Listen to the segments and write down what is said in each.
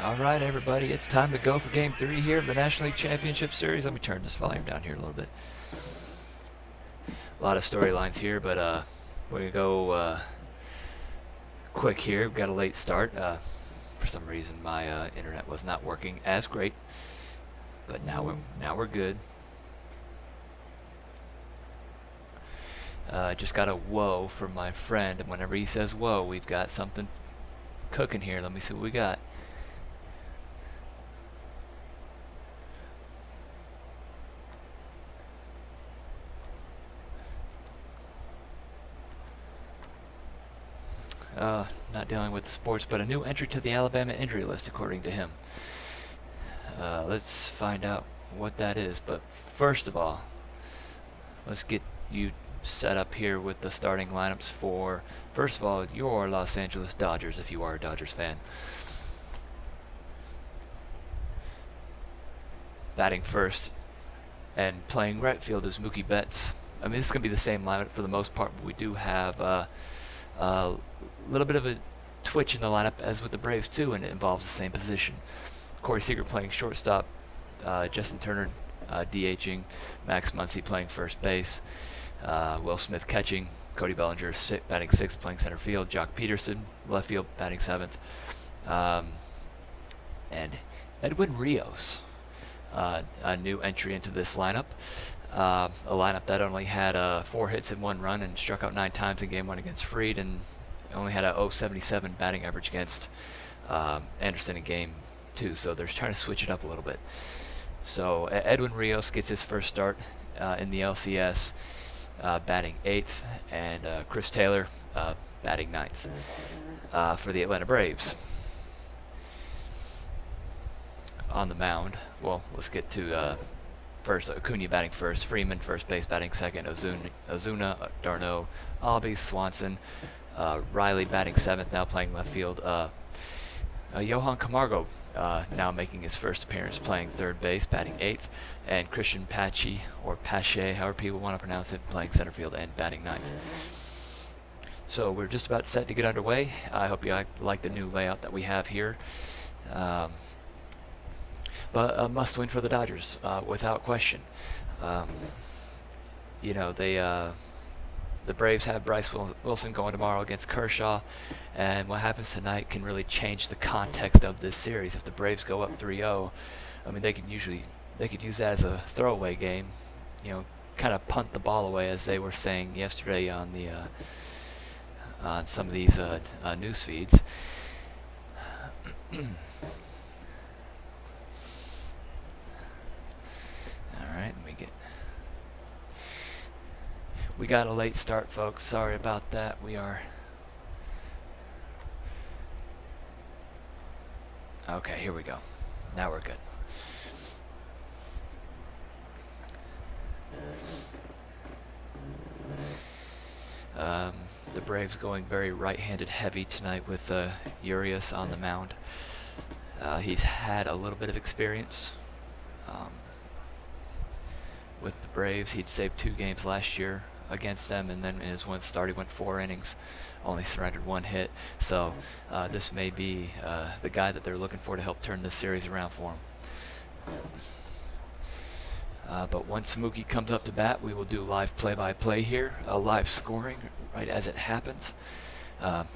All right, everybody, it's time to go for Game 3 here of the National League Championship Series. Let me turn this volume down here a little bit. A lot of storylines here, but we're going to go quick here. We've got a late start. For some reason, my internet was not working as great, but now we're good. Just got a whoa from my friend, and whenever he says whoa, we've got something cooking here. Let me see what we got. Not dealing with sports, but a new entry to the Alabama injury list, according to him. Let's find out what that is. But first of all, let's get you set up here with the starting lineups for, first of all, your Los Angeles Dodgers, if you are a Dodgers fan. Batting first and playing right field is Mookie Betts. I mean, this is going to be the same lineup for the most part, but we do have a little bit of a twitch in the lineup as with the Braves too, and it involves the same position. Corey Seager playing shortstop, Justin Turner DHing, Max Muncy playing first base, Will Smith catching, Cody Bellinger batting sixth playing center field, Jock Peterson left field batting seventh, and Edwin Rios, a new entry into this lineup. A lineup that only had 4 hits and 1 run and struck out 9 times in Game 1 against Fried, and only had a .077 batting average against Anderson in Game 2, so they're trying to switch it up a little bit. So Edwin Rios gets his first start in the LCS, batting 8th, and Chris Taylor batting 9th for the Atlanta Braves. On the mound, well, let's get to first, Acuna batting first, Freeman first base batting second, Ozuna, Darno, Albies, Swanson, Riley batting seventh, now playing left field. Johan Camargo now making his first appearance playing third base, batting eighth, and Christian Pache, or Pache, however people want to pronounce it, playing center field and batting ninth. So we're just about set to get underway. I hope you like the new layout that we have here. But a must-win for the Dodgers, without question. You know, the Braves have Bryce Wilson going tomorrow against Kershaw, and what happens tonight can really change the context of this series. If the Braves go up 3-0, I mean, they could use that as a throwaway game, you know, kind of punt the ball away, as they were saying yesterday on the on some of these news feeds. Alright, we got a late start, folks. Sorry about that. We are... Okay, here we go. Now we're good. The Braves going very right-handed heavy tonight with Urias on the mound. He's had a little bit of experience with the Braves. He'd saved 2 games last year against them, and then in his one start he went 4 innings, only surrendered 1 hit. So this may be the guy that they're looking for to help turn this series around for him. But once Mookie comes up to bat, we will do live play-by-play here, live scoring right as it happens.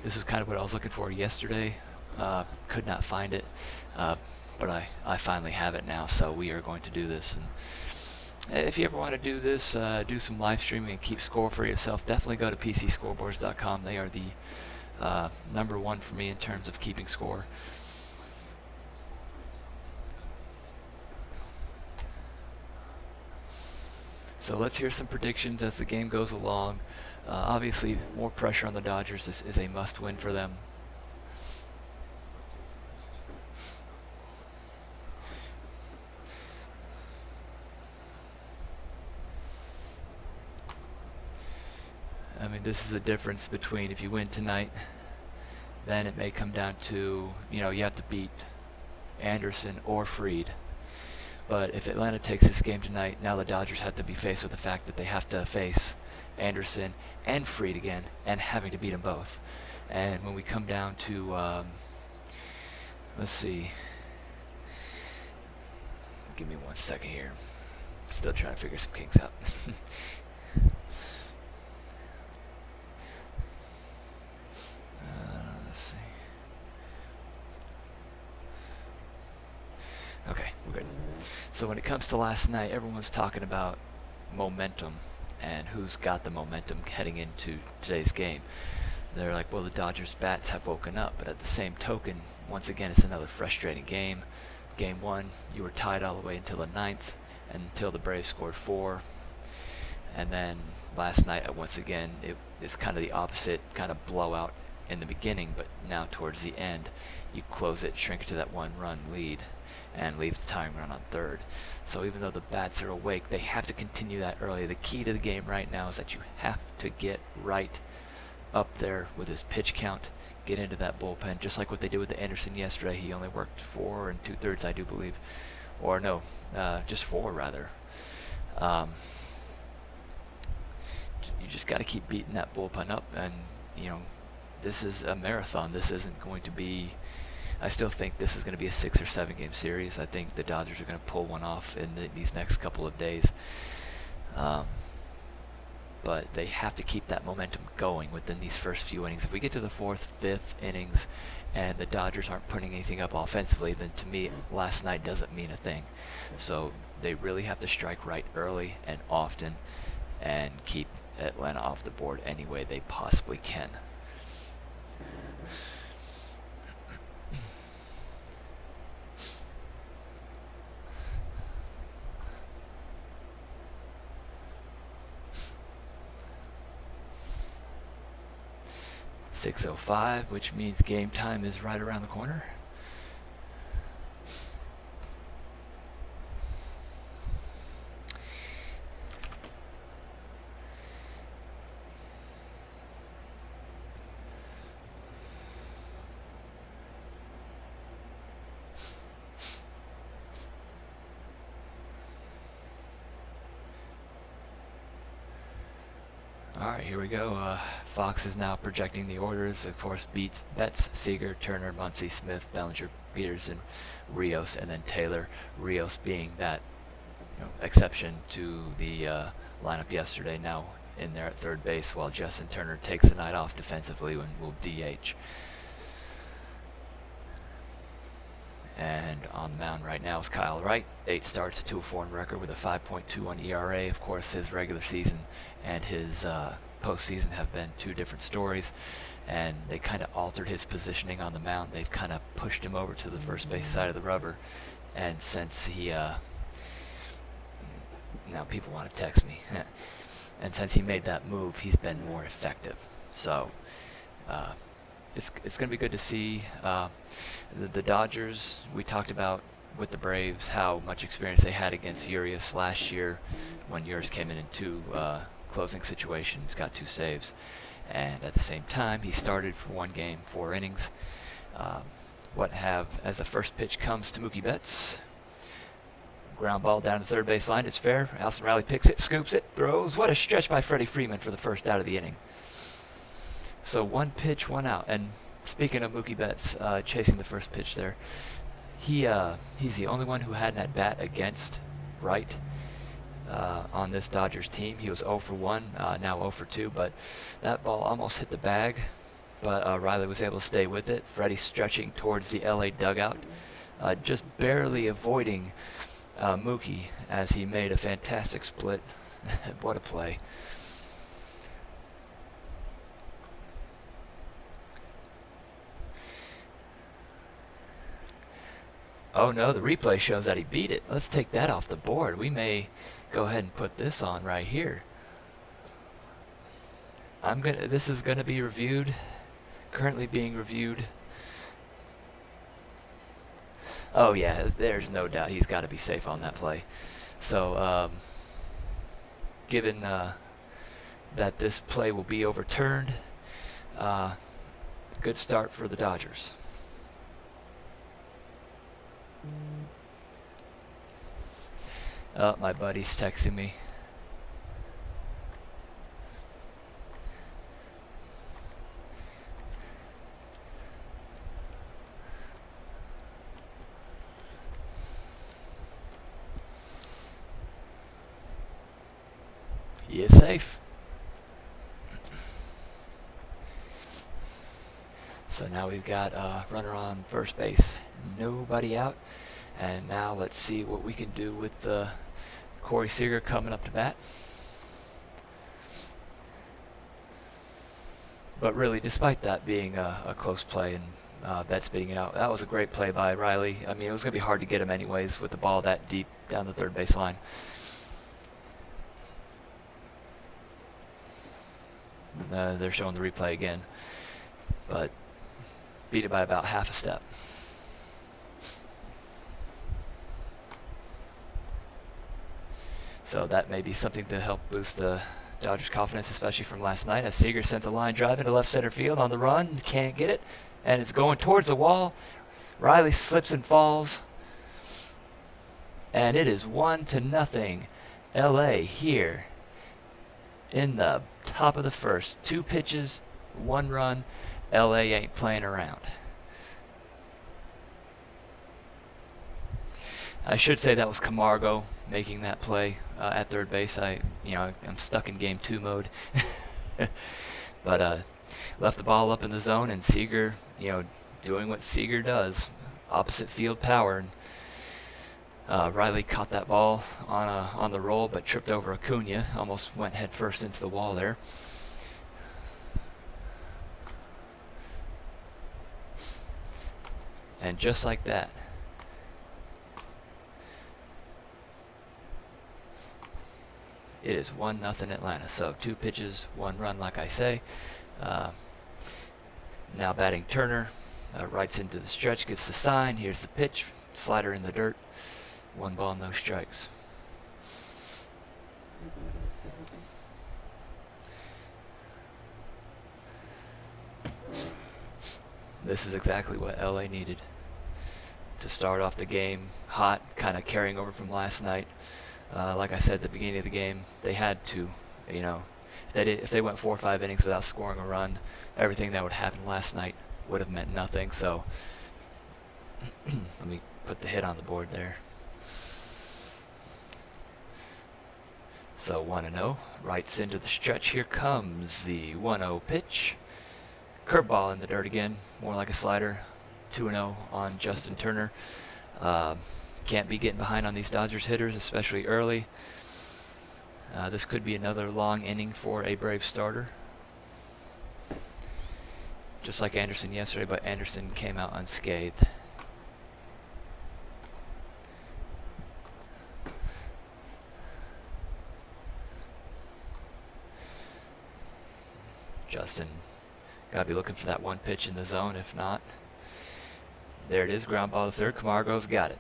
This is kind of what I was looking for yesterday. Could not find it, but I finally have it now, so we are going to do this. And if you ever want to do this, do some live streaming and keep score for yourself, definitely go to PCScoreboards.com. They are the number one for me in terms of keeping score. So let's hear some predictions as the game goes along. Obviously, more pressure on the Dodgers is a must-win for them. I mean, this is a difference between if you win tonight, then it may come down to, you know, you have to beat Anderson or Fried. But if Atlanta takes this game tonight, now the Dodgers have to be faced with the fact that they have to face Anderson and Fried again, and having to beat them both. And when we come down to, let's see, Give me 1 second here. Still trying to figure some kinks out. Let's see. Okay, we're good. So when it comes to last night, everyone's talking about momentum and who's got the momentum heading into today's game. They're like, well, the Dodgers bats have woken up, but at the same token, once again, it's another frustrating game. Game 1, you were tied all the way until the 9th, until the Braves scored 4. And then last night, once again, it's kind of the opposite, kind of blowout in the beginning, but now towards the end, you close it, shrink it to that 1-run lead, and leave the tying run on third. So even though the bats are awake, they have to continue that early. The key to the game right now is that you have to get right up there with his pitch count, get into that bullpen, just like what they did with Anderson yesterday. He only worked 4 2/3, I do believe, or no, just 4 rather. You just got to keep beating that bullpen up, and this is a marathon. This isn't going to be. I still think this is going to be a 6 or 7 game series. I think the Dodgers are going to pull one off in these next couple of days. But they have to keep that momentum going within these first few innings. If we get to the 4th, 5th innings and the Dodgers aren't putting anything up offensively, then to me, last night doesn't mean a thing. So they really have to strike right early and often and keep Atlanta off the board any way they possibly can. .605, which means game time is right around the corner. Alright, here we go. Fox is now projecting the orders. Of course, Betts, Seager, Turner, Muncy, Smith, Bellinger, Peterson, Rios, and then Taylor. Rios being that exception to the lineup yesterday, now in there at third base, while Justin Turner takes the night off defensively and will DH. And on the mound right now is Kyle Wright. 8 starts, a 2.04 record with a 5.21 ERA. Of course, his regular season and his postseason have been 2 different stories, and they kind of altered his positioning on the mound. They've kind of pushed him over to the first base side of the rubber, and since he now people want to text me, and since he made that move, he's been more effective. So it's going to be good to see. The Dodgers, we talked about with the Braves how much experience they had against Urias last year when Urias came in 2 closing situations, got 2 saves, and at the same time he started for 1 game, 4 innings. As the first pitch comes to Mookie Betts, ground ball down the third base line, it's fair. Alston Riley picks it, scoops it, throws. What a stretch by Freddie Freeman for the first out of the inning. So 1 pitch, 1 out. And speaking of Mookie Betts chasing the first pitch there, he's the only one who had an at-bat against Wright on this Dodgers team. He was 0 for 1, now 0 for 2, but that ball almost hit the bag, but Riley was able to stay with it. Freddie stretching towards the LA dugout, just barely avoiding Mookie as he made a fantastic split. What a play. Oh no, the replay shows that he beat it. Let's take that off the board. We may go ahead and put this on right here. This is gonna be reviewed. Currently being reviewed. Oh yeah, there's no doubt he's got to be safe on that play. So given that this play will be overturned, good start for the Dodgers. Oh, my buddy's texting me. He is safe. So now we've got a runner on first base, nobody out. And now let's see what we can do with Corey Seager coming up to bat. But really, despite that being a close play and Betts beating it out, that was a great play by Riley. I mean, it was going to be hard to get him anyways with the ball that deep down the third base line. They're showing the replay again, but beat it by about half a step. So that may be something to help boost the Dodgers' confidence, especially from last night, as Seager sent a line drive into left center field on the run, can't get it, and it's going towards the wall. Riley slips and falls, and it is 1-0 LA here in the top of the first. 2 pitches, 1 run. LA ain't playing around. I should say that was Camargo making that play at third base. I'm stuck in game 2 mode. But left the ball up in the zone, and Seager, doing what Seager does, opposite field power. And Riley caught that ball on the roll, but tripped over Acuna. Almost went head first into the wall there. And just like that, it is 1-0 Atlanta. So 2 pitches, 1 run, like I say. Now batting Turner, rights into the stretch, gets the sign. Here's the pitch, slider in the dirt. 1 ball, no strikes. This is exactly what LA needed to start off the game hot, kind of carrying over from last night. Like I said at the beginning of the game, they had to, if they went 4 or 5 innings without scoring a run, everything that would happen last night would have meant nothing. So let me put the hit on the board there. So 1-0, rights into the stretch. Here comes the 1-0 pitch. Curveball in the dirt again, more like a slider. 2-0 on Justin Turner. Can't be getting behind on these Dodgers hitters, especially early. This could be another long inning for a Brave starter. Just like Anderson yesterday, but Anderson came out unscathed. Justin, gotta be looking for that 1 pitch in the zone. If not, there it is, ground ball to third. Camargo's got it.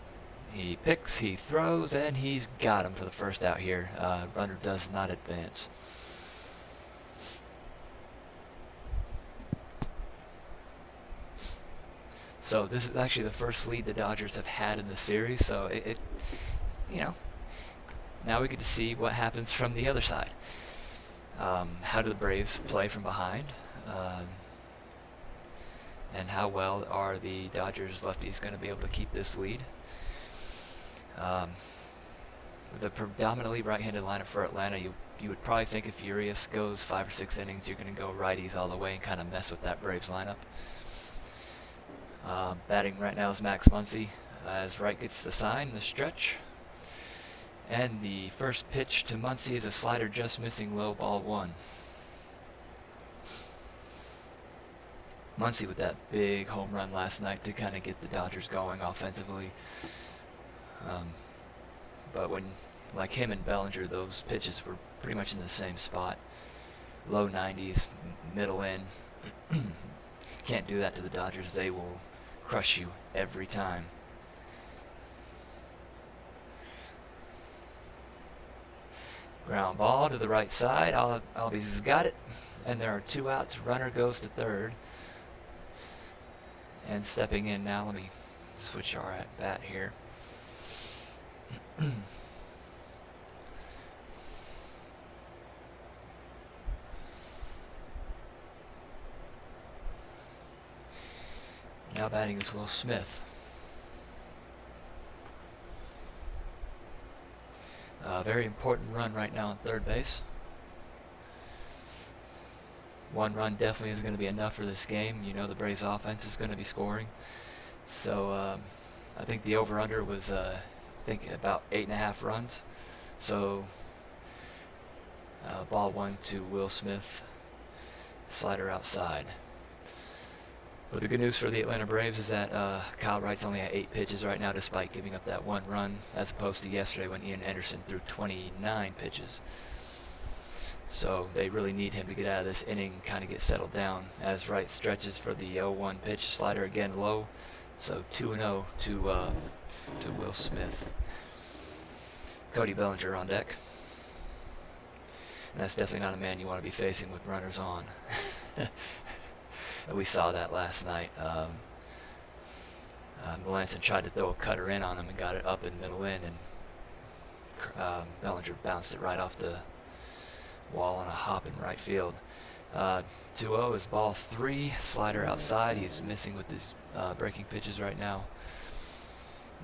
He picks, he throws, and he's got him for the first out here. Runner does not advance. So this is actually the first lead the Dodgers have had in the series. So now we get to see what happens from the other side. How do the Braves play from behind? And how well are the Dodgers lefties going to be able to keep this lead? With a predominantly right-handed lineup for Atlanta, you would probably think if Urias goes 5 or 6 innings, you're going to go righties all the way and kind of mess with that Braves lineup. Batting right now is Max Muncy, as Wright gets the sign, the stretch. And the first pitch to Muncy is a slider just missing low, ball 1. Muncy with that big home run last night to kind of get the Dodgers going offensively. But when, like him and Bellinger, those pitches were pretty much in the same spot. Low 90s, middle in. Can't do that to the Dodgers. They will crush you every time. Ground ball to the right side. Albies has got it. And there are 2 outs. Runner goes to third. And stepping in now, let me switch our at bat here. Now batting is Will Smith. Very important run right now on third base. One run definitely isn't going to be enough for this game. You know the Braves offense is going to be scoring. So I think the over-under was I think about 8.5 runs. So ball 1 to Will Smith, slider outside. But the good news for the Atlanta Braves is that Kyle Wright's only at 8 pitches right now, despite giving up that 1 run, as opposed to yesterday when Ian Anderson threw 29 pitches. So they really need him to get out of this inning, kind of get settled down, as Wright stretches for the 0-1 pitch, slider again low. So 2-0 to Will Smith. Cody Bellinger on deck. And that's definitely not a man you want to be facing with runners on. We saw that last night. Melanson tried to throw a cutter in on him and got it up in middle in, and Bellinger bounced it right off the wall on a hop in right field. 2-0 is ball 3, slider outside. He's missing with his breaking pitches right now.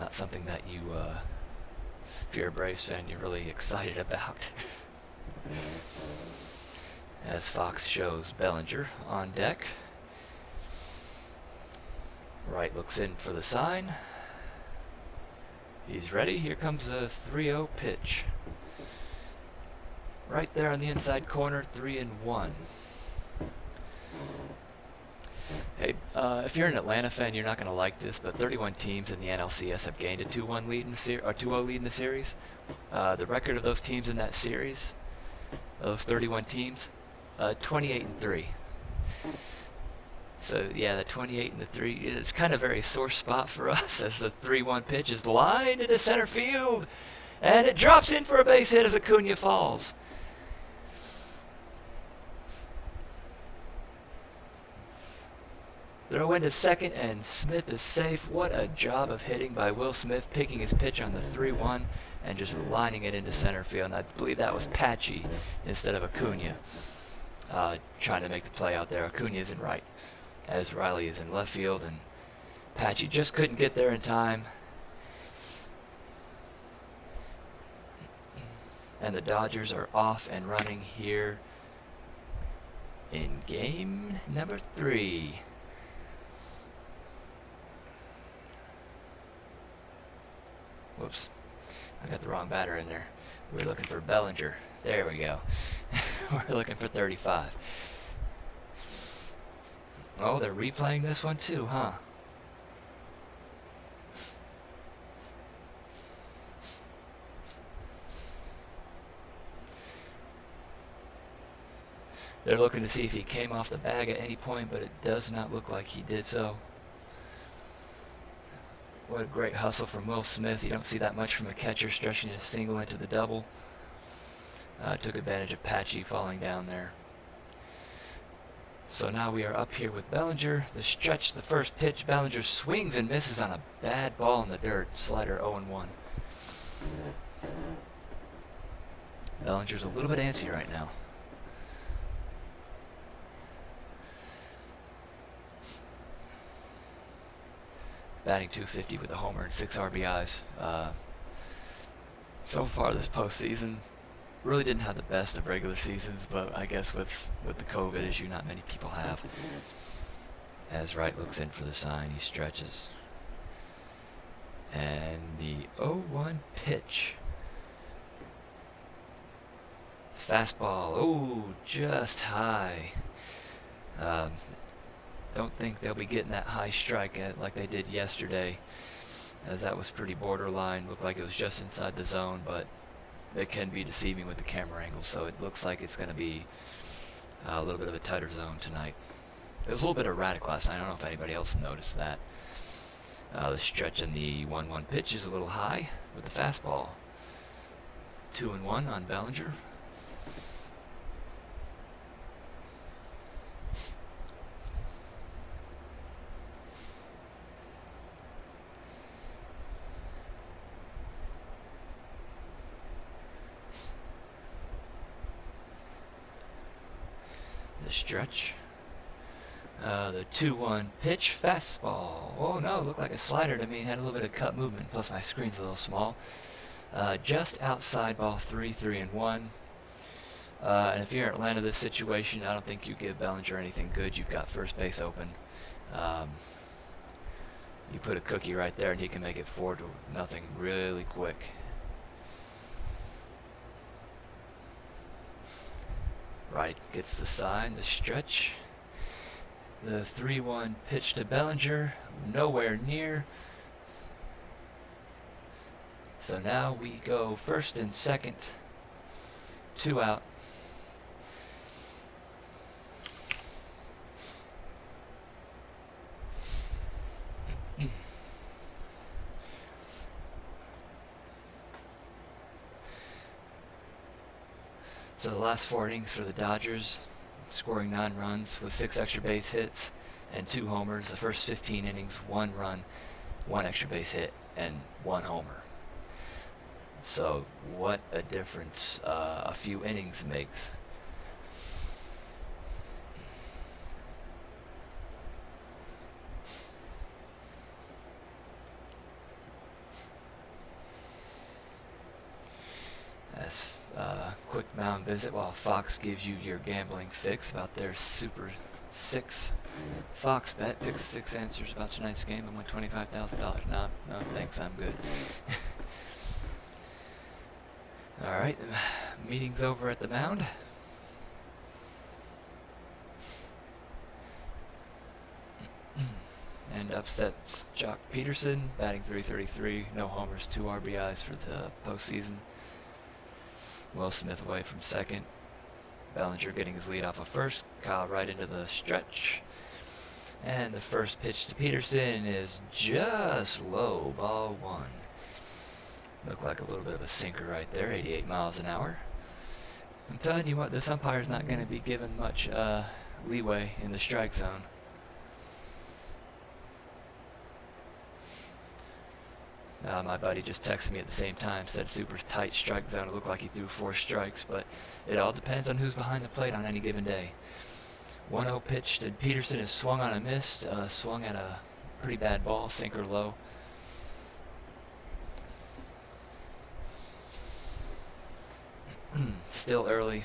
Not something that you, if you're a Braves fan, you're really excited about. As Fox shows Bellinger on deck. Wright looks in for the sign. He's ready. Here comes a 3-0 pitch. Right there on the inside corner, 3-1. Hey, if you're an Atlanta fan, you're not going to like this, but 31 teams in the NLCS have gained a 2-1 lead in the or 2-0 lead in the series. The record of those teams in that series, those 31 teams, 28-3. So yeah, the 28-3 is kind of a very sore spot for us, as the 3-1 pitch is lined into center field, and it drops in for a base hit as Acuna falls. Throw into second, and Smith is safe. What a job of hitting by Will Smith, picking his pitch on the 3-1 and just lining it into center field. And I believe that was Patchy instead of Acuna trying to make the play out there. Acuna is in right, as Riley is in left field, and Patchy just couldn't get there in time. And the Dodgers are off and running here in game number 3. Whoops, I got the wrong batter in there. We're looking for Bellinger. There we go. We're looking for 35. Oh, they're replaying this one too, huh? They're looking to see if he came off the bag at any point, but it does not look like he did so. What a great hustle from Will Smith. You don't see that much from a catcher, stretching a single into the double. Took advantage of Patchy falling down there. So now we are up here with Bellinger. The stretch, the first pitch, Bellinger swings and misses on a bad ball in the dirt. Slider 0-1. Bellinger's a little bit antsy right now. Batting .250 with a homer and 6 RBIs. So far this postseason, really didn't have the best of regular seasons, but I guess with the COVID issue, not many people have. As Wright looks in for the sign, he stretches. And the 0-1 pitch. Fastball, oh, just high. Don't think they'll be getting that high strike like they did yesterday, as that was pretty borderline. Looked like it was just inside the zone, but it can be deceiving with the camera angle, so it looks like it's going to be a little bit of a tighter zone tonight. It was a little bit erratic last night. I don't know if anybody else noticed that. The stretch in the 1-1 pitch is a little high with the fastball. 2-1 on Bellinger. The stretch. The 2-1 pitch, fastball. Oh no, looked like a slider to me. Had a little bit of cut movement, plus my screen's a little small. Just outside ball 3, 3-1. And if you're in Atlanta, this situation, I don't think you give Bellinger anything good. You've got first base open. You put a cookie right there, and he can make it 4-0 really quick. Right gets the sign, the stretch. The 3-1 pitch to Bellinger, nowhere near. So now we go first and second, 2 out. So the last 4 innings for the Dodgers, scoring 9 runs with 6 extra base hits and 2 homers. The first 15 innings, 1 run, 1 extra base hit, and 1 homer. So what a difference a few innings makes. As quick mound visit while Fox gives you your gambling fix about their Super 6 Fox bet. Pick 6 answers about tonight's game and win $25,000. No, thanks, I'm good. Alright, the meeting's over at the mound. And upsets Jock Peterson, batting .333, no homers, 2 RBIs for the postseason. Will Smith away from second. Bellinger getting his lead off of first. Kyle right into the stretch. And the first pitch to Peterson is just low, ball 1. Looked like a little bit of a sinker right there, 88 miles an hour. I'm telling you what, this umpire's not going to be given much leeway in the strike zone. My buddy just texted me at the same time, said super tight strike zone. It looked like he threw 4 strikes, but it all depends on who's behind the plate on any given day. 1-0 pitch to Peterson is swung on a miss, swung at a pretty bad ball, sinker low. Still early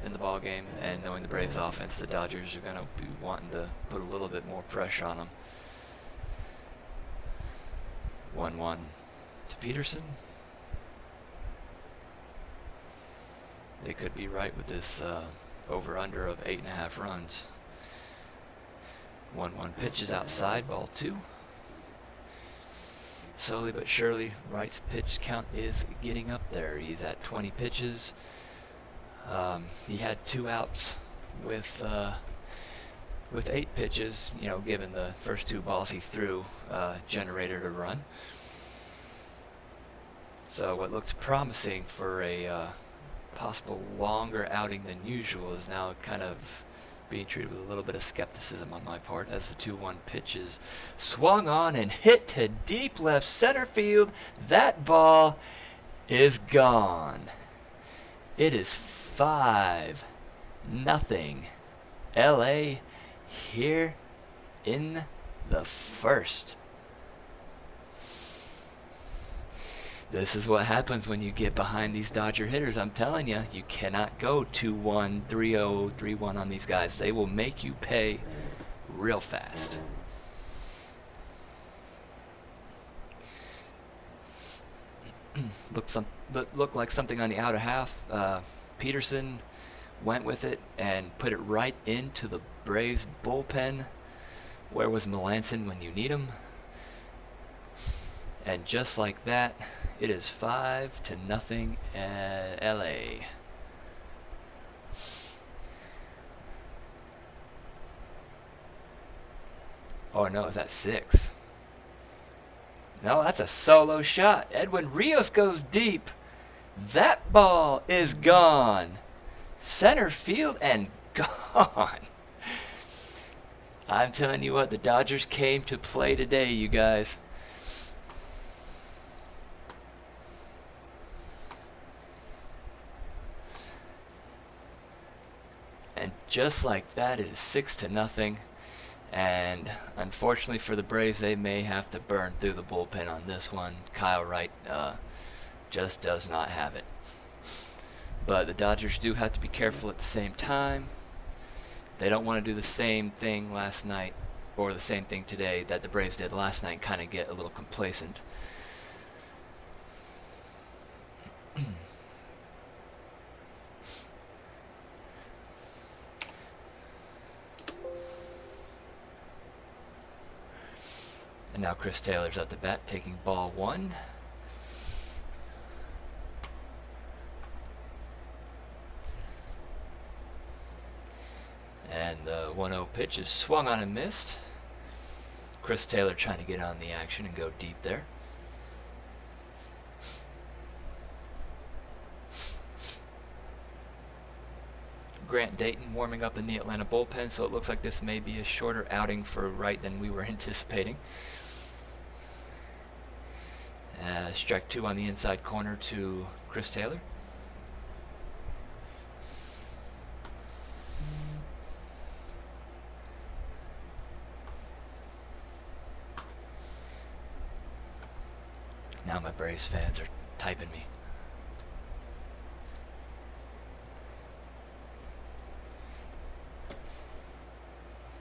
in the ball game, and knowing the Braves offense, the Dodgers are going to be wanting to put a little bit more pressure on them. 1-1 to Peterson. They could be right with this over-under of 8.5 runs. 1-1 pitch is outside, ball 2. Slowly but surely, Wright's pitch count is getting up there. He's at 20 pitches. He had 2 outs with 8 pitches, you know, given the first 2 balls he threw generated a run. So what looked promising for a possible longer outing than usual is now kind of being treated with a little bit of skepticism on my part, as the 2-1 pitch is swung on and hit to deep left center field. That ball is gone. It is 5-0 LA here in the first. This is what happens when you get behind these Dodger hitters. I'm telling you, you cannot go 2-1, 3-0, 3-1 on these guys. They will make you pay real fast. Looked like something on the outer half. Peterson went with it and put it right into the Braves bullpen. Where was Melanson when you need him? And just like that, it is 5-0 LA. Oh no, is that 6? No, that's a solo shot. Edwin Rios goes deep. That ball is gone. Center field and gone. I'm telling you what, the Dodgers came to play today, you guys. And just like that, it is 6-0. And unfortunately for the Braves, they may have to burn through the bullpen on this one. Kyle Wright just does not have it. But the Dodgers do have to be careful at the same time. They don't want to do the same thing last night or the same thing today that the Braves did last night and kind of get a little complacent. And now Chris Taylor's at the bat, taking ball one. And the 1-0 pitch is swung on and missed. Chris Taylor trying to get on the action and go deep there. Grant Dayton warming up in the Atlanta bullpen, so it looks like this may be a shorter outing for Wright than we were anticipating. Strike two on the inside corner to Chris Taylor. Now my Braves fans are typing me.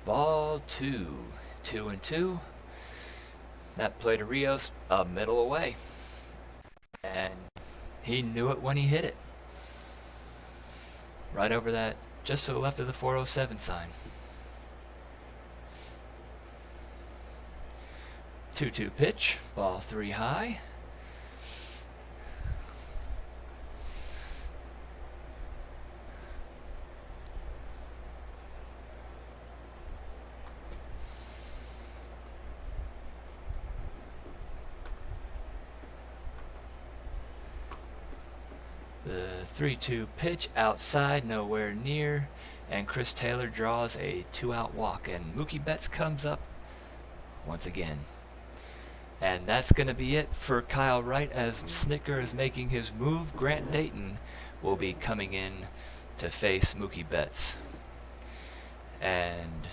Ball two. 2-2. That play to Rios, a middle away. And he knew it when he hit it. Right over that, just to the left of the 407 sign. 2-2 pitch, ball three high. The 3-2 pitch outside, nowhere near, and Chris Taylor draws a 2-out walk, and Mookie Betts comes up once again. And that's going to be it for Kyle Wright as Snitker is making his move. Grant Dayton will be coming in to face Mookie Betts. And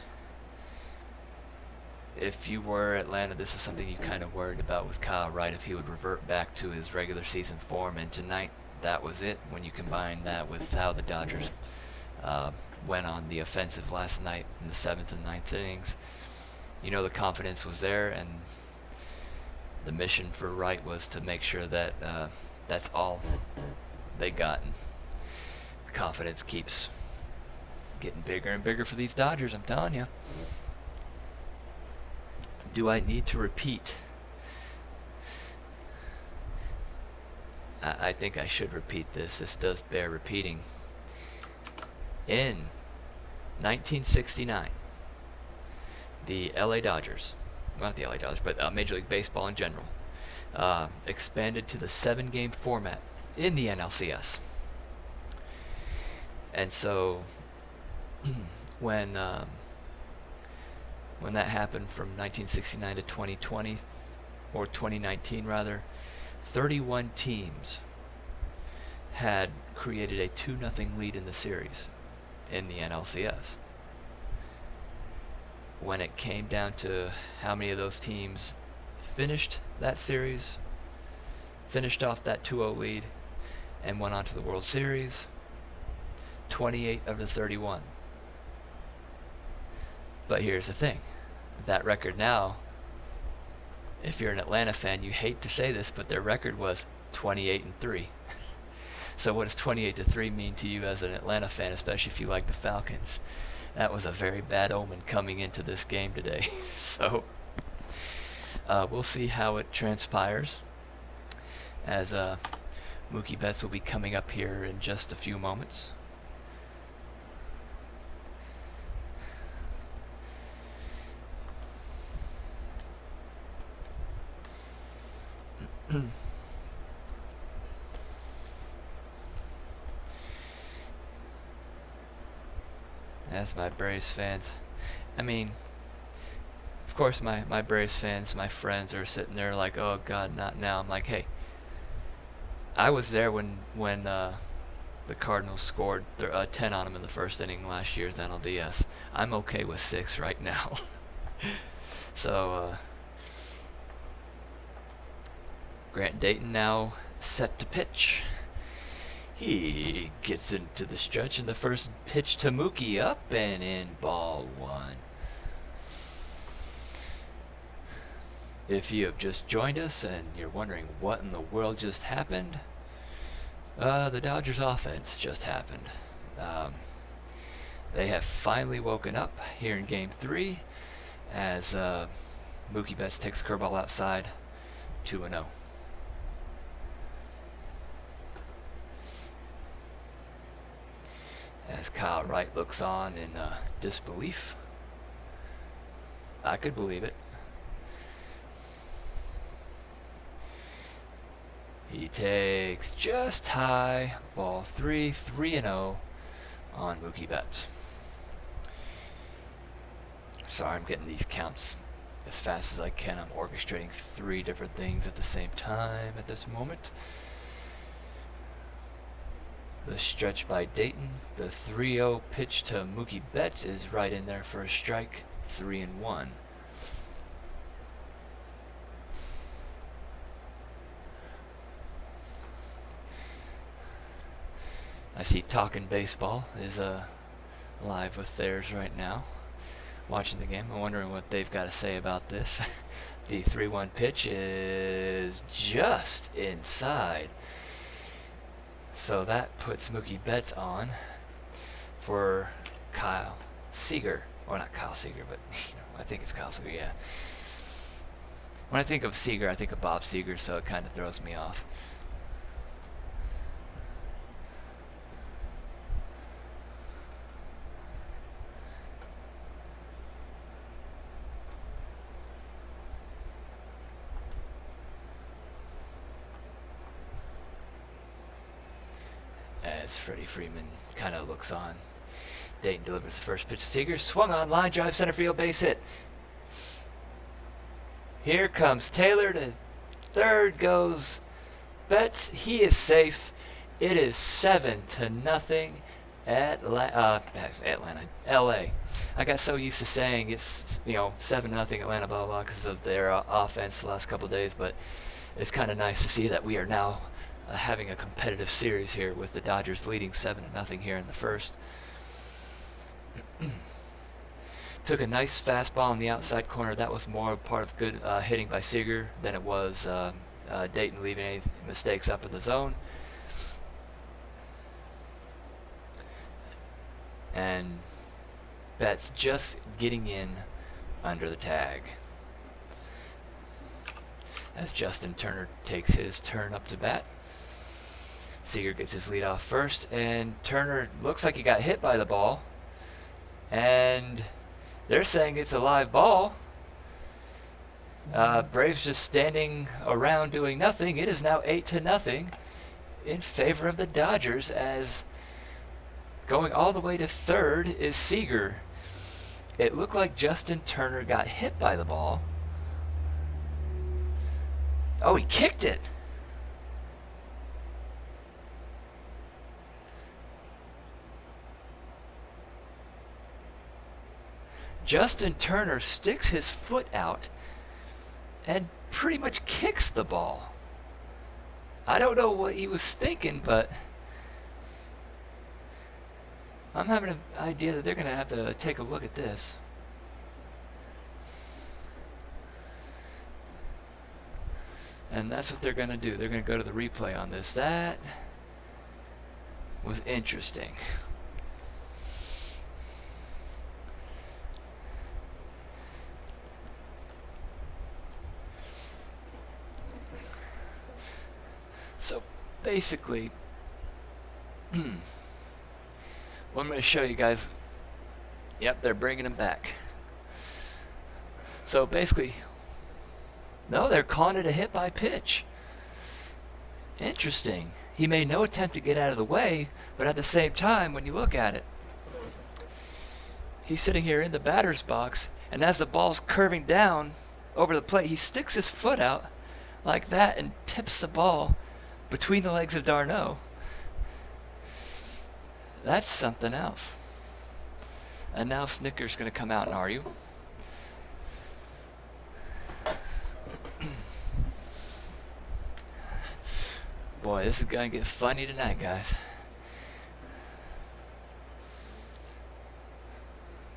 if you were Atlanta, this is something you kind of worried about with Kyle Wright, if he would revert back to his regular season form, and tonight that was it. When you combine that with how the Dodgers went on the offensive last night in the 7th and 9th innings, you know the confidence was there, and the mission for Wright was to make sure that that's all they got. And the confidence keeps getting bigger and bigger for these Dodgers, I'm telling you. Do I need to repeat? I think I should repeat this. This does bear repeating. In 1969, the LA Dodgers, not the LA Dodgers, but Major League Baseball in general, expanded to the 7-game format in the NLCS. And so when that happened from 1969 to 2020, or 2019 rather, 31 teams had created a 2-0 lead in the series in the NLCS. When it came down to how many of those teams finished that series, finished off that 2-0 lead, and went on to the World Series, 28 of the 31. But here's the thing. That record now, if you're an Atlanta fan, you hate to say this, but their record was 28-3. So what does 28-3 mean to you as an Atlanta fan, especially if you like the Falcons? That was a very bad omen coming into this game today. So we'll see how it transpires, as Mookie Betts will be coming up here in just a few moments. As my Braves fans, I mean, of course my Braves fans, my friends are sitting there like, oh God, not now. I'm like, hey, I was there when the Cardinals scored 10 on them in the first inning last year's NLCS. I'm okay with 6 right now. So Grant Dayton now set to pitch. He gets into the stretch, and the first pitch to Mookie up and in, ball one. If you have just joined us and you're wondering what in the world just happened, the Dodgers offense just happened. They have finally woken up here in Game 3 as Mookie Betts takes the curveball outside, 2-0. As Kyle Wright looks on in disbelief. I could believe it. He takes just high, ball 3, 3-0 on Mookie Betts. Sorry, I'm getting these counts as fast as I can. I'm orchestrating 3 different things at the same time at this moment. The stretch by Dayton, the 3-0 pitch to Mookie Betts is right in there for a strike, 3-1. I see Talkin' Baseball is live with theirs right now, watching the game. I'm wondering what they've got to say about this. The 3-1 pitch is just inside. So that puts Mookie Betts on for Kyle Seager. Or not Kyle Seager, but I think it's Kyle Seager, yeah. When I think of Seager, I think of Bob Seager, so it kind of throws me off. As Freddie Freeman kind of looks on. Dayton delivers the first pitch to Seager. Swung on, line drive, center field, base hit. Here comes Taylor to third, goes Betts. He is safe. It is 7-0 Atlanta. LA. I got so used to saying it's 7-0 Atlanta, blah blah, because of their offense the last couple of days. But it's kind of nice to see that we are now having a competitive series here with the Dodgers leading 7-0 here in the first. Took a nice fastball in the outside corner. That was more part of good hitting by Seager than it was Dayton leaving any mistakes up in the zone. And Betts just getting in under the tag. As Justin Turner takes his turn up to bat. Seager gets his lead off first, and Turner looks like he got hit by the ball. And they're saying it's a live ball. Braves just standing around doing nothing. It is now 8-0 in favor of the Dodgers, as going all the way to third is Seager. It looked like Justin Turner got hit by the ball. Oh, he kicked it. Justin Turner sticks his foot out and pretty much kicks the ball. I don't know what he was thinking, but I'm having an idea that they're going to have to take a look at this. And that's what they're going to do. They're going to go to the replay on this. That was interesting. So basically, what I'm going to show you guys, yep, they're bringing him back. So basically, no, they're calling it a hit by pitch. Interesting. He made no attempt to get out of the way, but at the same time, when you look at it, he's sitting here in the batter's box, and as the ball's curving down over the plate, he sticks his foot out like that and tips the ball between the legs of d'Arnaud. That's something else. And now Snicker's going to come out and argue. Boy, this is going to get funny tonight, guys.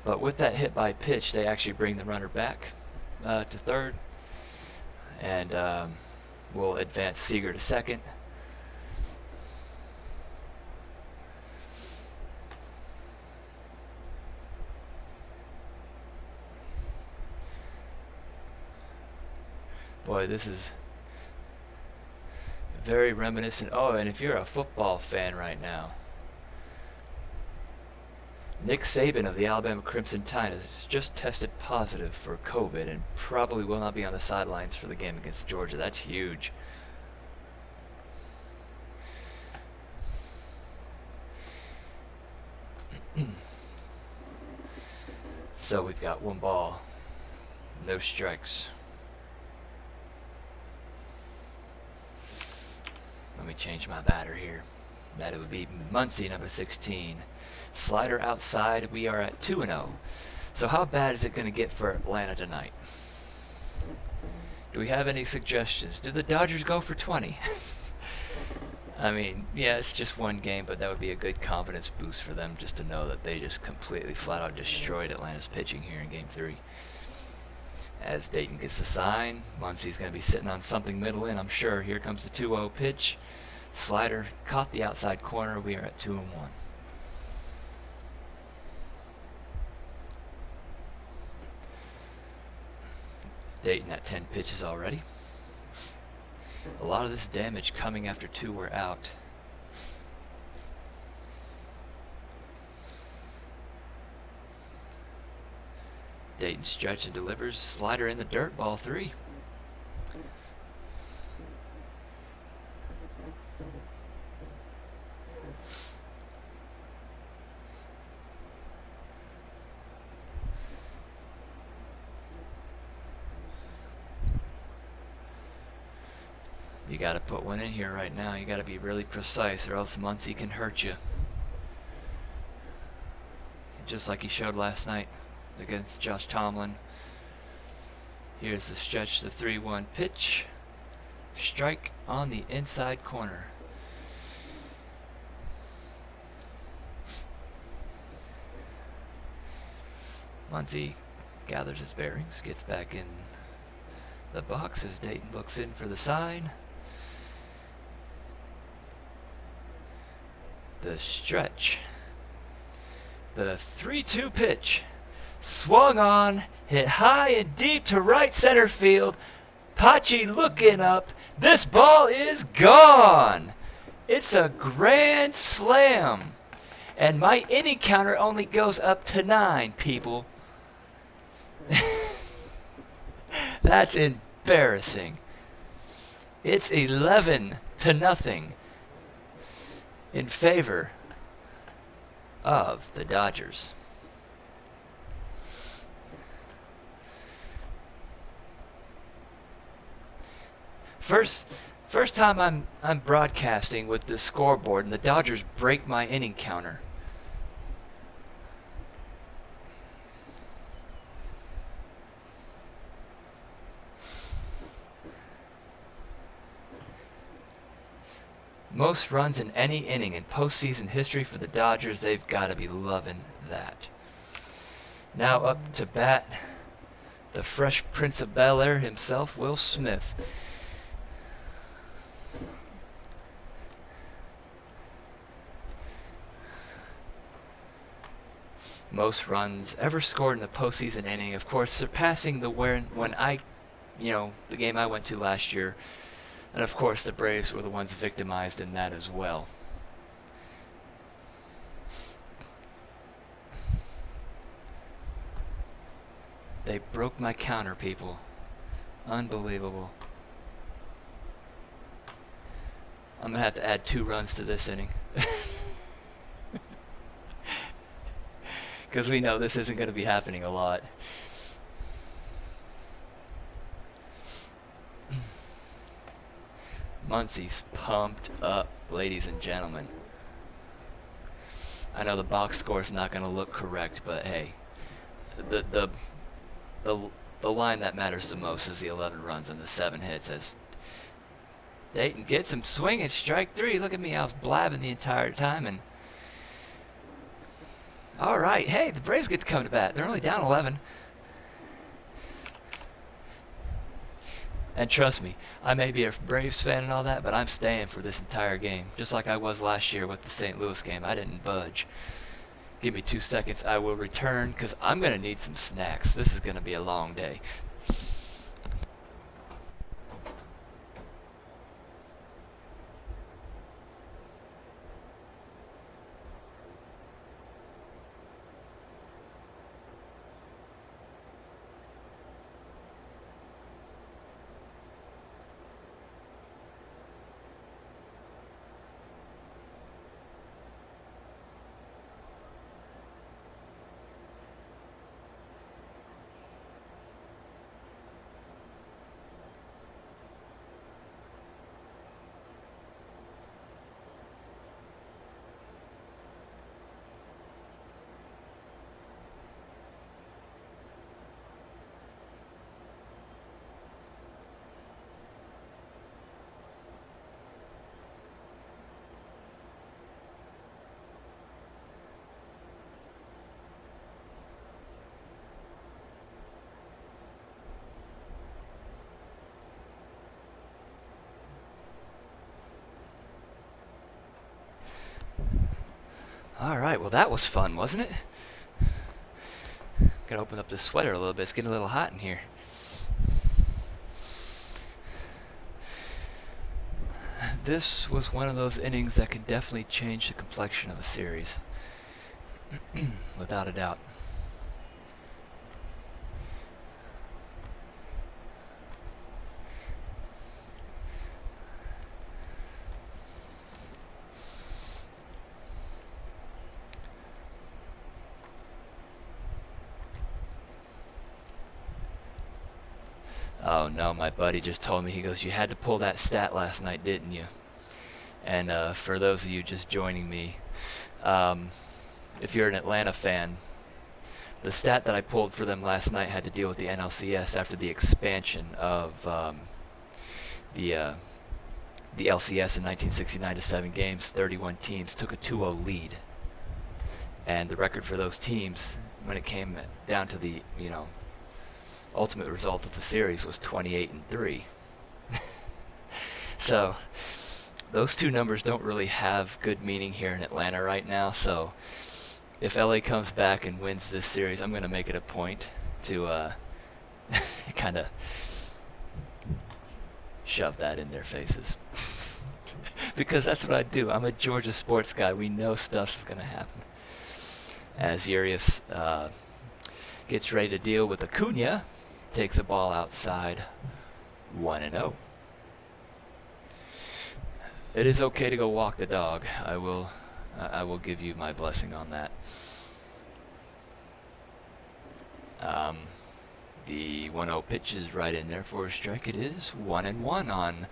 But with that hit by pitch, they actually bring the runner back to third, and we'll advance Seager to second. Boy, this is very reminiscent. Oh, and if you're a football fan right now, Nick Saban of the Alabama Crimson Tide has just tested positive for COVID and probably will not be on the sidelines for the game against Georgia. That's huge. So we've got 1 ball, no strikes. Let me change my batter here. That it would be Muncy, number 16. Slider outside. We are at 2-0. So how bad is it going to get for Atlanta tonight? Do we have any suggestions? Do the Dodgers go for 20? I mean, yeah, it's just 1 game, but that would be a good confidence boost for them just to know that they just completely flat out destroyed Atlanta's pitching here in Game 3. As Dayton gets the sign, Muncy's going to be sitting on something middle in, I'm sure. Here comes the 2-0 pitch. Slider caught the outside corner. We are at 2-1. Dayton at 10 pitches already. A lot of this damage coming after 2 were out. Dayton stretch and delivers. Slider in the dirt, ball 3. You got to put 1 in here right now. You got to be really precise, or else Muncy can hurt you. Just like he showed last night against Josh Tomlin. Here's the stretch, the 3-1 pitch. Strike on the inside corner. Muncy gathers his bearings, gets back in the box as Dayton looks in for the sign. The stretch. The 3-2 pitch. Swung on, hit high and deep to right center field. Pachi looking up. This ball is gone. It's a grand slam. And my inning counter only goes up to 9, people. That's embarrassing. It's 11-0 in favor of the Dodgers. First time I'm broadcasting with this scoreboard and the Dodgers break my inning counter. Most runs in any inning in postseason history for the Dodgers. They've got to be loving that. Now up to bat, the Fresh Prince of Bel-Air himself, Will Smith. Most runs ever scored in a postseason inning, of course, surpassing the the game I went to last year. And of course, the Braves were the ones victimized in that as well. They broke my counter, people. Unbelievable. I'm going to have to add 2 runs to this inning. Because we know this isn't going to be happening a lot. Muncy's pumped up, ladies and gentlemen. I know the box score is not going to look correct, but hey, the line that matters the most is the 11 runs and the 7 hits. As Dayton gets him swinging, strike 3. Look at me, I was blabbing the entire time, and All right. Hey, the Braves get to come to bat. They're only down 11. And trust me, I may be a Braves fan and all that, but I'm staying for this entire game. Just like I was last year with the St. Louis game. I didn't budge. Give me 2 seconds. I will return because I'm going to need some snacks. This is going to be a long day. All right, well that was fun, wasn't it? Gotta open up this sweater a little bit. It's getting a little hot in here. This was one of those innings that could definitely change the complexion of a series. Without a doubt. Oh no, my buddy just told me, he goes, you had to pull that stat last night, didn't you? And for those of you just joining me, if you're an Atlanta fan, the stat that I pulled for them last night had to deal with the NLCS after the expansion of the LCS in 1969 to 7 games. 31 teams took a 2-0 lead, and the record for those teams, when it came down to the ultimate result of the series, was 28-3. So those two numbers don't really have good meaning here in Atlanta right now. So if LA comes back and wins this series, I'm going to make it a point to kind of shove that in their faces. Because that's what I do. I'm a Georgia sports guy. We know stuff's going to happen. As Urias gets ready to deal with Acuna, takes a ball outside, 1-0. It is okay to go walk the dog. I will give you my blessing on that. The 1-0 pitch is right in there for a strike. It is 1-1 on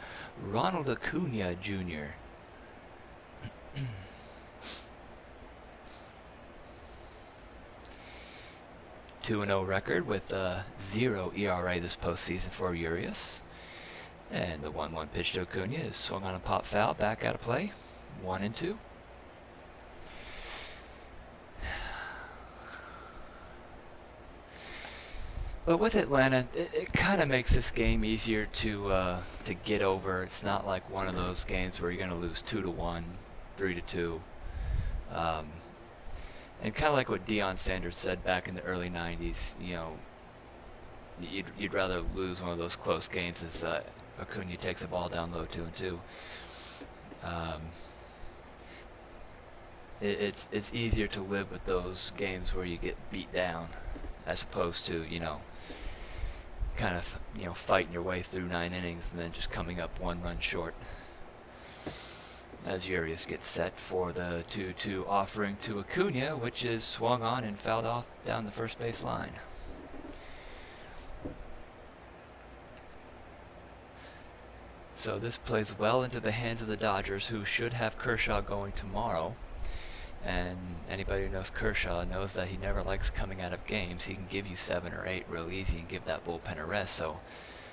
Ronald Acuna Jr. 2-0 record with 0 ERA this postseason for Urias. And the 1-1 pitch to Acuna is swung on a pop foul, back out of play, 1-2. But with Atlanta, it kind of makes this game easier to get over. It's not like one of those games where you're going to lose 2-1, 3-2. And kind of like what Deion Sanders said back in the early 90s, you'd rather lose one of those close games as Acuna takes the ball down low 2-2. It's easier to live with those games where you get beat down, as opposed to kind of fighting your way through 9 innings and then just coming up 1 run short. As Urias gets set for the 2-2 offering to Acuna, which is swung on and fouled off down the first base line. So this plays well into the hands of the Dodgers, who should have Kershaw going tomorrow. And anybody who knows Kershaw knows that he never likes coming out of games. He can give you 7 or 8 real easy and give that bullpen a rest. So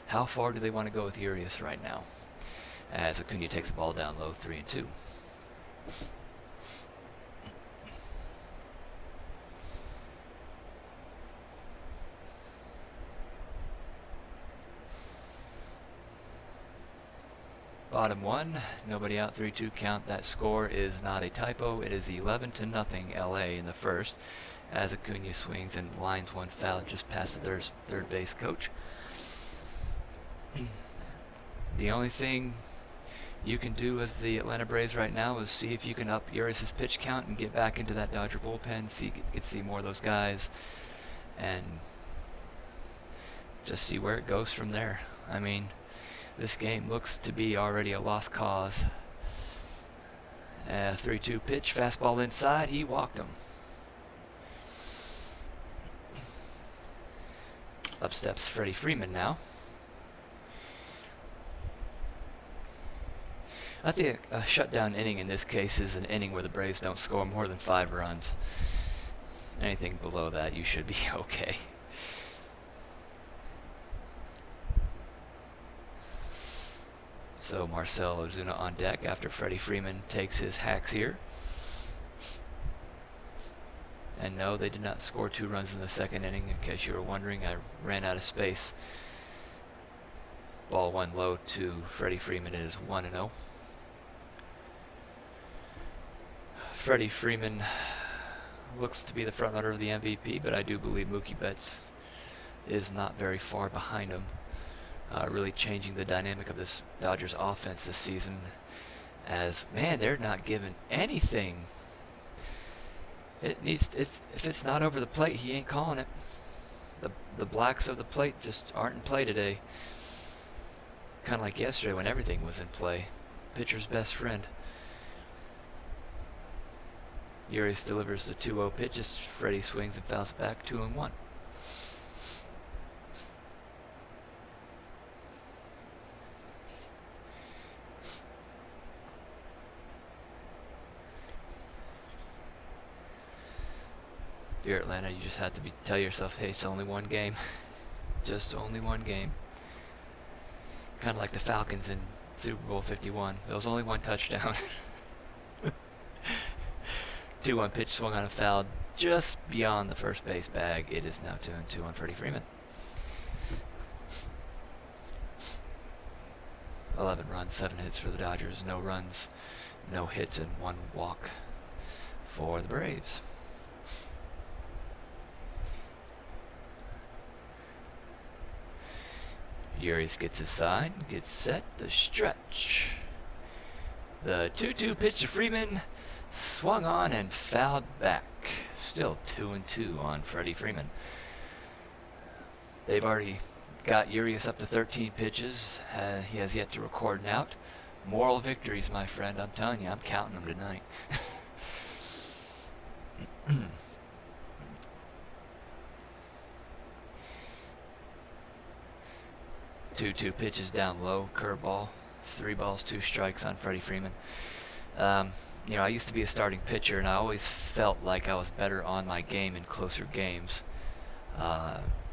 how far do they want to go with Urias right now, as Acuna takes the ball down low 3-2? bottom one, nobody out, 3-2 count. That score is not a typo. It is 11-0 LA in the first, as Acuna swings and lines one foul just past the third base coach. The only thing you can do as the Atlanta Braves right now is see if you can up Urias' pitch count and get back into that Dodger bullpen, get see more of those guys, and just see where it goes from there. I mean, this game looks to be already a lost cause. 3-2 pitch, fastball inside, he walked him. Up steps Freddie Freeman now. I think a shutdown inning in this case is an inning where the Braves don't score more than 5 runs. Anything below that, you should be okay. So Marcell Ozuna on deck after Freddie Freeman takes his hacks here. And no, they did not score 2 runs in the second inning. In case you were wondering, I ran out of space. Ball 1 low to Freddie Freeman is 1-0. Freddie Freeman looks to be the front runner of the MVP, but I do believe Mookie Betts is not very far behind him. Really changing the dynamic of this Dodgers offense this season. As man, they're not giving anything. If it's not over the plate, he ain't calling it. The blacks of the plate just aren't in play today. Kind of like yesterday when everything was in play. Pitcher's best friend. Urias delivers the 2-0 pitch as Freddie swings and fouls back 2-1. If you're Atlanta, you just have to tell yourself, hey, it's only one game. Just only one game. Kind of like the Falcons in Super Bowl 51. There was only one touchdown. 2-1 pitch swung on a foul just beyond the first base bag. It is now 2-2 on Freddie Freeman. 11 runs, 7 hits for the Dodgers. No runs, no hits, and 1 walk for the Braves. Urias gets his sign, gets set, the stretch. The 2-2 pitch to Freeman, swung on and fouled back. Still 2-2 on Freddie Freeman. They've already got Urias up to 13 pitches. He has yet to record an out. Moral victories, my friend. I'm telling you, I'm counting them tonight. 2-2 pitches down low, curveball, 3 balls, 2 strikes on Freddie Freeman. You know, I used to be a starting pitcher, and I always felt like I was better on my game in closer games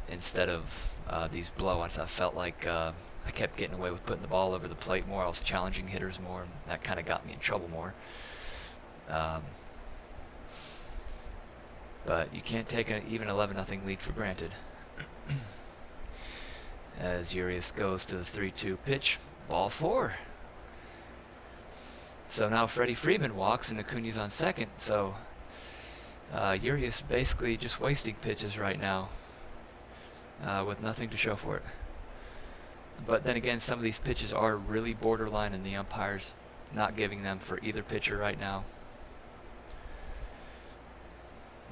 instead of these blowouts. I felt like I kept getting away with putting the ball over the plate more. I was challenging hitters more, and that kind of got me in trouble more. But you can't take an even 11-0 lead for granted. As Urias goes to the 3-2 pitch, ball 4. So now Freddie Freeman walks and Acuna's on second. So Urias basically just wasting pitches right now with nothing to show for it. But then again, some of these pitches are really borderline, and the umpire's not giving them for either pitcher right now,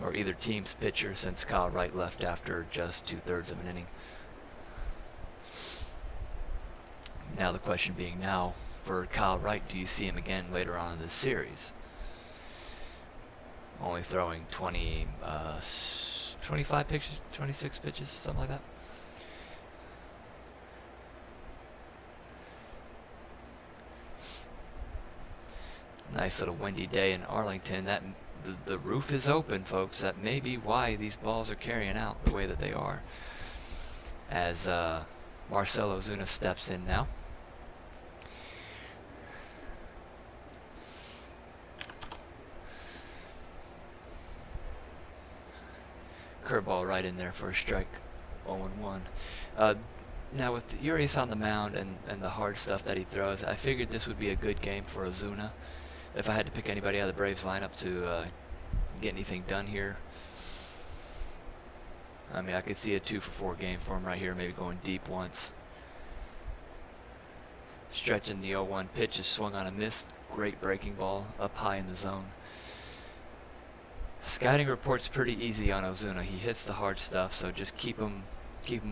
or either team's pitcher, since Kyle Wright left after just 2/3 of an inning. Now the question being now, for Kyle Wright, do you see him again later on in this series? Only throwing 25 pitches, 26 pitches, something like that. Nice little windy day in Arlington. That the roof is open, folks. That may be why these balls are carrying out the way that they are. As Marcell Ozuna steps in now. Curveball right in there for a strike. 0-1. Now with Urias on the mound and the hard stuff that he throws, I figured this would be a good game for Ozuna. If I had to pick anybody out of the Braves lineup to get anything done here, I mean, I could see a 2-for-4 game for him right here, maybe going deep once. Stretching the 0-1 pitch is swung on a miss. Great breaking ball up high in the zone. Scouting report's pretty easy on Ozuna. He hits the hard stuff, so just keep him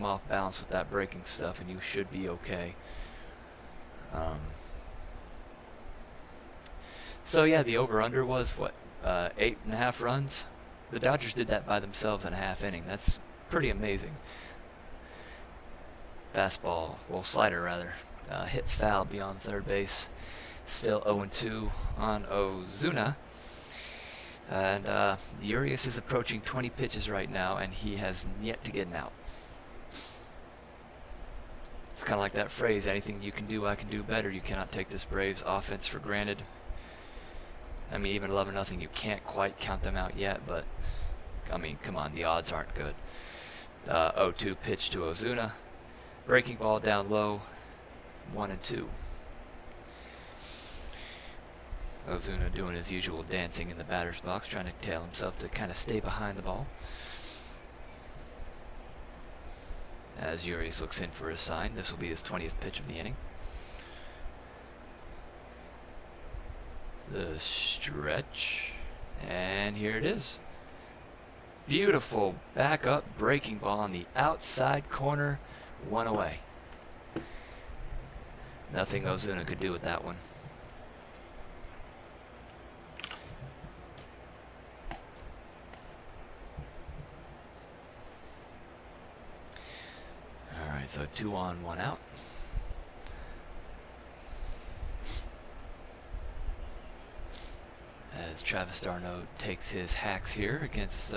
off balance with that breaking stuff, and you should be okay. So yeah, the over/under was what, 8.5 runs. The Dodgers did that by themselves in a half inning. That's pretty amazing. Fastball, well, slider rather, hit foul beyond third base. Still 0-2 on Ozuna. And Urias is approaching 20 pitches right now, and he has yet to get an out. It's kind of like that phrase, anything you can do, I can do better. You cannot take this Braves offense for granted. I mean, even 11-0, you can't quite count them out yet, but, I mean, come on, the odds aren't good. 0-2 pitch to Ozuna. Breaking ball down low, 1-2. Ozuna doing his usual dancing in the batter's box, trying to tell himself to kind of stay behind the ball. As Urias looks in for a sign, this will be his 20th pitch of the inning. The stretch, and here it is. Beautiful back-up breaking ball on the outside corner, 1 away. Nothing Ozuna could do with that one. Alright, so 2 on, 1 out. As Travis d'Arnaud takes his hacks here against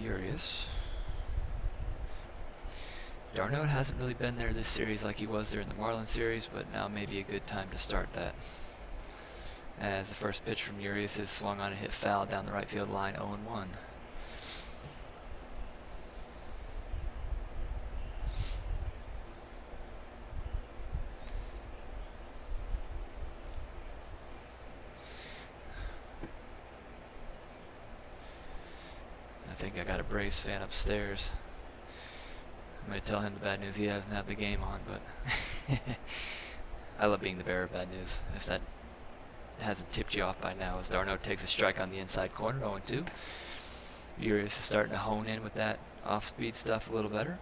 Urias. d'Arnaud hasn't really been there this series like he was there in the Marlins series, but now may be a good time to start that. As the first pitch from Urias is swung on and hit foul down the right field line, 0-1. I think I got a Braves fan upstairs. I'm going to tell him the bad news. He hasn't had the game on, but I love being the bearer of bad news. If that hasn't tipped you off by now, as d'Arnaud takes a strike on the inside corner, 0-2. Urias is starting to hone in with that off-speed stuff a little better.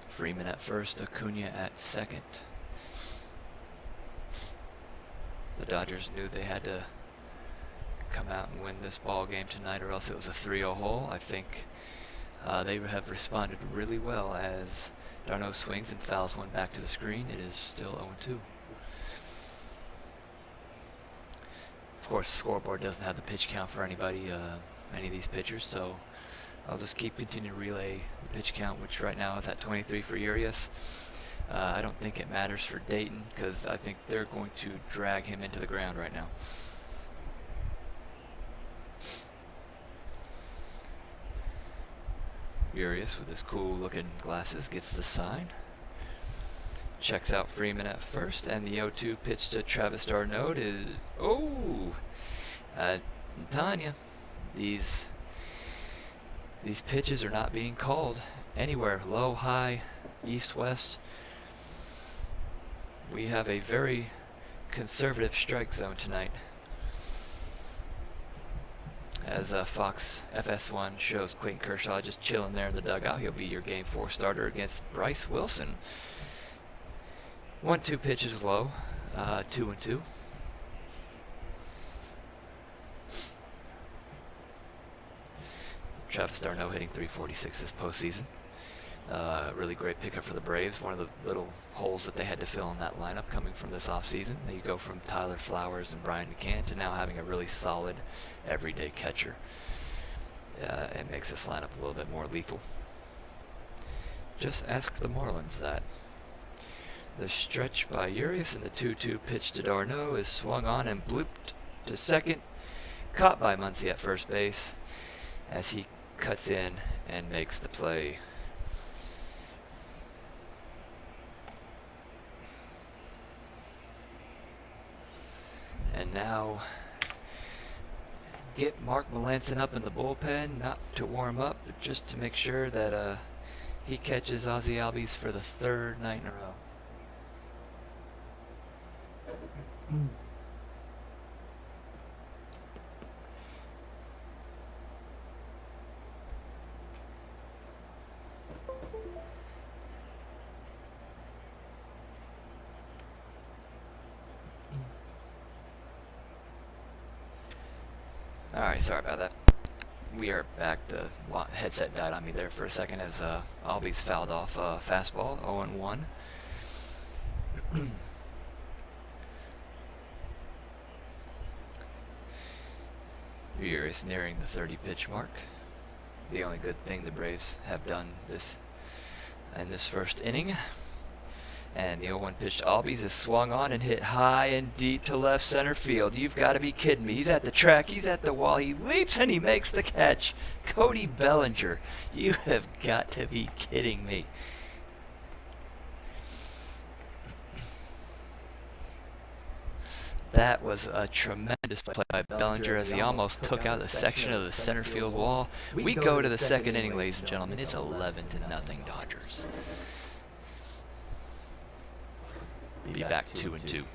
Freeman at first, Acuna at second. The Dodgers knew they had to come out and win this ball game tonight, or else it was a 3-0 hole. I think they have responded really well as d'Arnaud swings and fouls one back to the screen. It is still 0-2. Of course, the scoreboard doesn't have the pitch count for anybody, any of these pitchers, so I'll just continue to relay the pitch count, which right now is at 23 for Urias. I don't think it matters for Dayton, because I think they're going to drag him into the ground right now. Urias with his cool looking glasses gets the sign. Checks out Freeman at first, and the 0-2 pitch to Travis d'Arnaud is, I'm telling you, these pitches are not being called anywhere. Low, high, east, west. We have a very conservative strike zone tonight. As Fox FS1 shows Clayton Kershaw just chilling there in the dugout. He'll be your Game 4 starter against Bryce Wilson. 1-2 pitches low, 2-2. Travis d'Arnaud hitting .346 this postseason. Really great pickup for the Braves. One of the little holes that they had to fill in that lineup coming from this offseason. You go from Tyler Flowers and Brian McCann to now having a really solid everyday catcher. It makes this lineup a little bit more lethal. Just ask the Marlins that. The stretch by Urias and the 2-2 pitch to d'Arnaud is swung on and blooped to second. caught by Muncy at first base as he cuts in and makes the play. And now get Mark Melanson up in the bullpen, not to warm up, but just to make sure that he catches Ozzie Albies for the 3rd night in a row. Alright, sorry about that. We are back. The headset died on me there for a second as Albies fouled off a fastball, 0-1. We are nearing the 30 pitch mark. The only good thing the Braves have done in this first inning. And the 0-1 pitch to Albies is swung on and hit high and deep to left center field. You've got to be kidding me. He's at the track. He's at the wall. He leaps and he makes the catch. Cody Bellinger. You have got to be kidding me. That was a tremendous play by Bellinger as he almost took out the section of the center field wall. We go to the 2nd inning, ladies and gentlemen. It's 11-0 Dodgers. Be back 2-2.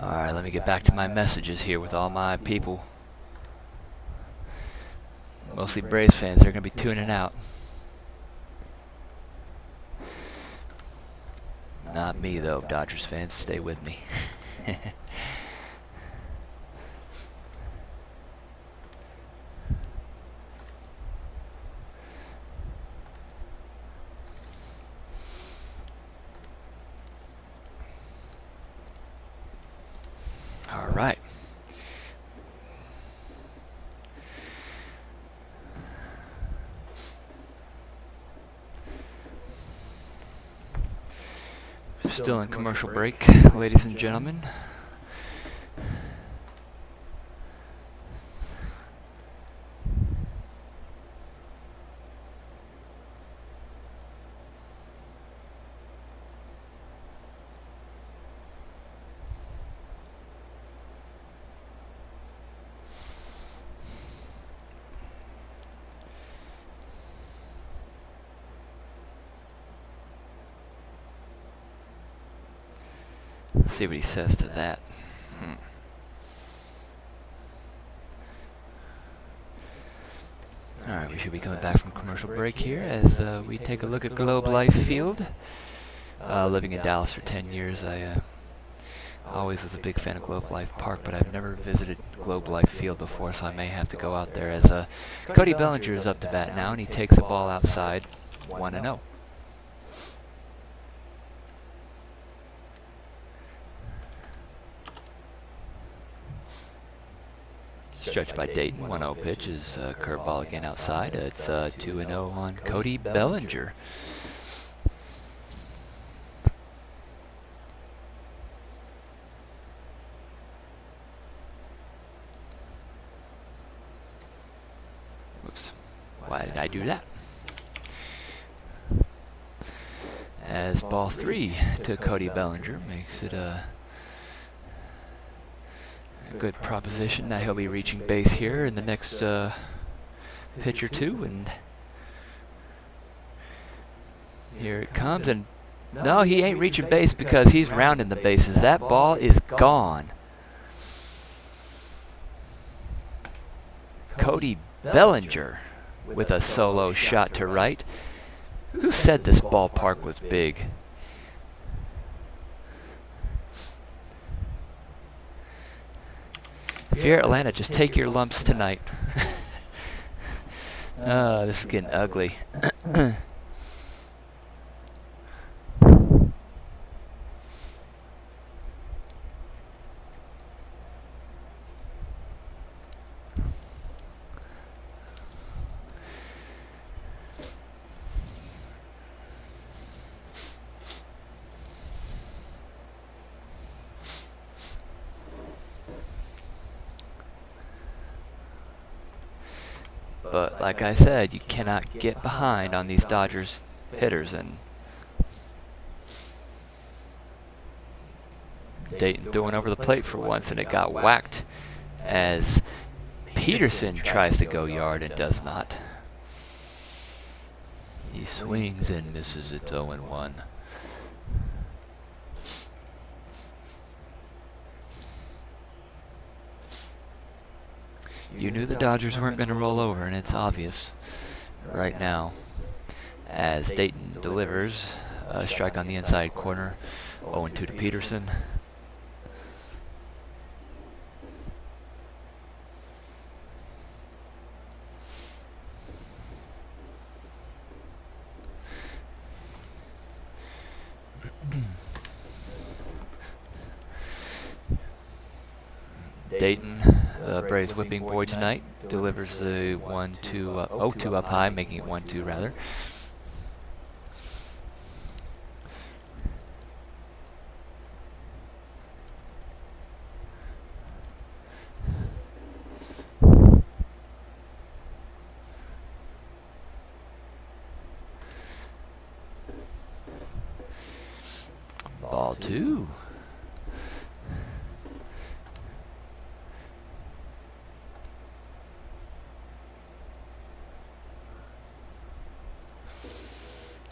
Alright, let me get back to my messages here with all my people. Mostly Braves fans, they're going to be tuning out. Not me though, Dodgers fans, stay with me. Alright. Still in commercial break, ladies and gentlemen. Let's see what he says to that. Alright, we should be coming back from commercial break here as we take a look at Globe Life Field. Living in Dallas for 10 years, I always was a big fan of Globe Life Park, but I've never visited Globe Life Field before, so I may have to go out there as Cody Bellinger is up to bat now, and he takes the ball outside, 1-0. Stretched by Dayton, 1-0 pitch is curveball again outside. It's 2-0 on Cody Bellinger. Why did I do that? As ball 3 to Cody Bellinger makes it a good proposition that he'll be reaching base here in the next pitch or two, and here it comes, and no, he ain't reaching base because he's rounding the bases. That ball is gone. Cody Bellinger with a solo shot to right. Who said this ballpark was big? If you're Atlanta, just take your lumps tonight. Oh, this is getting ugly. But like I said, you cannot get behind on these Dodgers hitters, and Dayton doing over the plate for once, and it got whacked as Peterson tries to go yard and does not. He swings and misses. It's 0-1. You knew the Dodgers weren't going to roll over, and it's obvious right now as Dayton delivers a strike on the inside corner. 0-2 to Peterson. Dayton, Braves whipping boy tonight, delivers the 0-2 up high, making it 1-2 rather. Ball 2.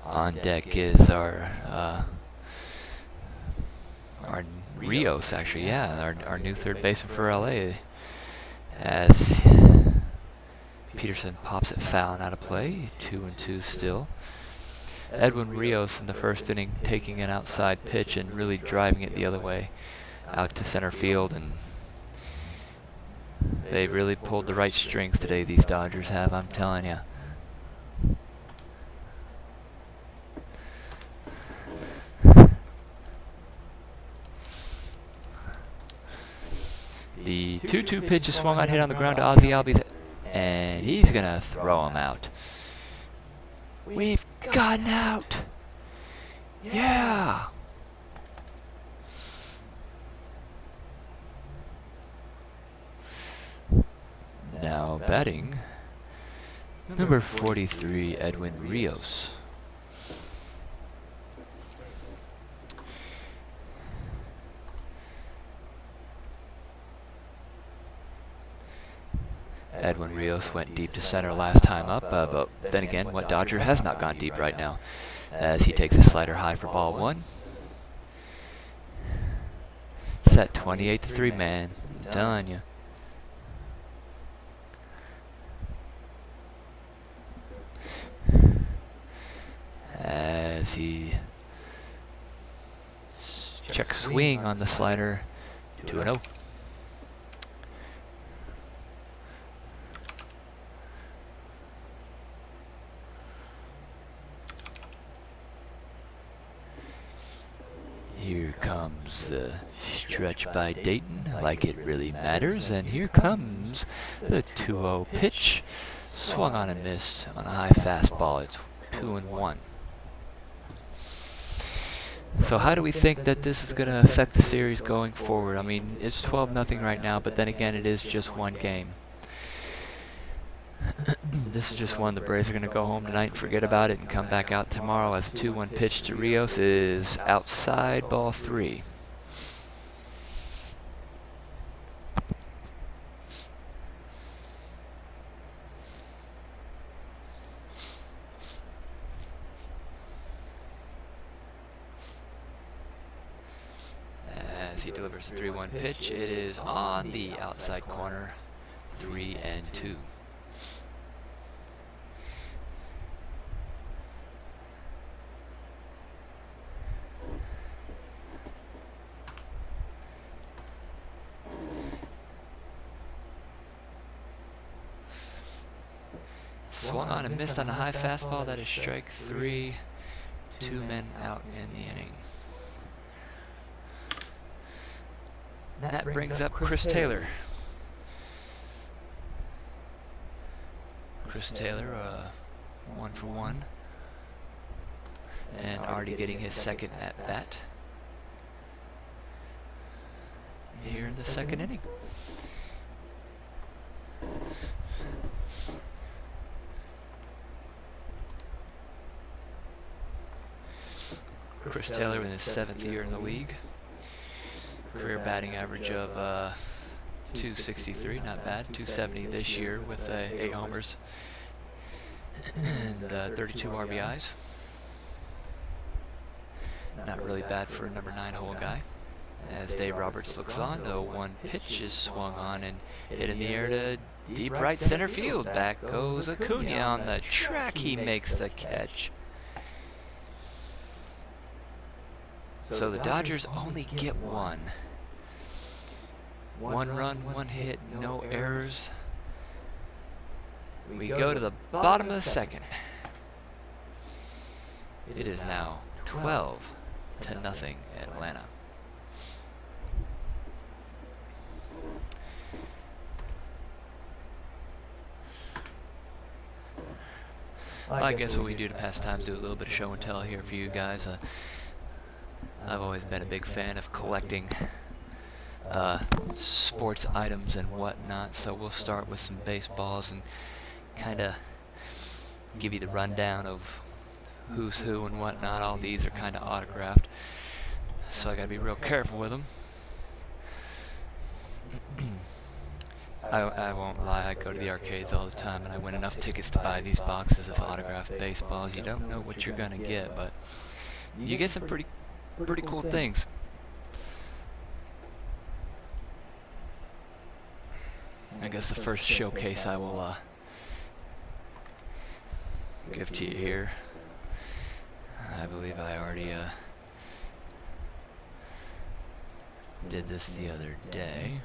On deck is our Rios, actually, yeah, our new third baseman for LA, as Peterson pops it foul and out of play. 2-2 still. Edwin Rios in the first inning taking an outside pitch and really driving it the other way out to center field, and they really pulled the right strings today, these Dodgers have, I'm telling you. The 2-2 pitch is swung on, hit on the ground to Ozzie Albies, and he's going to throw him out. We've gotten out. Yeah. Now batting, number 43, Edwin Rios. Edwin Rios went deep to center last time up, but then again, what Dodger has not gone deep right now, as he takes a slider high for ball 1. Set 28-3, man. I'm telling you. As he checks swing on the slider. 2-0. Here comes the stretch by Dayton, like it really matters, and here comes the 2-0 pitch. Swung on and missed on a high fastball. It's 2-1. So how do we think that this is going to affect the series going forward? I mean, it's 12-0 right now, but then again, it is just one game. This is just one the Braves are going to go home tonight and forget about it and come back out tomorrow as a 2-1 pitch to Rios is outside, ball 3. As he delivers a 3-1 pitch, it is on the outside corner, 3-2. Swung on and missed on a high fastball. That is strike 3. 2 men out in the inning. That brings up Chris Taylor. Chris Taylor, 1 for 1. And already getting his second at bat here in the second inning. Chris Taylor in his 7th year in the league. Career batting average of 263, not bad. 270 this year with 8 homers and 32 RBIs. Not really bad for a number 9 hole guy. As Dave Roberts looks on, the 1 pitch is swung on and hit in the air to deep right center field. Back goes Acuna on the track. He makes the catch. So the Dodgers only get 1. 1 run, 1 hit, no errors. We go to the bottom of the second. It is now 12-0 Atlanta. Well, I guess what we do to pass time is do a little bit of show and tell here for you guys. I've always been a big fan of collecting sports items and whatnot, so we'll start with some baseballs and kind of give you the rundown of who's who and whatnot. All these are kind of autographed, so I gotta be real careful with them. I won't lie, I go to the arcades all the time and I win enough tickets to buy these boxes of autographed baseballs. You don't know what you're gonna get, but you get some pretty cool things. I guess the first showcase I will give to you here. I believe I already did this the other day.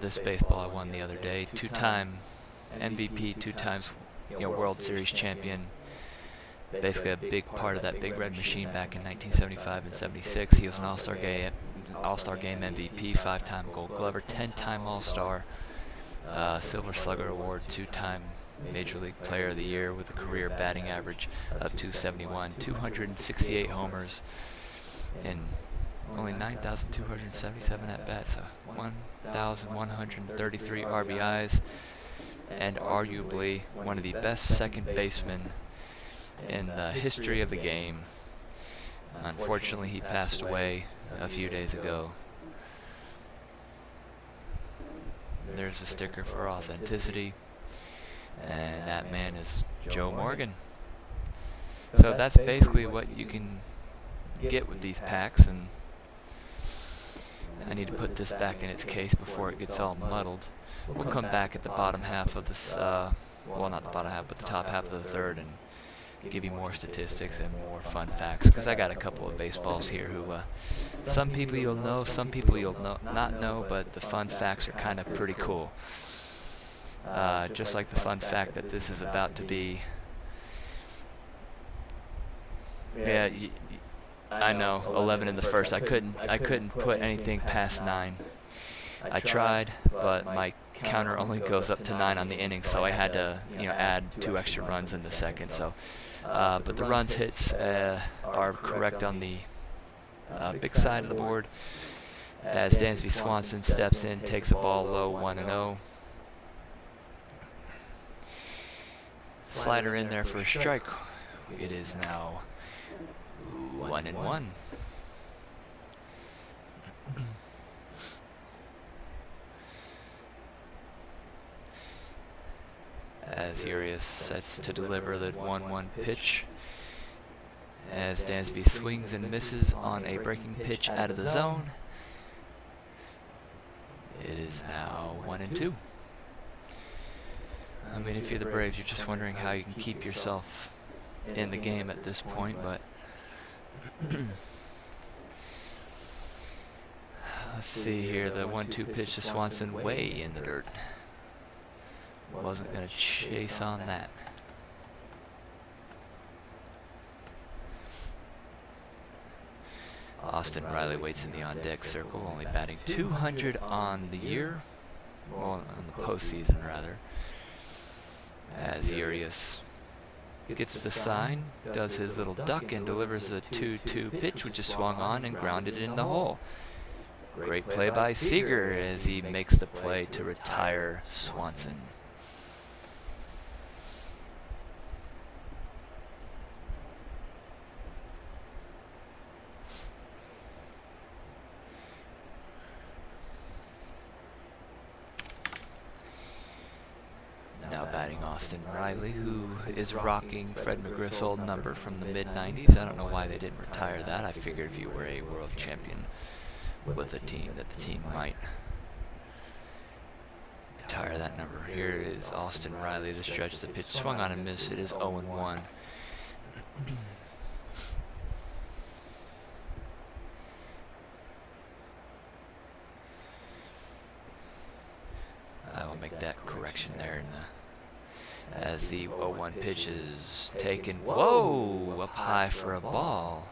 This baseball I won the other day. 2-time MVP, 2 times World Series champion. Basically a big part of that Big Red Machine back in 1975 and 76. He was an All-Star Game MVP, 5-time Gold Glover, 10-time All-Star, Silver Slugger Award, 2-time Major League Player of the Year with a career batting average of 271, 268 homers, and only 9,277 at-bats, 1,133 RBIs, and arguably one of the best second basemen in the history of the game. Unfortunately, he passed away a few days ago. There's a sticker for authenticity, and that man is Joe Morgan. So that's basically what you can get with these packs, and I need to put this back in its case before it gets all muddled. We'll come back at the bottom half of this, well, not the bottom half, but the top half of the third, and give you more statistics and more fun facts, because I got a couple of baseballs here who some people you'll know, some people you'll not know, but the fun facts are kind of pretty cool. Just like the fun fact that this is about to be, yeah, I know, 11 in the first. I couldn't put anything past 9. I tried, but my counter only goes up to 9 on the inning, so I had to, add 2 extra runs in the second. So, but the runs hits are correct on the big side of the board, as Dansby Swanson steps in, takes a ball low, 1-0. Slider in there for a strike. It is now 1-1. As Urias sets to deliver the 1-1 pitch, as Dansby swings and misses on a breaking pitch out of the zone. It is now 1-2. I mean, if you're the Braves, you're just wondering how you can keep yourself in the game at this point, but let's see here. The 1-2 pitch to Swanson, way in the dirt. Wasn't going to chase on that. Austin Riley waits in the on-deck circle, only batting .200 on the year, well, on the postseason rather. As Urias gets the sign, does his little duck, and delivers a 2-2 pitch, which is swung on and grounded in the hole. Great play by Seager as he makes the play to retire Swanson. Now batting Austin Riley, who is rocking Fred McGriff's old number from the mid-90s. I don't know why they didn't retire that. I figured if you were a world champion with a team, that the team might retire that number. Here is Austin Riley to stretch the pitch. Swung on and missed. It is 0-1. I will make that correction there in the, as the 0-1 pitch is taken. Whoa! Up high for a ball.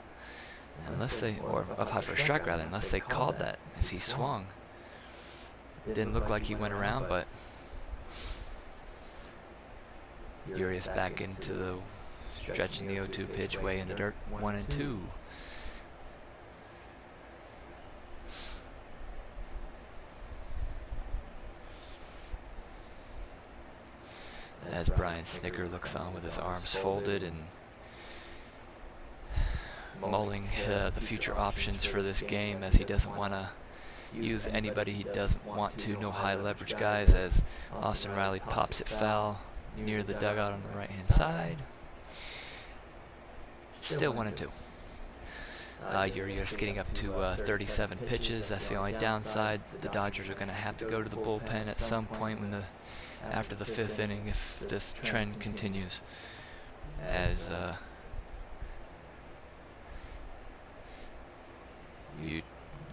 Unless they, or up high for a strike rather, unless they called that as he swung. Didn't look like he went around, but Urias back into the, stretching the 0-2 pitch, way in the dirt, 1-2. As Brian Snicker looks on with his arms folded and mulling the future options for this game, as he doesn't want to use anybody he doesn't want to. No high leverage guys, as Austin Riley pops it foul near the dugout on the right hand side. Still 1-2. Urias getting up to 37 pitches. That's the only downside. The Dodgers are going to have to go to the bullpen at some point when after the 5th inning if this trend continues. As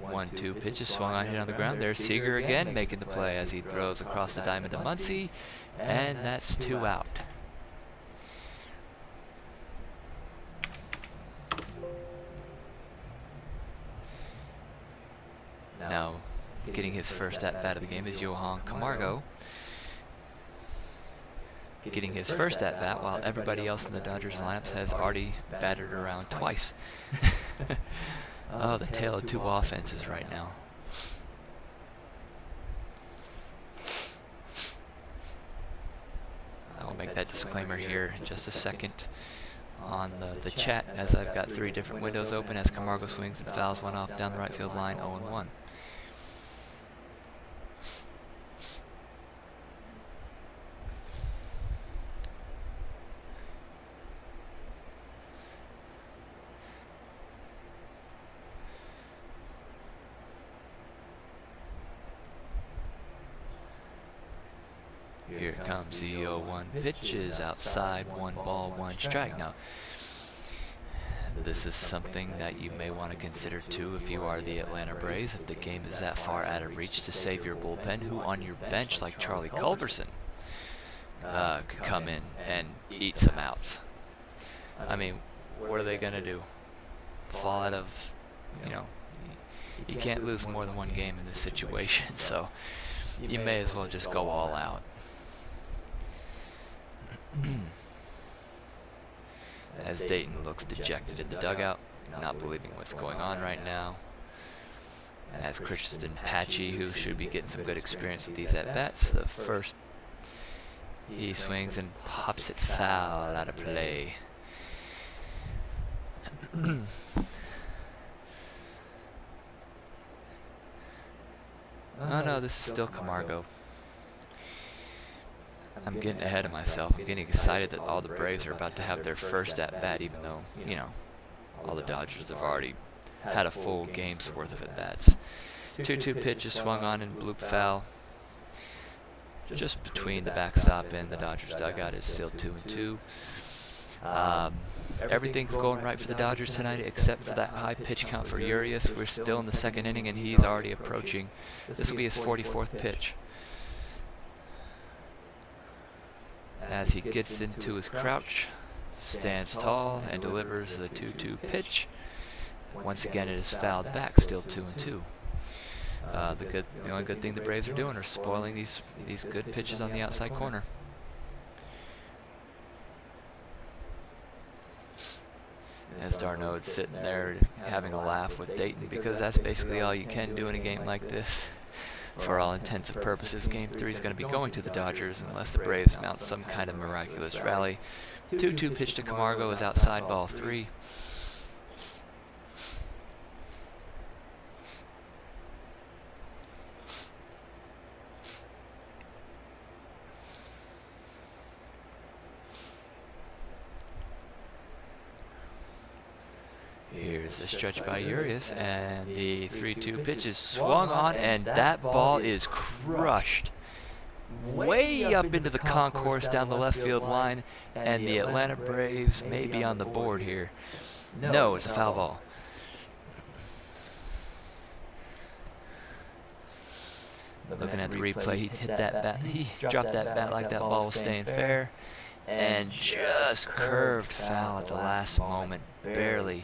1-2 pitches swung on, hit on the ground. There's Seager again making the play as he throws across the diamond to Muncy, and that's 2 out. Now, getting his first at-bat of the game is Johan Camargo. Getting his first at-bat while everybody else in the Dodgers lineups has already batted around twice. Oh, the tale of two offenses right now. I will make that disclaimer here in just a second on the chat, as I've got 3 different windows open as Camargo swings and fouls one off down the right field line, 0-1. Here comes the 0-1 pitch, is outside, 1 ball, 1 strike. Now, this is something that you may want to consider too if you are the Atlanta Braves. If the game is that far out of reach, to save your bullpen, who on your bench, like Charlie Culberson, could come in and eat some outs. I mean, what are they going to do? Fall out of, You can't lose more than one game in this situation, so you may as well just go all out. As Dayton looks dejected in the dugout, not believing what's going on right now. As Christian Patchy, who should be getting some good experience with these at-bats, the first he swings and pops it foul out of play. Oh no, this is still Camargo. I'm getting ahead of myself. I'm getting excited that all the Braves are about to have their first at-bat, even though, you know, all the Dodgers have already had a full game's worth of at-bats. 2-2 pitch is swung on and bloop foul. Just between the backstop and the Dodgers dugout is still 2-2. Everything's going right for the Dodgers tonight except for that high pitch count for Urias. We're still in the second inning and he's already approaching. This will be his 44th pitch. As he gets into his crouch, stands tall and delivers the 2-2 pitch. Once again it is fouled back, still 2-2. The only good thing the Braves are doing are spoiling these good pitches on the outside corner. As Darno's sitting there having a laugh with Dayton, because that's basically all you can do in a game like this. For all intents and purposes, Game 3 is going to be going to the Dodgers unless the Braves mount some kind of miraculous rally. 2-2 pitch to Camargo is outside, ball 3. Here's a stretch by Urias, and the 3-2 pitch is swung on, and that ball is crushed way up into the concourse down the left field line, and the Atlanta Braves may be on the board here. No, it's a foul ball. Looking at the replay, he hit that bat, he dropped that bat like that ball was staying fair, and just curved foul at the last moment, barely.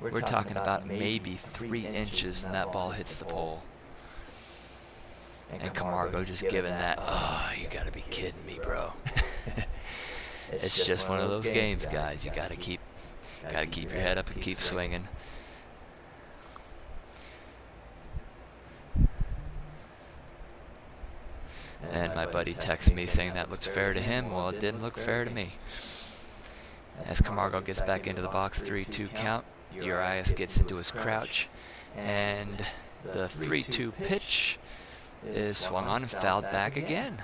We're talking about maybe 3 inches and that ball hits the pole. And Camargo just giving that, oh, you gotta be kidding me, bro. It's just one of those games, guys. You gotta keep your head up and keep swinging. And my buddy texts me saying that looks fair to him. Well, it didn't look fair to me. As Camargo gets back into the box, 3-2 count. Urias gets into his crouch, and the 3-2 pitch is swung on and fouled back again.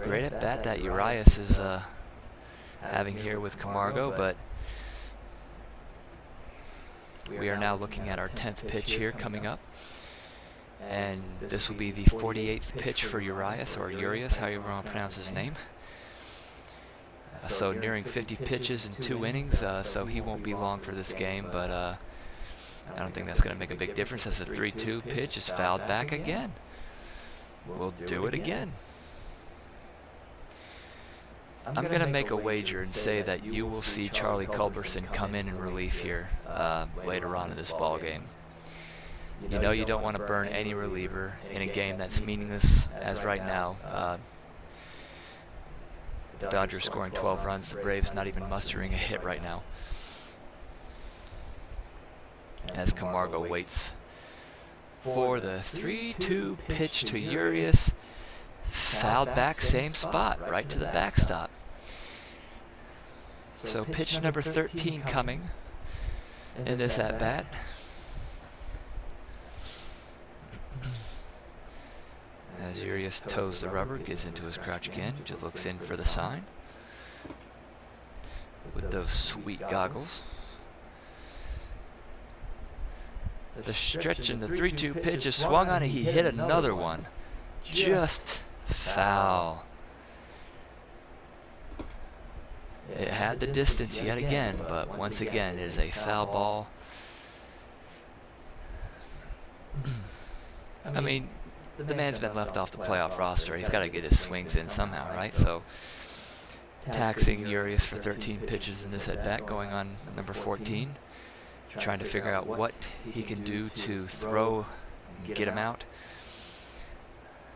Great at bat that Urias is having here with Camargo, but we are now looking at our 10th pitch here coming up, and this will be the 48th pitch for Urias, or Urias, however you want to pronounce his name. So nearing 50 pitches in 2 innings, so he won't be long for this game, but I don't think that's going to make a big difference as the 3-2 pitch is fouled back again. We'll do it again. I'm going to make a wager and say that you will see Charlie Culberson come in relief here later on in this ball game. You know you don't want to burn any reliever in a game that's meaningless as right now. The Dodgers scoring 12 runs, the Braves not even mustering a hit right now. As Camargo waits for the 3-2 pitch to Urias, fouled back, same spot, right to the backstop. So pitch number 13 coming in this at-bat. As Urias toes the rubber, gets into his crouch again, just looks in for the sign with those sweet goggles. The stretch and the 3-2 pitch is swung on and he hit another one. Just foul. It had the distance yet again, but once again it is a foul ball. I mean, the man's been left off the playoff roster. He's got to get his swings in somehow, right? So, taxing Urias for 13 pitches in this at-bat, going on number 14. trying to figure out what he can do to throw and get him out.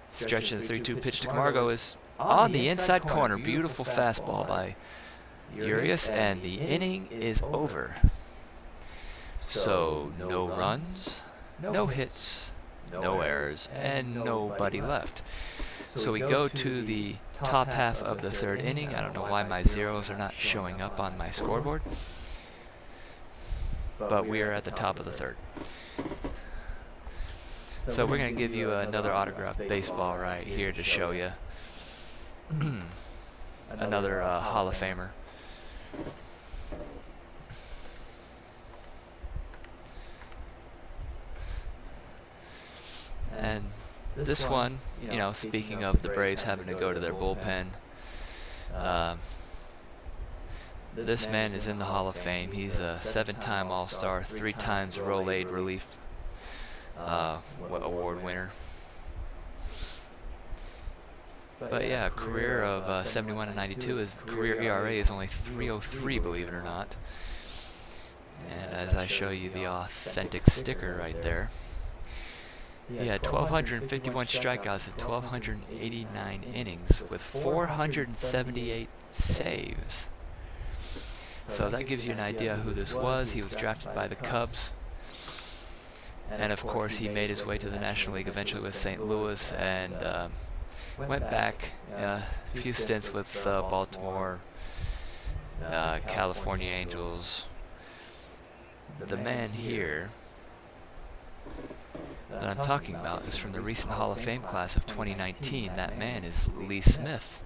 Stretch of the 3-2 pitch to Camargo is on the inside corner. Beautiful fastball by Urias, and the inning is over. So no runs, no hits, no errors, and nobody left. So we go to the top half of the third inning. I don't know why my zeros are not showing up on my scoreboard, but we are at the top of the third. So we're going to give you another autographed baseball right here to show you. Another Hall of Famer. And this one, you know, speaking of the Braves having to go to their bullpen, this man is in the Hall of Fame. He's a 7-time All-Star, 3 times Roll-Aid Relief award winner. But yeah, a career of 71 and 92. His career ERA is only 3.03, believe it or not. And as I show you the authentic sticker right there, he had 1,251 strikeouts and 1,289 innings with 478 saves. So that gives you an idea who this was. He was drafted by the Cubs. And of course he made his way to the National League eventually with St. Louis, and went back a few stints with Baltimore, California Angels. The man here that I'm talking about is from the recent Hall of Fame class of 2019. That man is Lee Smith.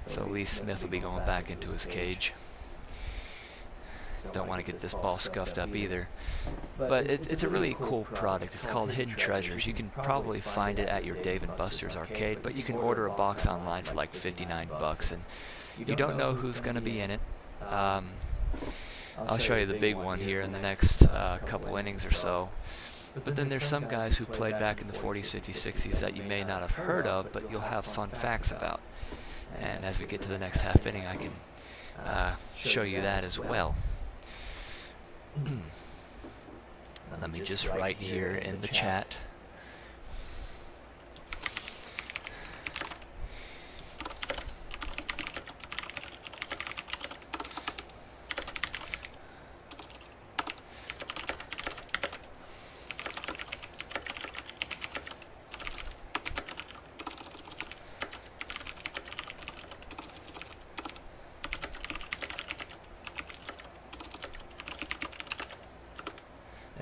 So Lee Smith will be going back into his cage. Don't want to get this ball scuffed up either. But it's a really cool product. It's called Hidden Treasures. You can probably find it at your Dave & Buster's arcade, but you can order a box online for like 59 bucks, and you don't know who's going to be in it. I'll show you the big one here in the next couple innings or so. But then there's some guys who played back in the 40s, 50s, 60s that you may not have heard of, but you'll have fun facts about. And as we get to the next half inning, I can show you that as well. Let me just write here in the chat.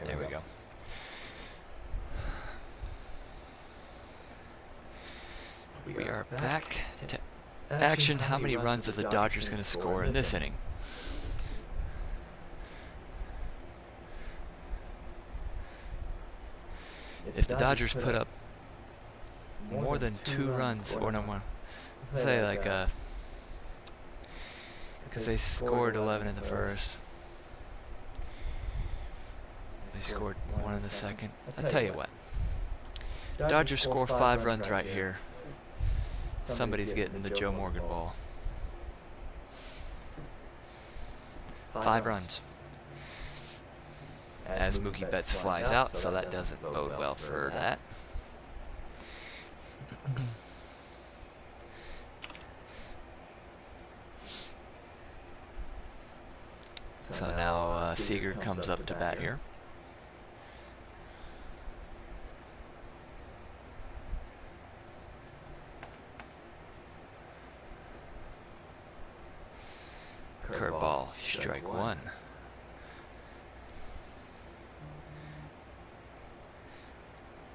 There we go. We are back to action. How many runs are the Dodgers going to score in this inning? If the Dodgers put up more than 2 runs, or no more, say like because they scored 11 in the first. They scored 1 in the second. I'll tell you what. Dodgers score 5 runs right here. Somebody's getting the Joe Morgan ball. 5 runs. As Mookie Betts flies out, so that doesn't bode well for that. So now Seager comes up to bat here. Curveball, strike 1.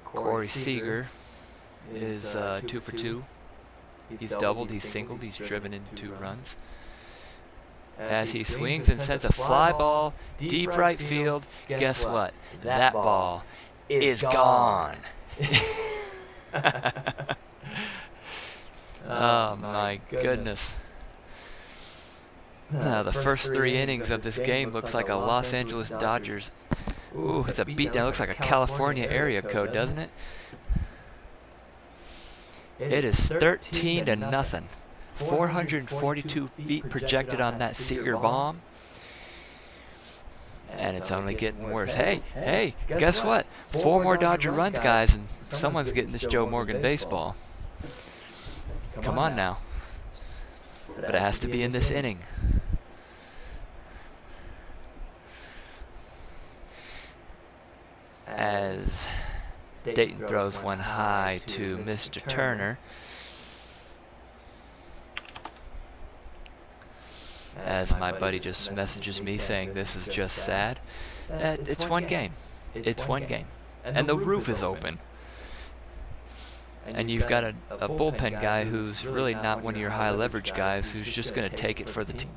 Corey Seager is 2 for 2. He's doubled, he's singled, he's driven in 2 runs. As he swings and sends a fly ball deep right field, guess what? That ball is gone. Oh my goodness. The first 3 innings of this game looks like a Los Angeles Dodgers. Ooh, it's a beatdown. Looks like a California area code, doesn't it? It is 13-0 442 feet projected on that Seeger bomb. And it's only getting worse. Hey, guess what? 4 more Dodger runs, guys, and someone's getting this Joe Morgan baseball. Come on now. But it has to be in this inning. As Dayton throws one high to Mr. Turner. As my buddy just messages me saying this is just sad. It's one game. It's one game. And the roof is open. And you've got a bullpen guy who's really not one of your high leverage guys who's just going to take it for the team.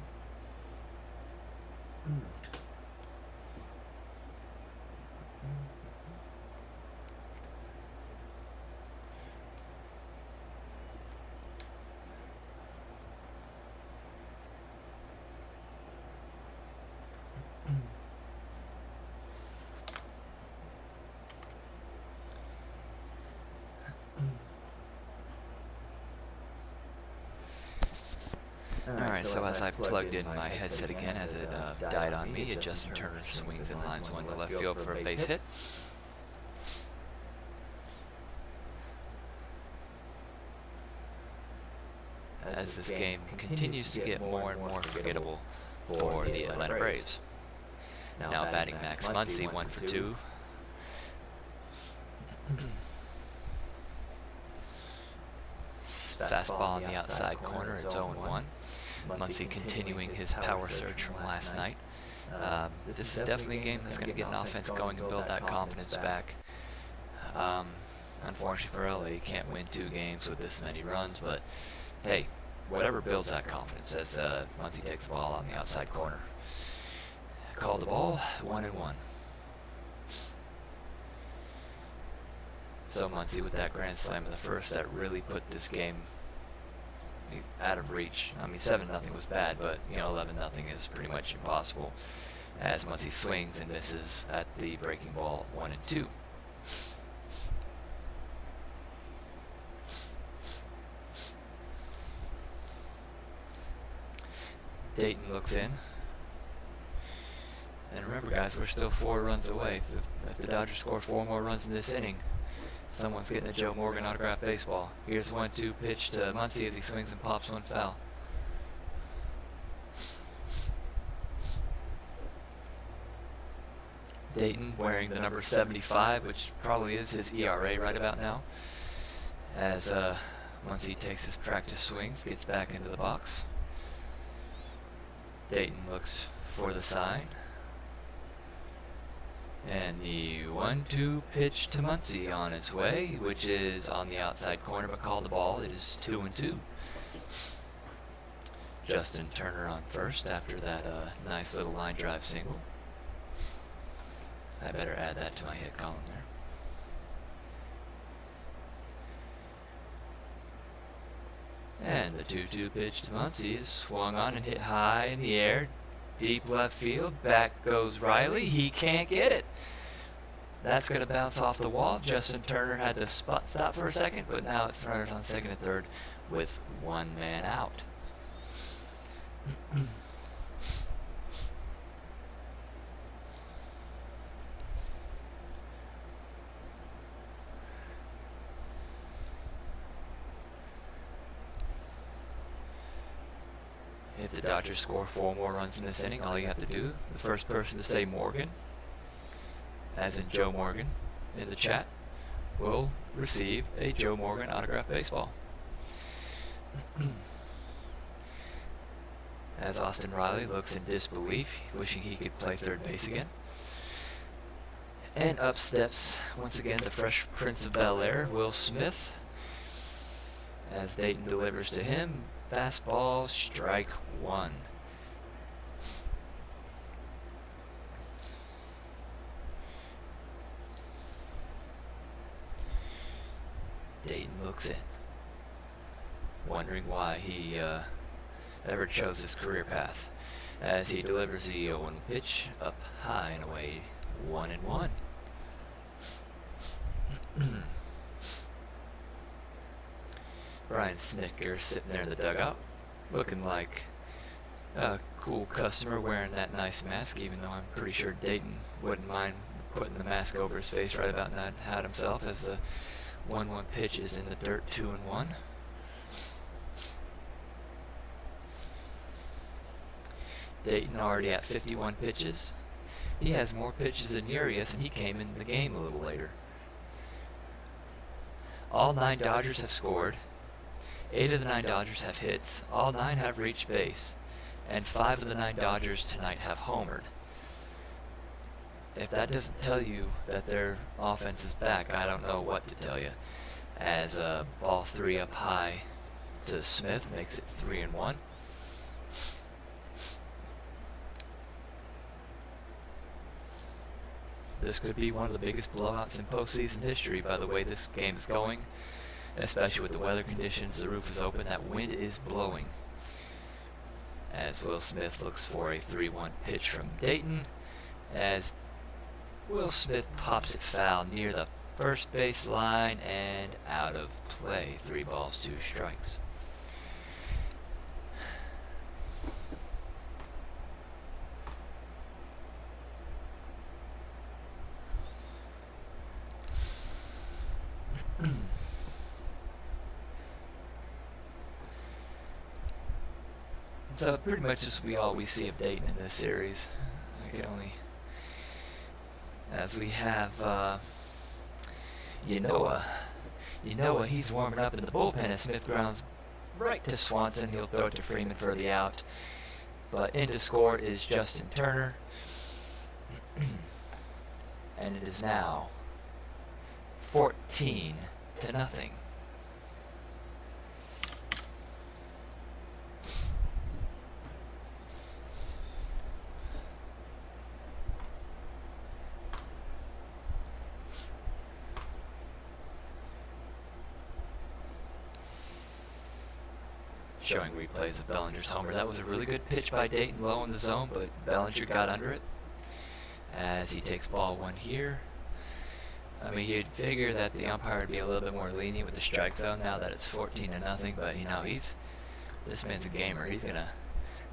Alright, so as I plugged in my headset again, as it died on me, Justin Turner swings and lines one to left field for a base hit. As this game continues to get more and more forgettable for the Atlanta Braves. Now batting Max Muncy, 1 for 2. Fastball on the outside corner, it's 0-1. Muncy continuing his power surge from last night. This is definitely a game that's going to get an offense going and build that confidence back. Unfortunately for LA, you can't win 2 games with this many runs, but hey, whatever builds that confidence as Muncy takes the ball on the outside corner. Called the ball, 1-1. So Muncy with that grand slam in the first that really put this game out of reach. I mean, 7-0 was bad, but 11-0 is pretty much impossible. As Muncy swings and misses at the breaking ball, 1-2. Dayton looks in. And remember, guys, we're still 4 runs away. If the Dodgers score 4 more runs in this inning, someone's getting a Joe Morgan autographed baseball. Here's 1-2 pitch to Muncy as he swings and pops one foul. Dayton wearing the number 75, which probably is his ERA right about now. As Muncy takes his practice swings, gets back into the box. Dayton looks for the sign. And the 1-2 pitch to Muncy on its way, which is on the outside corner, but called the ball. It is 2-2. Justin Turner on first after that nice little line drive single. I better add that to my hit column there. And the 2-2 pitch to Muncy is swung on and hit high in the air. Deep left field, back goes Riley, he can't get it. That's going to bounce off the wall. Justin Turner had to stop for a second, but now it's runners on second and third with 1 man out. If the Dodgers score 4 more runs in this inning, all you have to do, the first person to say Morgan, as in Joe Morgan, in the chat, will receive a Joe Morgan autographed baseball. As Austin Riley looks in disbelief, wishing he could play third base again. And up steps, once again, the Fresh Prince of Bel-Air, Will Smith, as Dayton delivers to him. Fastball, strike 1. Dayton looks in, wondering why he ever chose his career path, as he delivers the 0-1 pitch up high and away, 1-1. Brian Snitker sitting there in the dugout, looking like a cool customer wearing that nice mask, even though I'm pretty sure Dayton wouldn't mind putting the mask over his face right about that hat himself, as the 1-1 pitch is in the dirt, 2-1. Dayton already at 51 pitches. He has more pitches than Urias, and he came in the game a little later. All 9 Dodgers have scored. 8 of the 9 Dodgers have hits. All 9 have reached base. And 5 of the 9 Dodgers tonight have homered. If that doesn't tell you that their offense is back, I don't know what to tell you. As ball 3 up high to Smith makes it 3-1. This could be one of the biggest blowouts in postseason history by the way this game is going, especially with the weather conditions. The roof is open, that wind is blowing. As Will Smith looks for a 3-1 pitch from Dayton, as Will Smith pops it foul near the first base line and out of play. 3 balls, 2 strikes. So pretty much just all we see of Dayton in this series. I could only, as we have Yanoa, he's warming up in the bullpen as Smith grounds right to Swanson. He'll throw it to Freeman for the out. But in to score is Justin Turner. And it is now 14-0. Showing replays of Bellinger's homer. That was a really good pitch by Dayton low in the zone, but Bellinger got under it as he takes ball 1 here. I mean, you'd figure that the umpire would be a little bit more lenient with the strike zone now that it's 14-0, but you know, this man's a gamer. He's gonna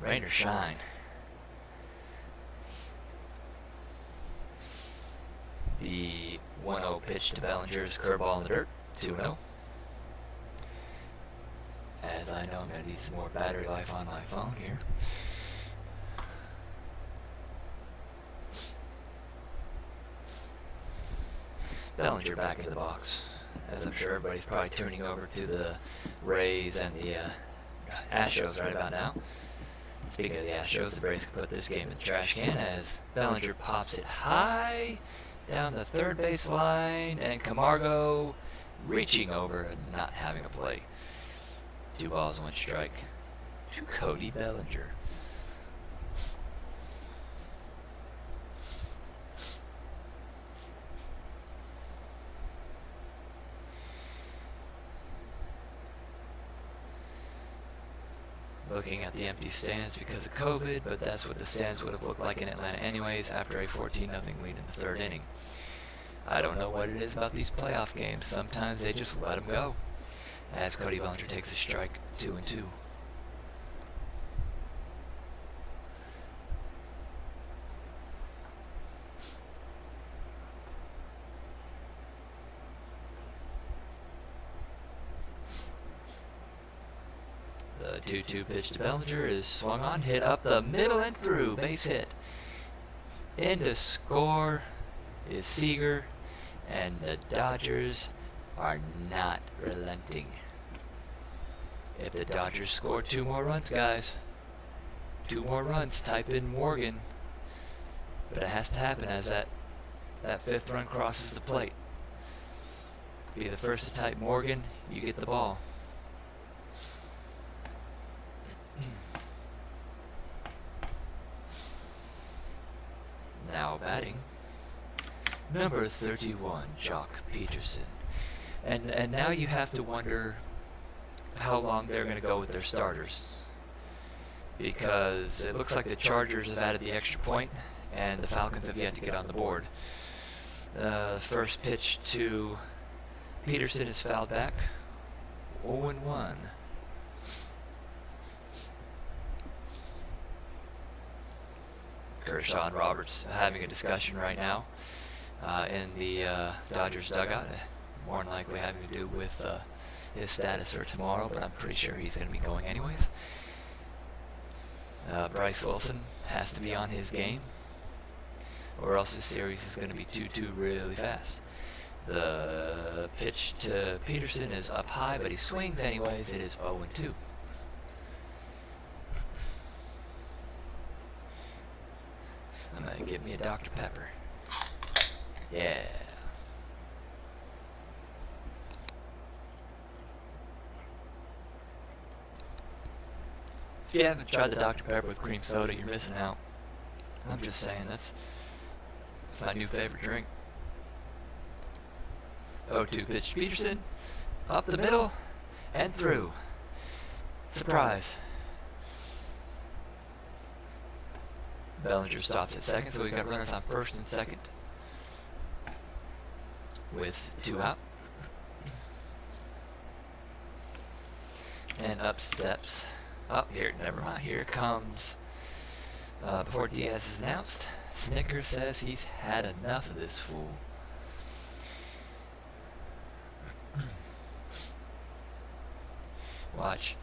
rain or shine. The 1-0 pitch to Bellinger's curveball in the dirt, 2-0. As I know I'm going to need some more battery life on my phone here. Bellinger back in the box, as I'm sure everybody's probably tuning over to the Rays and the Astros right about now. Speaking of the Astros, the Rays can put this game in the trash can as Bellinger pops it high down the third base line, and Camargo reaching over and not having a play. 2 balls, 1 strike to Cody Bellinger. Looking at the empty stands because of COVID, but that's what the stands would have looked like in Atlanta anyways after a 14-0 lead in the 3rd inning. I don't know what it is about these playoff games. Sometimes they just let them go. As Cody Bellinger takes a strike, 2-2. The 2-2 pitch to Bellinger is swung on, hit up the middle and through, base hit. In to score is Seager, and the Dodgers are not relenting. If the Dodgers score 2 more runs, guys, 2 more runs, type in Morgan. But it has to happen as that 5th run crosses the plate. Be the first to type Morgan, you get the ball. Now batting, number 31, Jock Peterson. And now you have to wonder how long they're going to go with their starters, because it looks like the Chargers have added the extra point and the Falcons have yet to get on the board. The first pitch to Peterson is fouled back, 0-1. Kershaw and Roberts having a discussion right now in the Dodgers dugout. More than likely having to do with his status for tomorrow, but I'm pretty sure he's going to be going anyways. Bryce Wilson has to be on his game, or else this series is going to be 2-2 really fast. The pitch to Peterson is up high, but he swings anyways. It is 0-2. I'm going to give me a Dr. Pepper. Yeah. If you haven't tried the Dr. Pepper with cream soda, you're missing out. I'm just saying, that's my new favorite drink. 0-2 pitch Peterson, up the middle, and through. Surprise. Bellinger stops at second, so we got runners on first and second with 2 out. And up steps. Here, never mind. Here comes, before Diaz is announced, Snickers says he's had enough of this fool. Watch.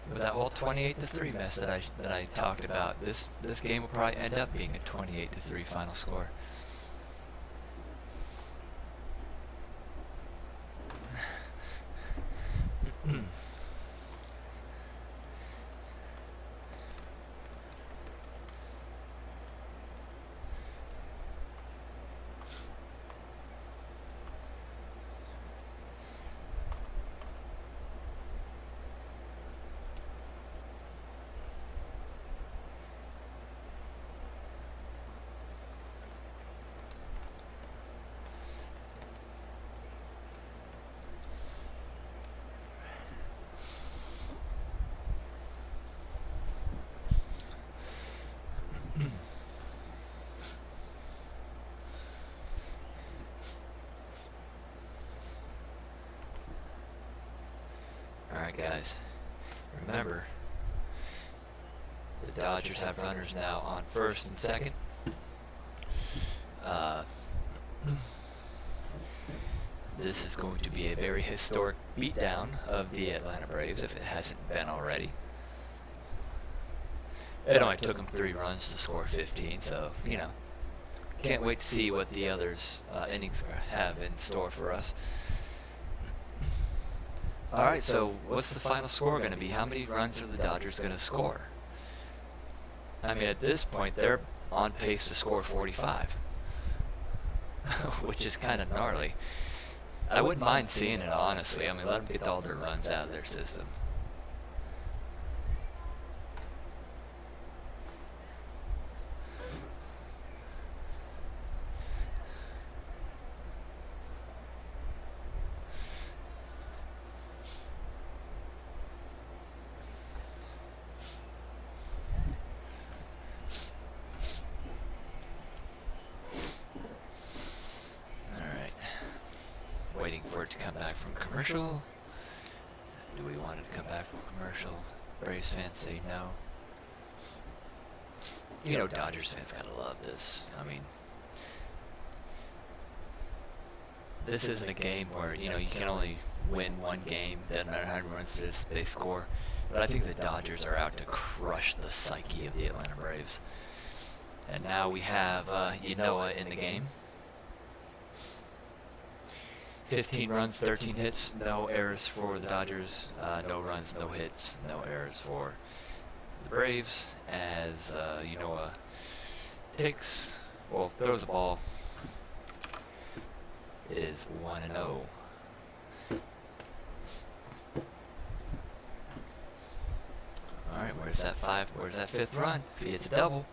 With that whole 28-3 mess that I talked about, this game will probably end up being a 28-3 final score. Alright guys, remember, the Dodgers have runners now on first and second. This is going to be a very historic beatdown of the Atlanta Braves if it hasn't been already. It only took them 3 runs to score 15, so, you know, can't wait to see what the others innings have in store for us. Alright, so what's the final score going to be? How many runs are the Dodgers going to score? I mean, at this point, they're on pace to score 45, which is kind of gnarly. I wouldn't mind seeing it, honestly. I mean, let them get all their runs out of their system. Waiting for it to come back from commercial. Do we want it to come back from commercial? Braves fans say no. You know, Dodgers fans gotta love this. I mean, this isn't a game where, you know, you can only win one game, doesn't matter how many runs they score. But I think the Dodgers are out to crush the psyche of the Atlanta Braves. And now we have Ynoa in the game. 15 runs, 13 hits, no errors for the Dodgers, no runs, no hits, no errors for the Braves, as Ynoa throws the ball. It is 1-0. Alright, where's that 5th run? If he hits a double.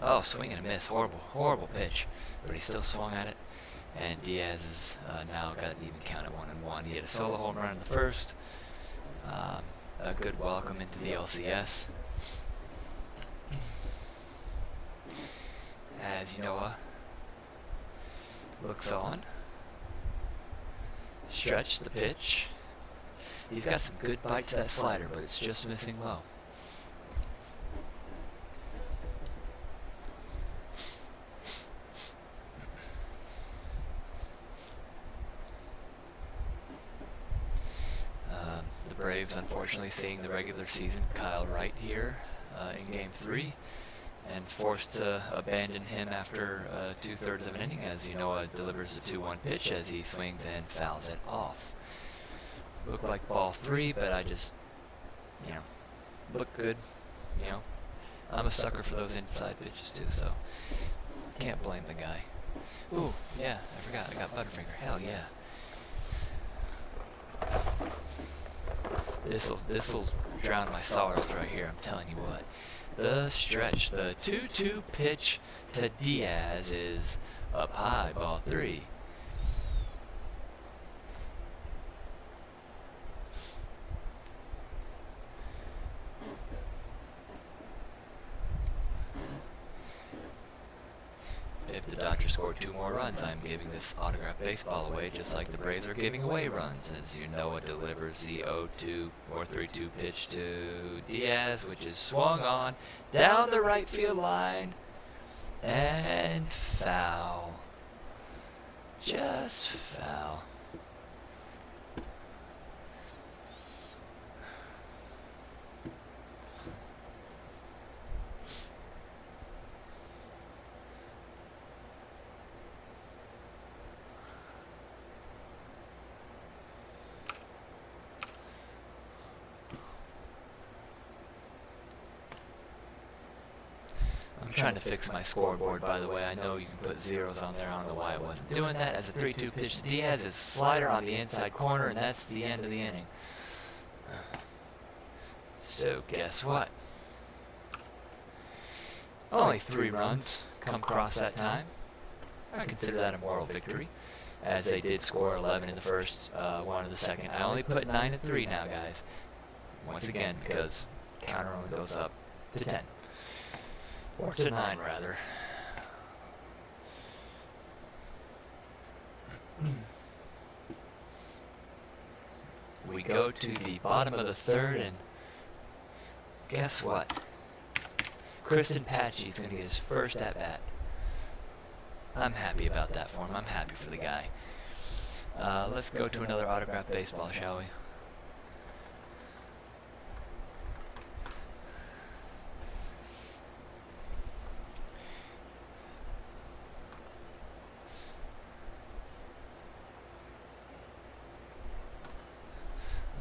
Oh, swing and a miss, horrible pitch, but he still swung at it. And Diaz has now got an even count at 1-1. He had a solo home run in the first. A good welcome into the NLCS. As Ynoa looks on. Stretch the pitch. He's got some good bite to that slider, but it's just missing low. Braves unfortunately seeing the regular season Kyle Wright here in Game 3 and forced to abandon him after 2/3 of an inning as Ynoa delivers a 2-1 pitch as he swings and fouls it off. Looked like ball 3, but I just, looked good, I'm a sucker for those inside pitches too, so can't blame the guy. Ooh, yeah, I forgot, I got Butterfinger, hell yeah. This'll drown my sorrows right here, I'm telling you what. The stretch, the 2-2 pitch to Diaz is up high, ball 3. If the Dodgers score 2 more runs, I'm giving this autographed baseball away, just like the Braves are giving away runs, as Ynoa delivers the 0-2 or 3-2 pitch to Diaz, which is swung on down the right field line and foul. Just foul. I'm trying to fix my scoreboard, by the way. I know you can put zeros on there. I don't know why I wasn't doing that. As a 3-2 pitch to Diaz, his slider on the inside corner, and that's the end of the inning. So guess what? Only 3 runs come across that time. I consider that a moral victory, as they did score 11 in the first, 1 in the second. I only put 9 and 3 now, guys. Once again, because counter only goes up to 10. Or to 9, rather. We go to the bottom of the 3rd, and guess what? Kristen Patchy's going to get his first at-bat. I'm happy about that for him. I'm happy for the guy. Let's go to another autographed baseball, shall we?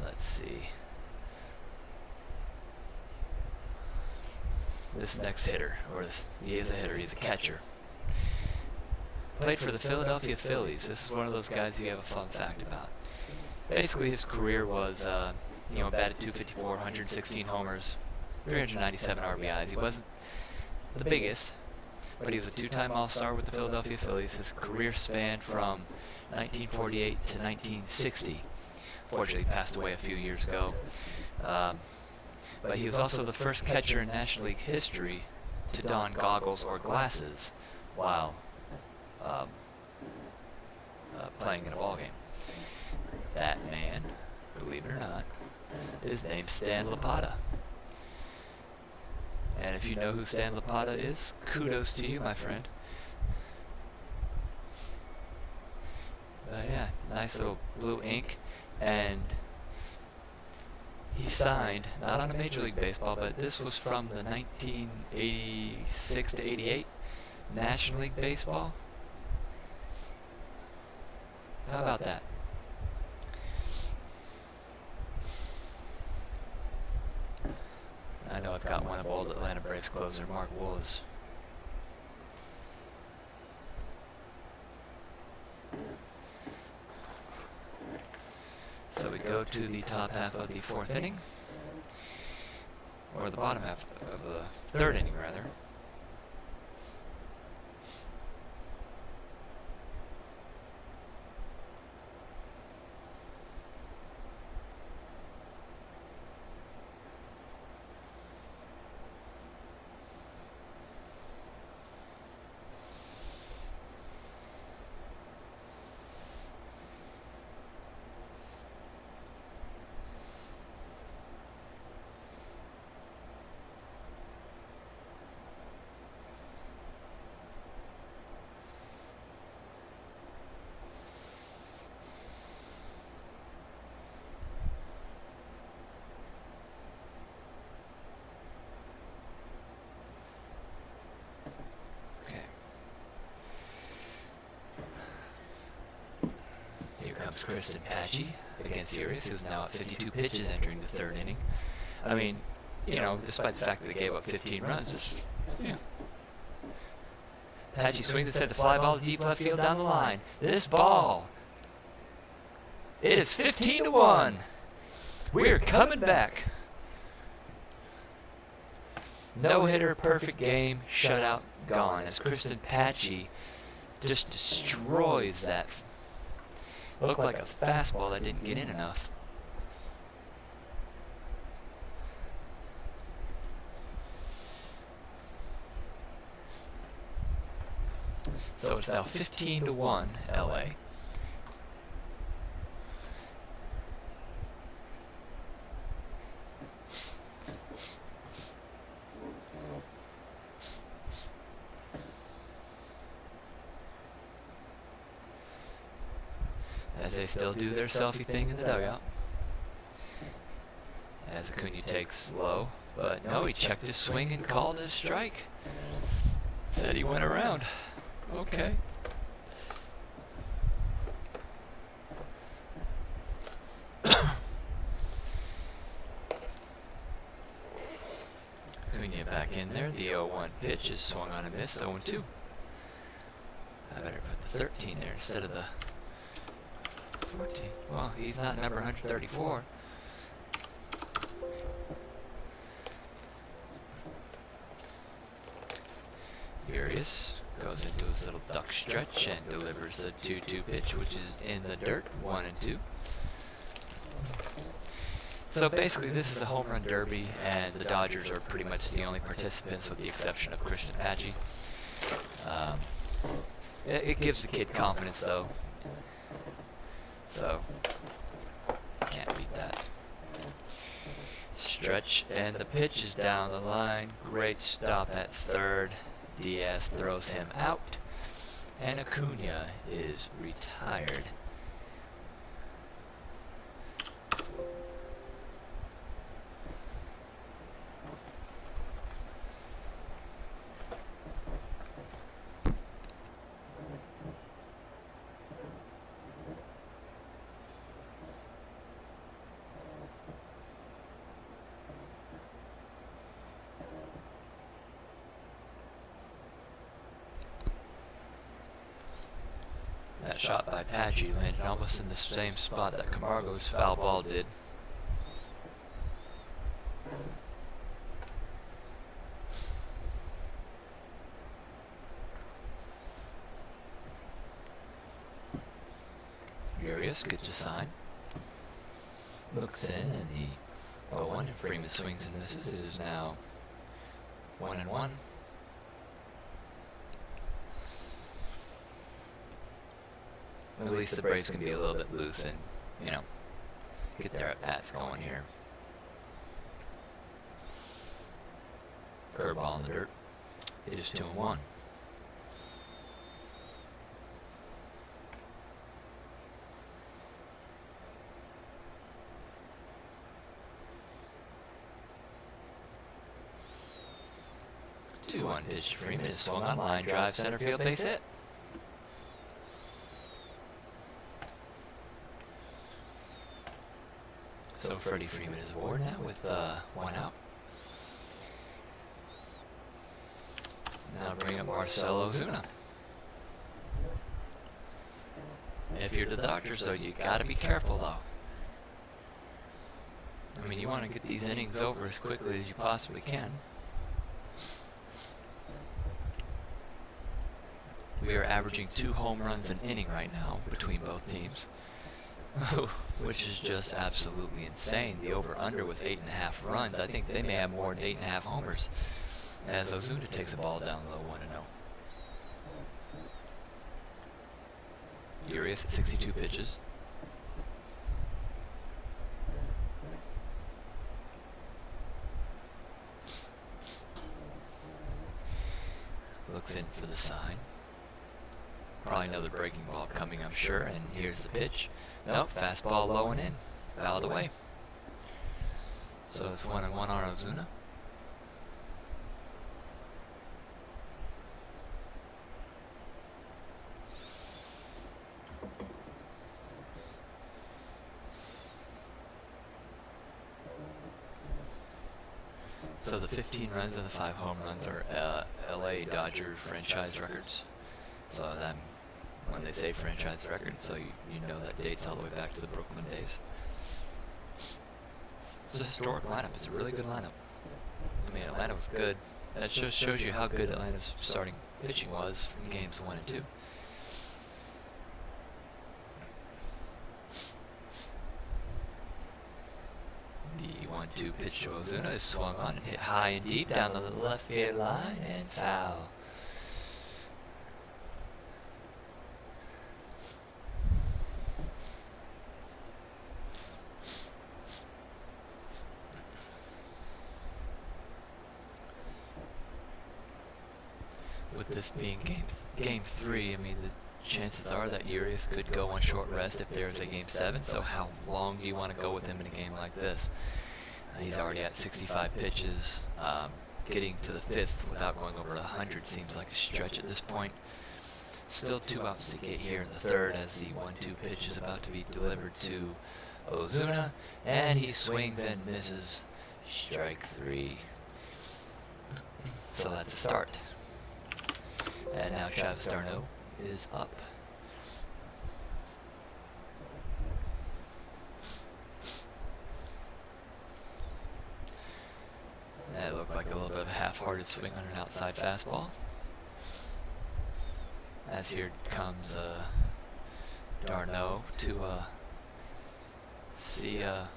Let's see. This next hitter, he is a hitter, he's a catcher. Played for the Philadelphia Phillies. This is one of those guys you have a fun fact about. Basically, his career was, batted .254, 116 homers, 397 RBIs. He wasn't the biggest, but he was a 2-time All-Star with the Philadelphia Phillies. His career spanned from 1948 to 1960. Fortunately, he passed away a few years ago. But he was also the first catcher in National League history to don goggles or glasses while playing in a ball game. That man, believe it or not, is named Stan Lapata. And if you know who Stan Lapata is, kudos to you, my friend. But yeah, nice little blue ink. And he signed, not on a Major League Baseball, but this was from the 1986 to 88 National League Baseball. How about that? I know I've got one of old Atlanta Braves closer, Mark Woos. So we go to the top half of the 4th inning, or the bottom half of the 3rd inning, rather. comes Kristen Patchy against Urias, who's now at 52 pitches entering the third inning. I mean, you know, despite the fact that they gave up 15 runs, just, yeah. Patchy swings and sends a fly ball to deep left field down the line. This ball, it is 15-1. We're coming back. No hitter, perfect game, shutout, gone. As Kristen Patchy just destroys that. Looked like a fastball that didn't get in enough. So it's now 15-1 LA. As they still do their selfie thing in the dugout. As Acuna takes low, but no, he checked his swing and called it a strike. Said he went around. Okay. Acuna back in there. The 0-1 pitch is swung on and missed. 0-2. I better put the 13 there instead of the 14. Well, he's not number 134. Urias goes into his little duck stretch and delivers the 2-2 pitch, which is in the dirt, 1-2. So basically this is a home run derby, and the Dodgers are pretty much the only participants with the exception of Kristen Patchy. It gives the kid confidence though, so can't beat that. Stretch, and the pitch is down the line. Great stop at third. Diaz throws him out, and Acuna is retired. That shot by Patchy landed almost in the same spot that Camargo's foul ball did. Urias gets a sign. Looks in, and the 0-1, and Freeman swings and misses. It is now 1-1. At least the Braves can be a little bit loose and, you know, get their at-bats going here. Curveball in the dirt. It is 2-1. Two-one pitch to Freeman is swung on, line drive, center field, base hit. So Freddie Freeman is aboard now with 1 out. Now bring up Marcell Ozuna. If you're the Dodgers, though, you gotta be careful, though. I mean, you want to get these innings over as quickly as you possibly can. We are averaging 2 home runs an inning right now between both teams. Which is just absolutely insane. The over-under was 8.5 runs. I think they may have more than 8.5 homers. As Ozuna takes the ball down low, 1-0. Urias at 62 pitches. Looks in for the sign. Probably another breaking ball coming, I'm sure. And here's the pitch. Nope, fastball low and in. Fouled away. So it's 1-1 on Ozuna. So the 15 runs and the 5 home runs are LA Dodger franchise records. So that when they say franchise record, so you know that dates all the way back to the Brooklyn days. It's a historic lineup. It's a really good lineup. I mean, Atlanta was good. That just shows you how good Atlanta's starting pitching was from games 1 and 2. The 1-2 pitch to Ozuna is swung on and hit high and deep down the left field line and foul. With this being game 3, I mean, the chances are that Urias could go on short rest if there's a game 7. So how long do you want to go with him in a game like this? He's already at 65 pitches. Getting to the 5th without going over 100 seems like a stretch at this point. Still 2 outs to get here in the 3rd as the 1-2 pitch is about to be delivered to Ozuna, and he swings and misses. Strike 3. So that's a start. And now Travis d'Arnaud is up. That looked like a little bit of a half-hearted swing on an outside fastball. As here comes d'Arnaud to see if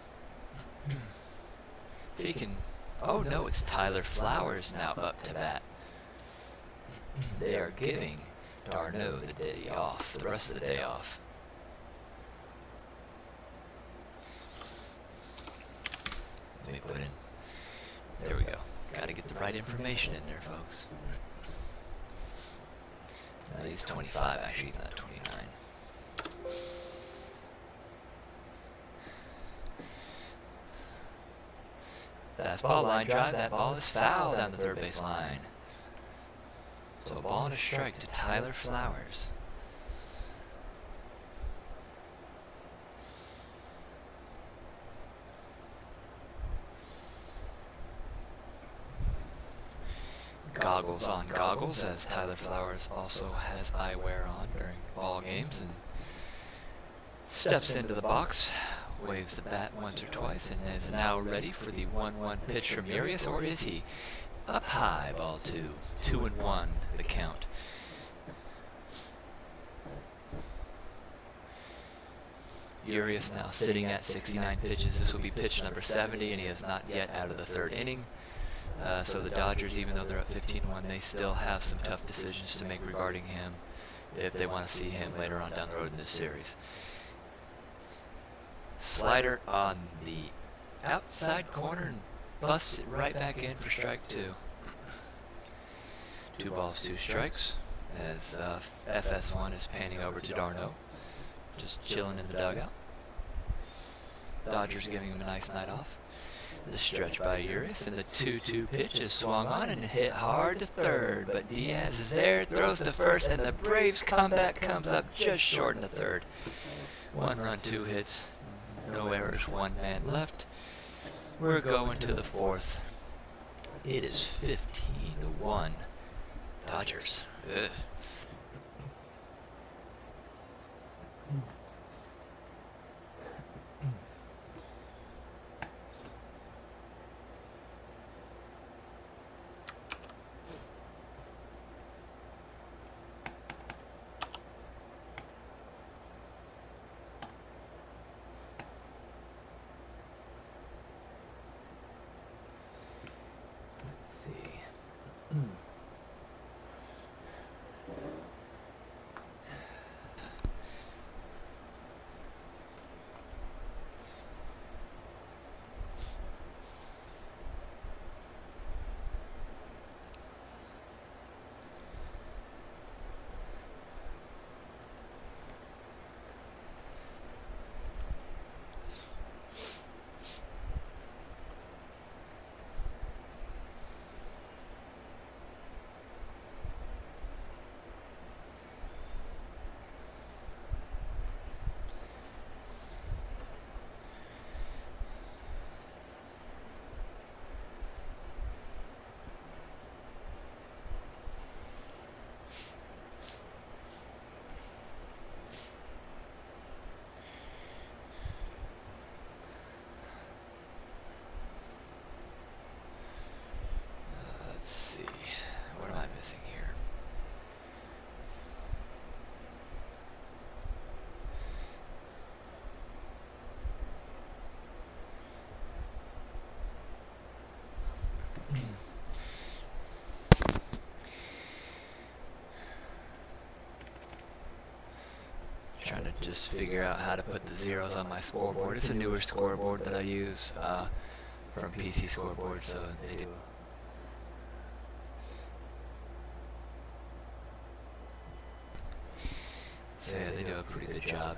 he can. Oh no, it's Tyler Flowers now up to bat. They are giving d'Arnaud the day off, the rest of the day off. Let me put in. There we go. Got to get the right information in there, folks. No, he's 25, actually, he's not 29. Fastball line drive, that ball is foul down the 3rd base line. So a ball and a strike to Tyler Flowers. Goggles on goggles, as Tyler Flowers also has eyewear on during ball games, and steps into the box, waves the bat once or twice, and is now ready for the 1-1 pitch from Urias, or is he? Up high, ball 2. 2-1, the count. Urias now sitting at 69 pitches. This will be pitch number 70, and he is not yet out of the 3rd inning. So the Dodgers, even though they're up 15-1, they still have some tough decisions to make regarding him if they want to see him later on down the road in this series. Slider on the outside corner and busts it right back in for strike 2. 2 balls, 2 strikes, as FS1 is panning over to d'Arnaud, just chilling in the dugout. Dodgers giving him a nice night off. The stretch by Urias, and the 2-2 pitch is swung on and hit hard to 3rd, but Diaz is there, throws to 1st, and the Braves comeback comes up just short in the 3rd. 1 run, 2 hits, no errors, 1 man left. We're going to the 4th. It is 15-1. Dodgers. Ugh. trying to just figure out how to put the zeros on my scoreboard. It's a newer scoreboard that I use from PC Scoreboard, so they do. So yeah, they do a pretty good job.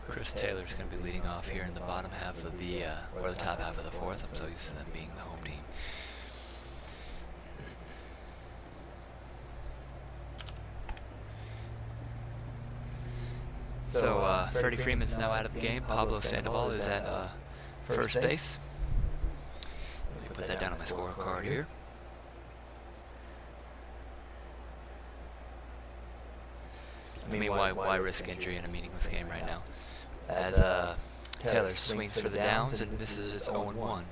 Chris Taylor's going to be leading off here in the bottom half of the, or the top half of the fourth. I'm so used to them being the home team. So Freddie Freeman's now out of the game. Pablo Sandoval is at first base. Let me put that down on my scorecard here. I mean, why risk injury in a meaningless game right now? As Taylor swings for the downs and misses its 0-1.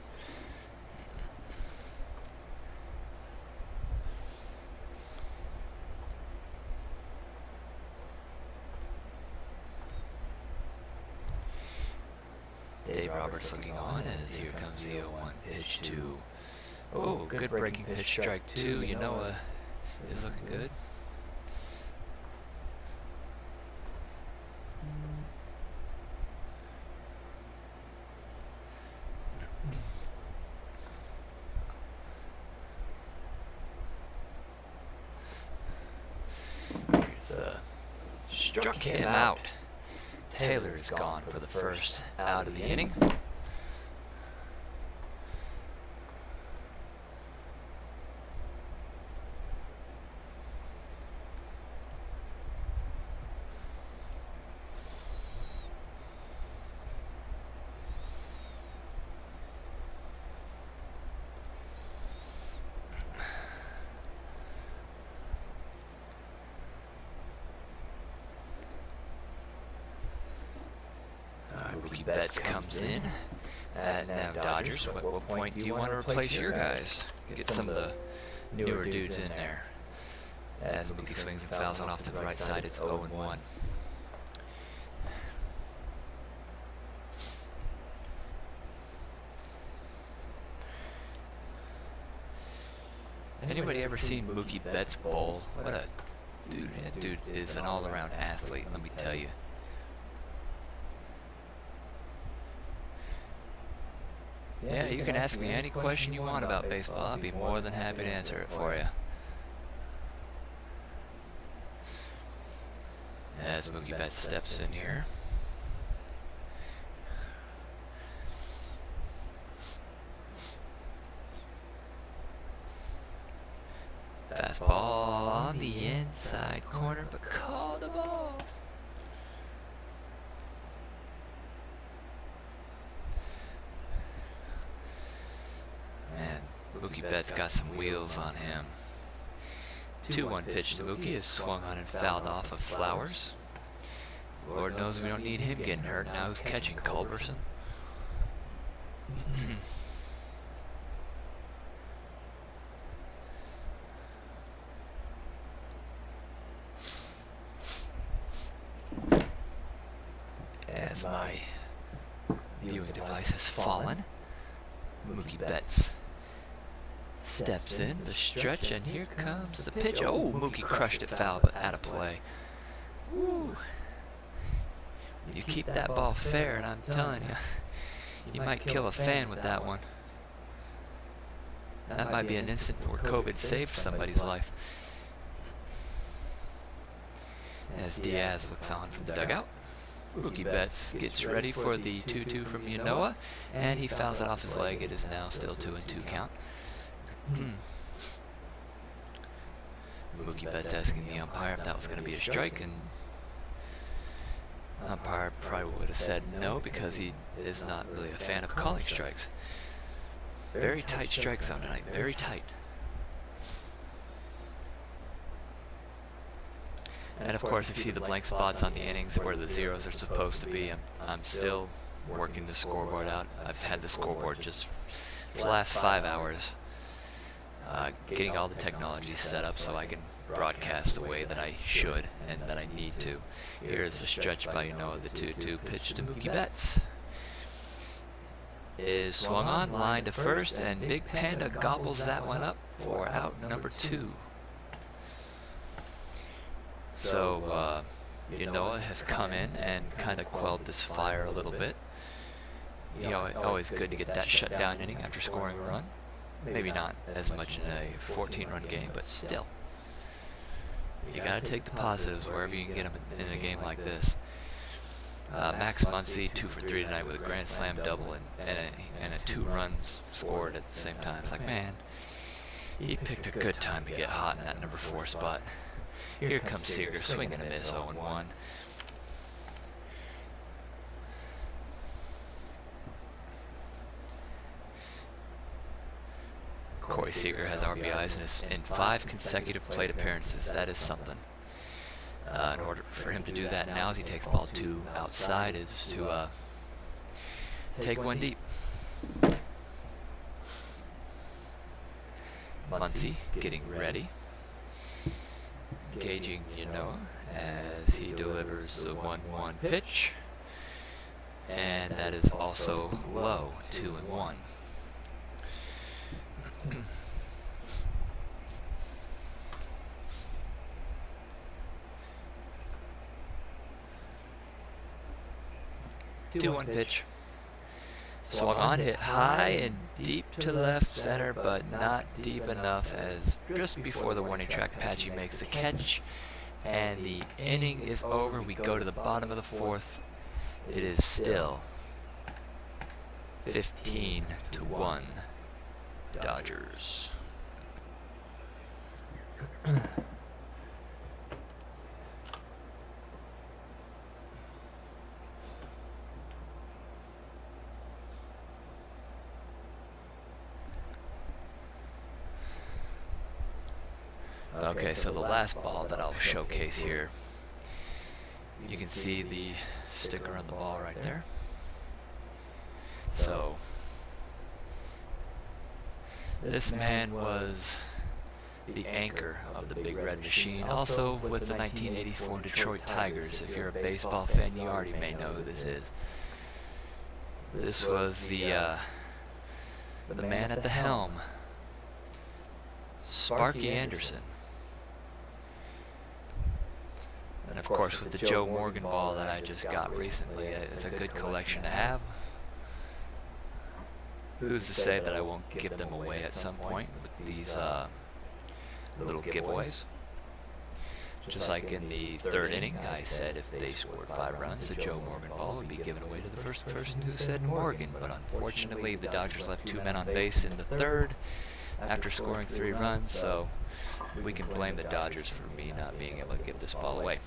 Dave Roberts looking on as here comes the 0-1 pitch to, oh, good breaking pitch, strike two. Yanoa is looking good. Struck him out. Taylor is gone for the first out of the inning. Mookie Betts comes in. Now Dodgers, what point do you want to replace your guys? Get some of the newer dudes in there. As Mookie swings and fouls one off to the right side, it's 0-1. Anybody ever seen Mookie Betts bowl? What a dude! That dude is an all-around athlete, let me tell you. Yeah, you can ask me any question you want about baseball. I'll be more than happy to answer it for you. As Mookie Betts steps in here. Fastball on the inside corner, but call the ball. Man, Mookie Betts got some wheels on him. 2-1 pitch to Mookie is swung on and fouled off of Flowers. Lord knows we don't need him getting hurt. Now who's catching? Culberson. As my viewing device has fallen, Mookie Betts steps in the stretch, and here comes the pitch. Oh, Mookie crushed it foul, but out of play. Woo. You keep that ball fair, and I'm telling you, you might kill a fan with that one. That might be an instant where COVID saved somebody's life. As Diaz looks on from the dugout, Mookie Betts gets ready for the 2-2 from Yanoa, and he fouls it off his leg. It is now still 2-2 count. Mookie Betts asking the umpire if that was going to be a strike, and the umpire probably would have said no because he is not really a fan of calling strikes. Very tight strike zone tonight, very tight. And of course, if you see the blank spots on the innings where the zeros are supposed to be, I'm still working the scoreboard out. I've had the scoreboard just for the last 5 hours, getting all the technology set up so I can broadcast the way that I should and that I need to. Here's the stretch by the 2-2 pitch to Mookie Betts. Is swung on, line to first, and Big Panda gobbles that one up for out number 2. So, Yanoa has come in and kind of quelled this fire a little bit. Always good to get that shutdown inning after scoring a run. Maybe not as much in a 14-run game, but still. You gotta take the positives wherever you can get them in a game like this. Max Muncy, 2 for 3 tonight with a grand slam double and a 2 runs scored at the same time. It's like, man, he picked a good time to get hot in that number 4 spot. Here comes Seager, swing and a miss, 0-1. Corey Seager has RBIs in 5 consecutive plate appearances. That is something. In order for him to do that now, as he takes ball 2 outside, is to take one deep. Muncy getting ready. Gauging as he delivers the 1-1 pitch. And that is also low, 2-1. Two-one pitch. Swung on, hit high and deep to left center, but not deep enough, as just before the warning track, Patchy makes the catch, and the inning is over. We go to the bottom of the 4th. It is still 15-1 Dodgers. Okay, so the last ball that I'll showcase here, you can see the sticker on the ball right there. So, this man was the anchor of the Big Red Machine, also with the 1984 Detroit Tigers. If you're a baseball fan, you already may know who this is. This was the man at the helm, Sparky Anderson. And of course, with the Joe Morgan ball that I just got recently, it's a good collection to have. Who's to say that I won't give them away at some point with these little giveaways? Just like in the 3rd inning, I said if they scored 5 runs, the Joe Morgan ball would be given away to the first person who said Morgan. But unfortunately, the Dodgers left 2 men on base in the 3rd after scoring 3 runs, so we can blame the Dodgers for me not being able to give this ball away.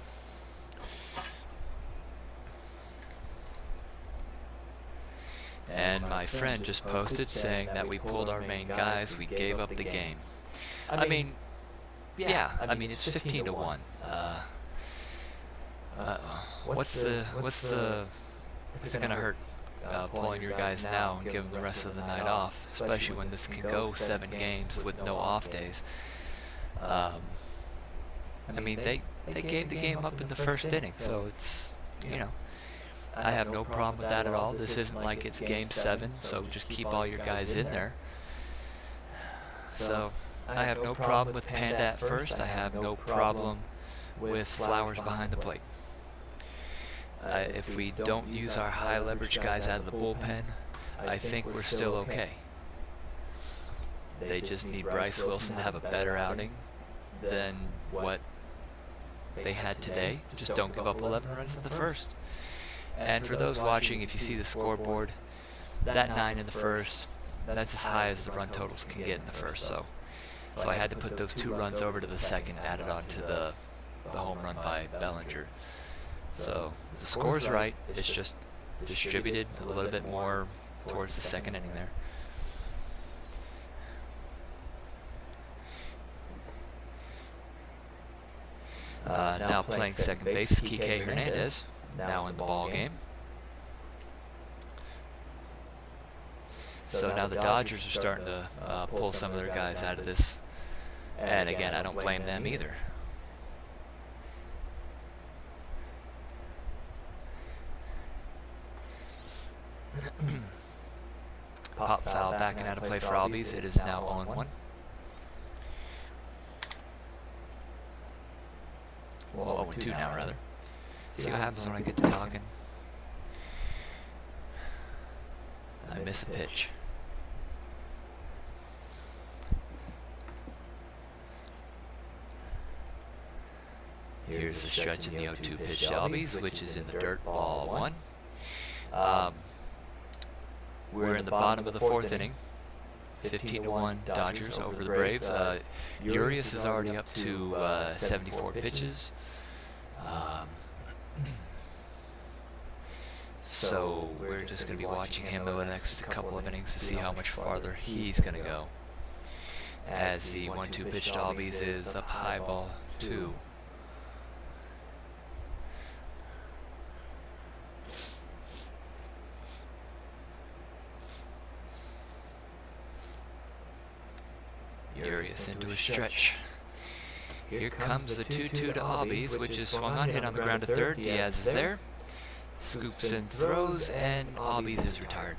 And my friend just posted saying that we pulled our main guys, we gave up the game. I mean, yeah, I mean it's 15-1. What's it gonna hurt pulling your guys now and giving the rest of the night off, especially when this can go 7 games with no off days? I mean, they gave the game up in the 1st inning, so it's, I have no problem with that at all. This isn't like it's game 7, so just keep all your guys in there. So I have no problem with Panda at first. I have no problem with Flowers behind the plate. If we don't use our high leverage guys out of the bullpen, I think we're still okay. They just need Bryce Wilson to have a better outing than what they had today. Just don't give up 11 runs in the 1st. And for those watching, if you see the scoreboard, that 9 in the 1st, that's as high as the run totals can get in the 1st. So I had to put those 2 runs over to the 2nd, added on to the home run by Bellinger. So the score's right. It's just distributed a little bit more towards the 2nd inning there. Now playing second base, Kike Hernandez, now in the ball game. So now the Dodgers are starting to pull some of their guys out of this. And again, I don't blame them either. Pop foul backing out of play for Albies. It is now 0-1. Well, 0-2 now, rather. See what happens when I get to talking. I miss a pitch. Here's the stretch in the 0-2 pitch to Albies, which is in the dirt, ball 1. We're in the bottom of the 4th inning. 15-1 Dodgers over the Braves. Urias is already up to 74 pitches. So we're just going to be watching him over the next couple of innings to see how much farther he's going to go. As the 1-2 pitch to Albies is up high, ball 2. Urias into a stretch. Here comes the 2-2 to Albies, which is swung on, hit on the ground to third. Diaz is there. Scoops and throws, and Albies is retired.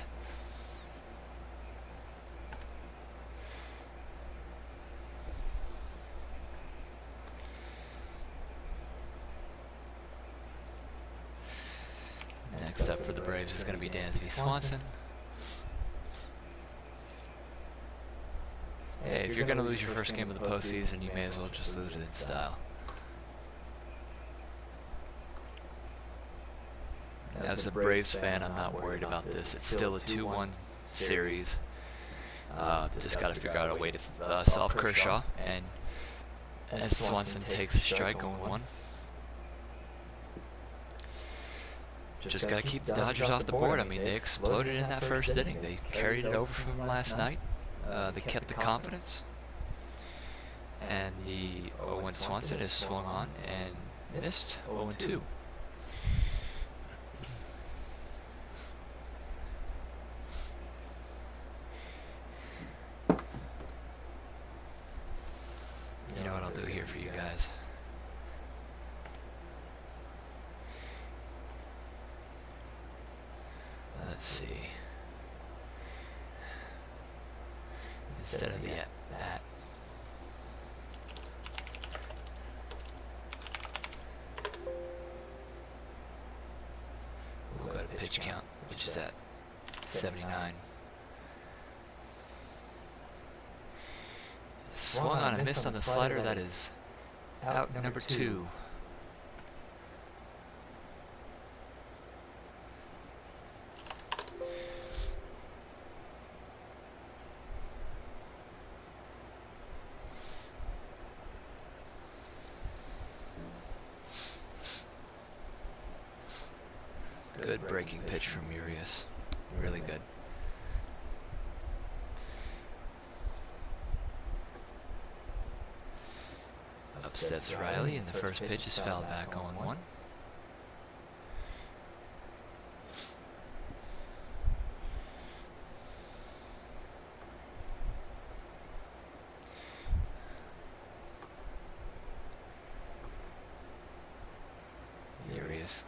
Next up for the Braves is going to be Dansby Swanson. Hey, if you're going to lose your first game of the postseason, you may as well just lose it in style. As a Braves fan, I'm not worried about this. It's still a 2-1 series. Just got to figure out a way to solve Kershaw. And as Swanson takes a strike, 0-1. Just got to keep the Dodgers off the board. I mean, they exploded in that first inning. They carried it over from last night. They kept the confidence. And the 0-1 Swanson is swung on and missed. 0-2. You know what I'll do here for you guys? Let's see. Instead of the at-bat, we'll go to pitch count, which is at 79. Swung on and missed on the slider. That is out number 2. Good breaking pitch from Urias. Really good. Up steps Riley, and the first pitch is fouled back 0-1. Urias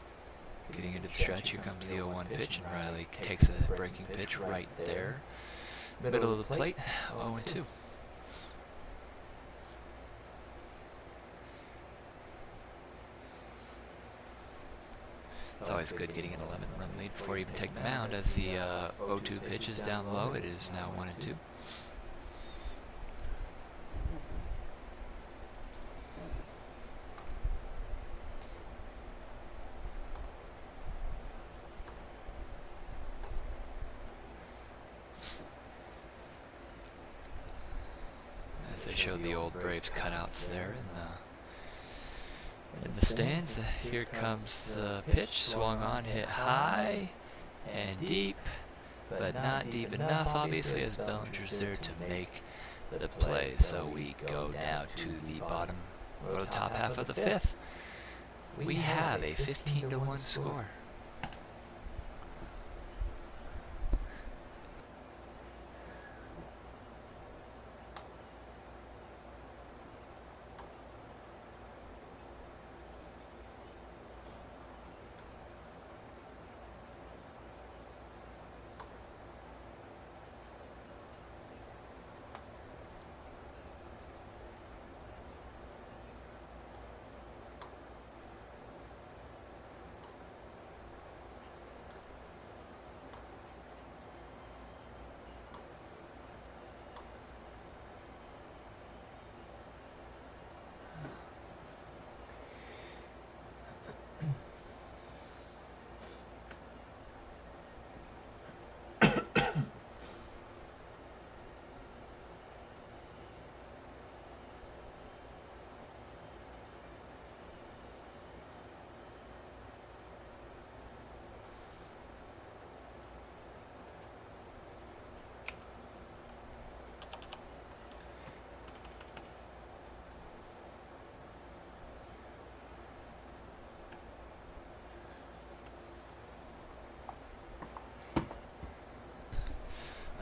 getting into the stretch. Here comes the 0-1 pitch, and Riley takes a breaking pitch right there. Middle of the plate, 0-2. It's always good getting an 11-run lead before you even take the mound. As the 0-2 pitch is down low, it is now 1-2. As they show the old Braves cutouts there in the stands. Here comes the pitch, swung on, hit high and deep, but not deep enough, obviously, as Bellinger's there to make the play. So we go now to the bottom, or the top half of the 5th. We have a 15-1 score.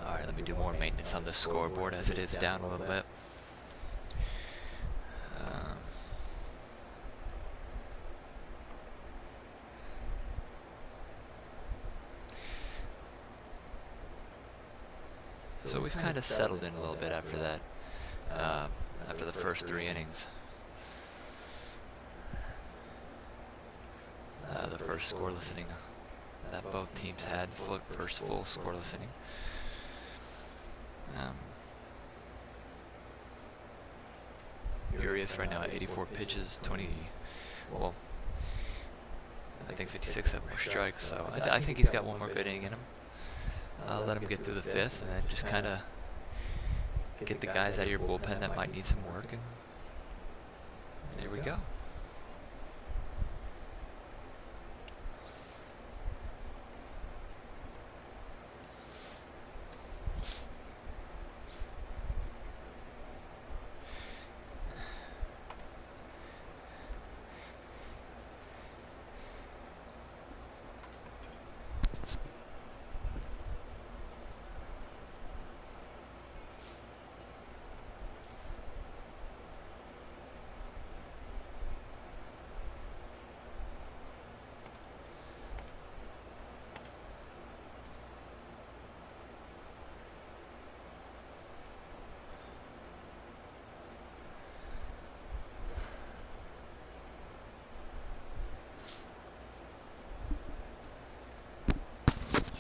Alright, let me do more maintenance on the scoreboard as it is down a little bit. So we've kind of settled in a little bit after that, after the first 3 innings. The first scoreless inning that both teams had, first full scoreless inning. Urias right now at 84 pitches, 20, well, I think 56 have more strikes, so I think he's got one more good inning in him. Let him get through the 5th, and then just kind of get the guys out of your bullpen that might need some work, and there we go.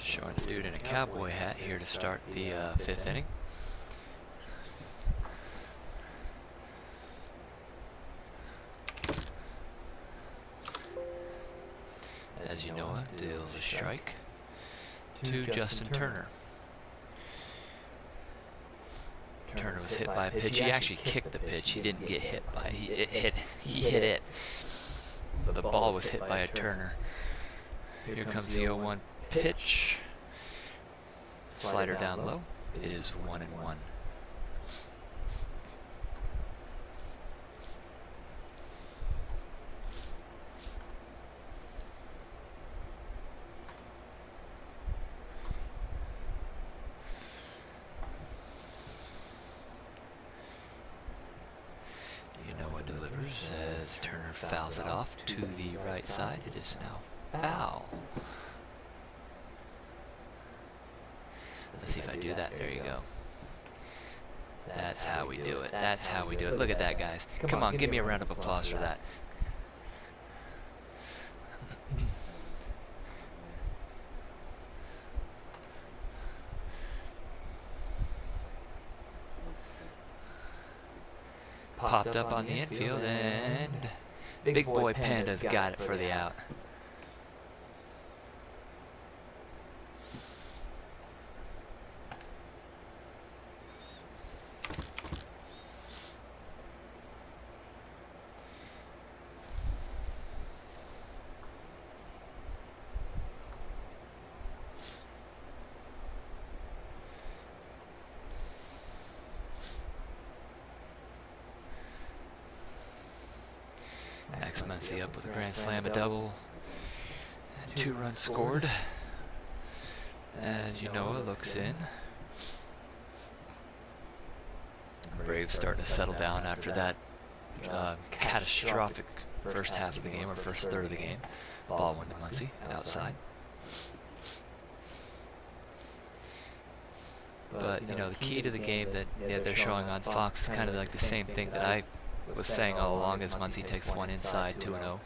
Showing a dude in a cowboy hat here to start the 5th inning. As you know, deals a strike to Justin Turner. Turner was hit by a pitch. He actually kicked the pitch. He didn't get hit by it. He hit it. The ball was hit by a Turner. Here comes the 0-1 pitch. Slider down low. It is 1-1. You know what delivers as Turner fouls it off to the right side. It is now foul. Let's see if I do that. There you go. That's how we do it. That's how we do it. Look at that, guys. Come on, give me a round of applause for that. Popped up on the infield, and Big Boy Panda's got it for the out. backs Muncie up with a grand slam, a double, and 2 runs scored. As Ynoa looks in. Braves start to settle down after that catastrophic first half of the game, or first third of the game. Ball 1 to Muncie, outside. But, you know, the key to the game that they're showing on Fox is kind of like the same thing that I was saying all along, as Muncie takes 1 inside, 2-0.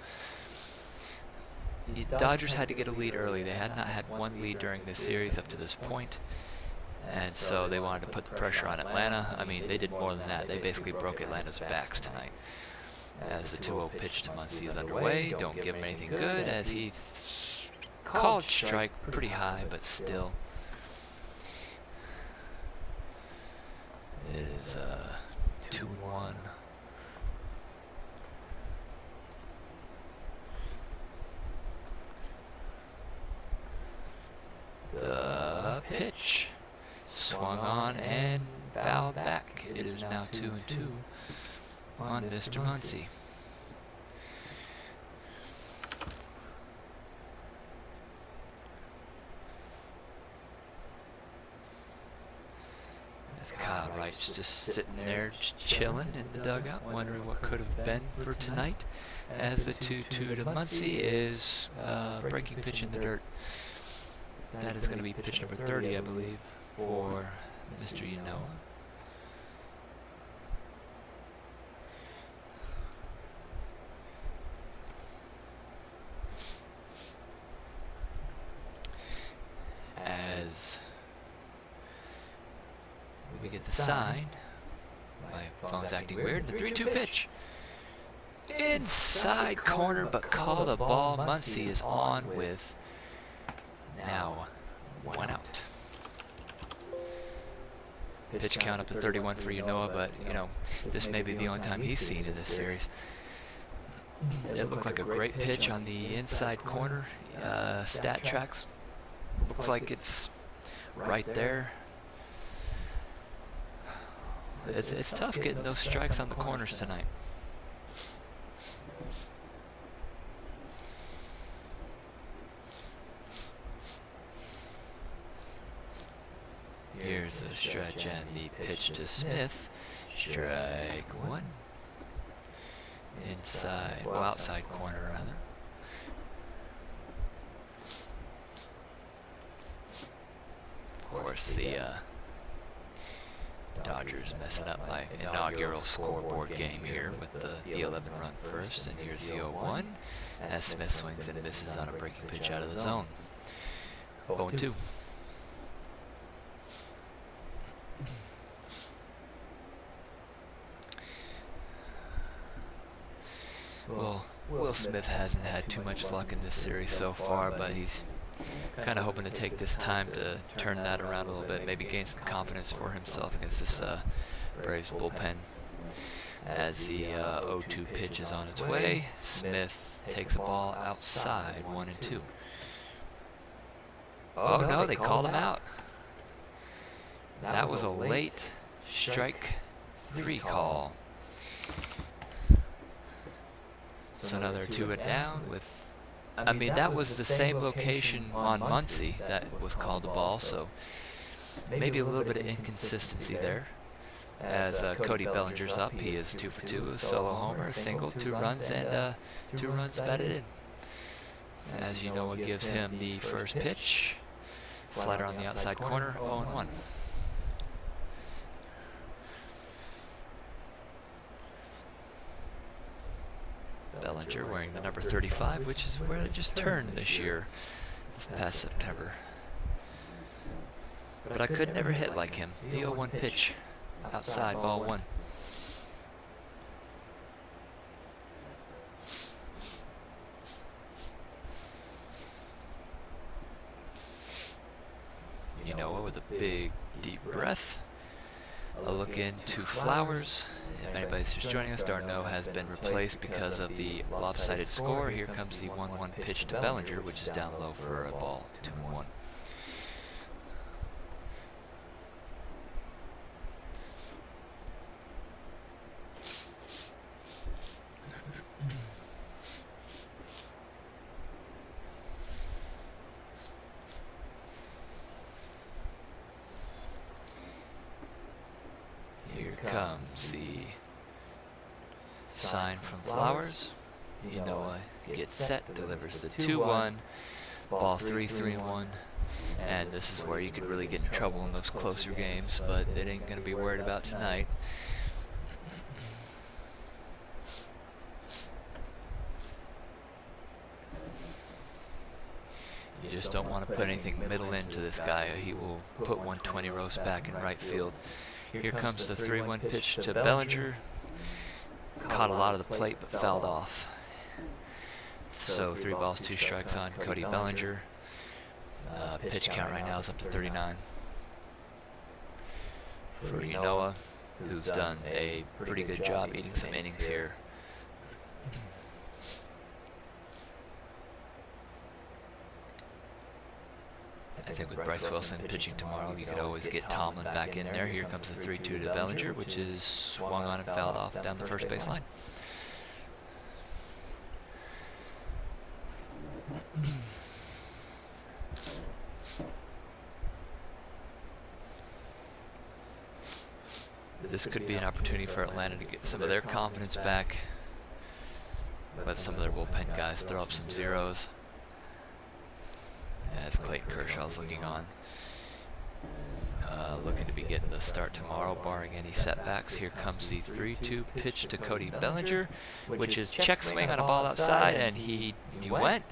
The Dodgers had to get a lead early. They had not had 1 lead during this series up to this point. And so they wanted to put the pressure on Atlanta. I mean, they did more than that. They basically broke Atlanta's backs tonight. As the 2-0 pitch to Muncie is underway, don't give him anything good, as he called strike pretty high, but still. It is 2-1. The pitch swung on and fouled back. It is now 2-2 on Mr. Muncie. As Kyle Wright's just sitting there, just chilling in the dugout, wondering what could have been for tonight. As the 2-2 to Muncie is breaking pitch in the dirt. That is going to be pitch number 30, I believe, for Mr. Ynoa. As we get the sign, my phone's acting weird, the 3-2 pitch. Inside corner, but called a ball. Muncie is on with now 1 out. Pitch count up to 31 for Ynoa, but, you know, this may be the only time he's seen in this series. It looked like a great pitch on the inside corner. Stat tracks. Looks like it's right there. It's tough getting those strikes on the corners tonight. Here's the stretch and the pitch to Smith. Strike 1. Inside, well, outside corner rather. Of course, the Dodgers messing up my inaugural scoreboard game here with the 11-run first, and here's the 0-1 as Smith swings and misses on a breaking pitch out of the zone. 0-2. Well, Will Smith hasn't had too much luck in this series so far, but he's kind of hoping to take this time to turn that around a little bit, maybe gain some confidence for himself against this Braves bullpen. As the 0-2 pitch is on its way, Smith takes a ball outside, 1-2. Oh no, they called him out. That was a late strike 3 call. So another 2 down with, I mean, that was the same location on Muncie that was called a ball, so maybe a little bit of inconsistency there. As Cody Bellinger's up, he is 2 for 2, a solo homer, a single, 2 runs, and 2 runs batted in. As Ynoa gives him the first pitch, slider on the outside corner, 0-1. Bellinger wearing the number 35, which is where it just turned this year, this past September. But I could never hit like him. The 0-1 pitch, outside, ball 1. Ynoa with a big, deep breath. A look into Flowers. If anybody's just joining us, Darno has been replaced because of the lopsided score. Here comes the 1-1 pitch to Bellinger, which is down low for a ball, 2-1. Here comes the sign from Flowers. Noah gets set, delivers the 2-1, ball 3-3-1, and this is where you could really get in trouble in those closer games, but it ain't going to be worried about tonight. You just don't want to put anything middle into this guy. He will put 120 roast back in right field. Here comes the 3-1 pitch to Bellinger. Caught a lot of the plate but fouled off. So 3 balls, 2 strikes on Cody Bellinger. Pitch count right now is up to 39. For Noah, who's done a pretty good job eating some innings here. I think with Bryce Wilson pitching tomorrow, you could always get Tomlin back in there. Here comes the 3-2 to Bellinger, which is swung on and fouled off down the first base line. This could be an opportunity for Atlanta to get some of their confidence back. Let some of their bullpen guys throw up some zeros. As Clayton Kershaw's looking on. Looking to be getting the start tomorrow, barring any setbacks. Here comes the 3-2 pitch to Cody Bellinger, which is check swing on a ball outside, and he went.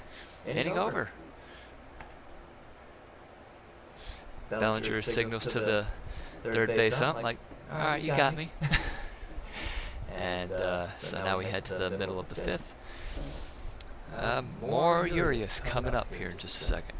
Inning over. Bellinger signals to the third base ump, like, all right, you got me. And so now we head to the middle of the 5th. More Urias coming up here in just a second.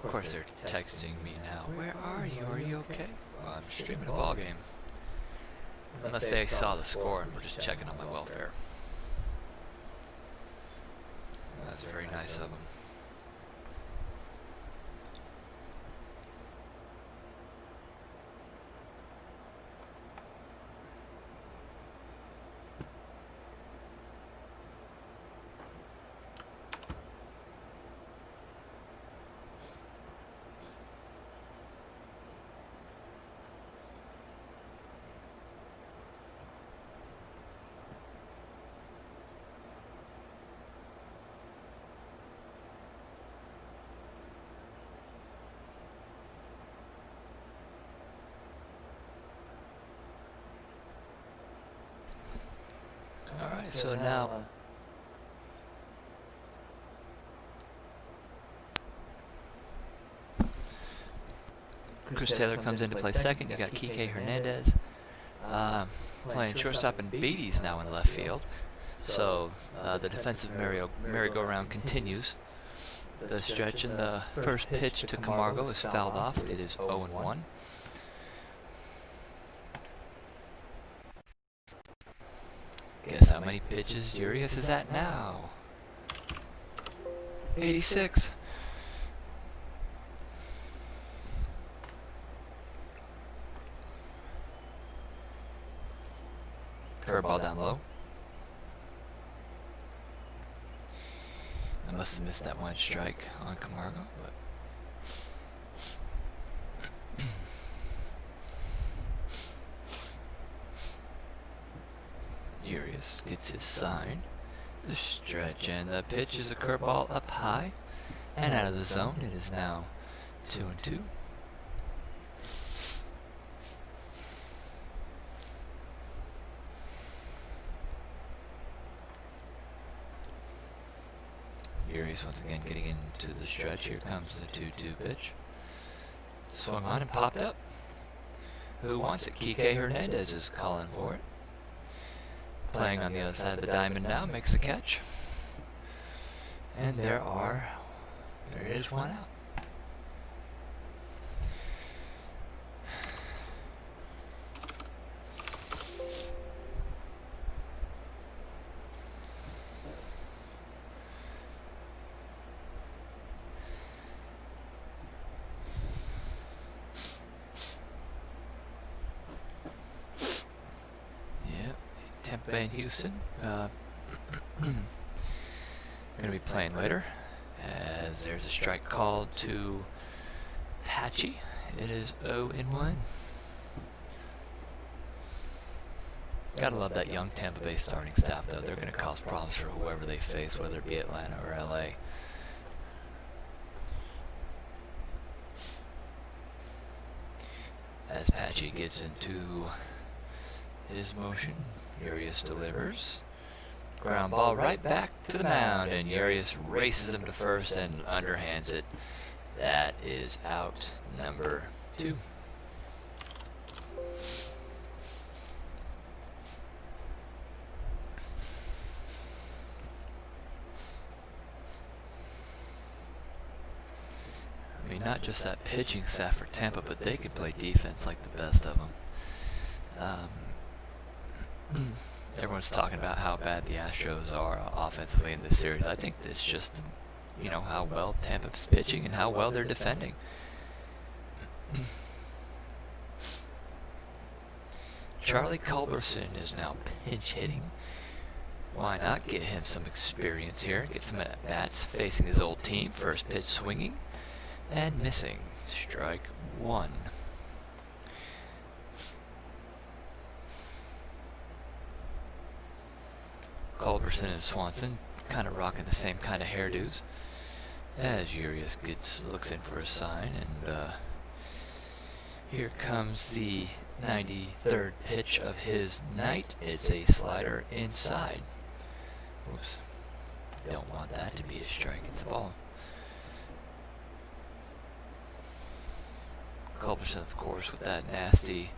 Of course they're texting me now. Where are you? Are you okay? Well, I'm streaming a ball game. Unless they saw the score and were just checking on my welfare. That's very nice of them. Alright, so now Chris Taylor comes in to play second. You got Kike Hernandez playing shortstop, and Beatty's now in left field. So the defensive merry-go-round continues. The stretch, and the first pitch to Camargo is fouled off. It is 0-1. Guess how many pitches Urias is at now? 86. Curveball down low. I must have missed that one strike on Camargo, but Urias gets his sign. The stretch, and the pitch is a curveball up high and out of the zone. It is now 2-2. Urias once again getting into the stretch. Here comes the 2-2 pitch. Swung on and popped up. Who wants it? Kike Hernandez is calling for it. Playing on the other side of the diamond now, makes a catch. And there is one out. Tampa Bay and Houston going to be playing later, as there's a strike called to Patchy. It is 0-1. Gotta love that young Tampa Bay starting staff, though. They're going to cause problems for whoever they face, whether it be Atlanta or LA. As Patchy gets into his motion, Urias delivers. Ground ball right back to the mound, and Urias races him to first and underhands it. That is out number 2. I mean, not just that pitching staff for Tampa, but they could play defense like the best of them. Everyone's talking about how bad the Astros are offensively in this series. I think it's just, how well Tampa's pitching and how well they're defending. Charlie Culberson is now pinch hitting. Why not get him some experience here? Get some at-bats facing his old team. First pitch swinging and missing. Strike 1. Culberson and Swanson kind of rocking the same kind of hairdos, as Urias looks in for a sign, and here comes the 93rd pitch of his night. It's a slider inside. Oops. Don't want that to be a strike. It's a ball. Culberson, of course, with that nasty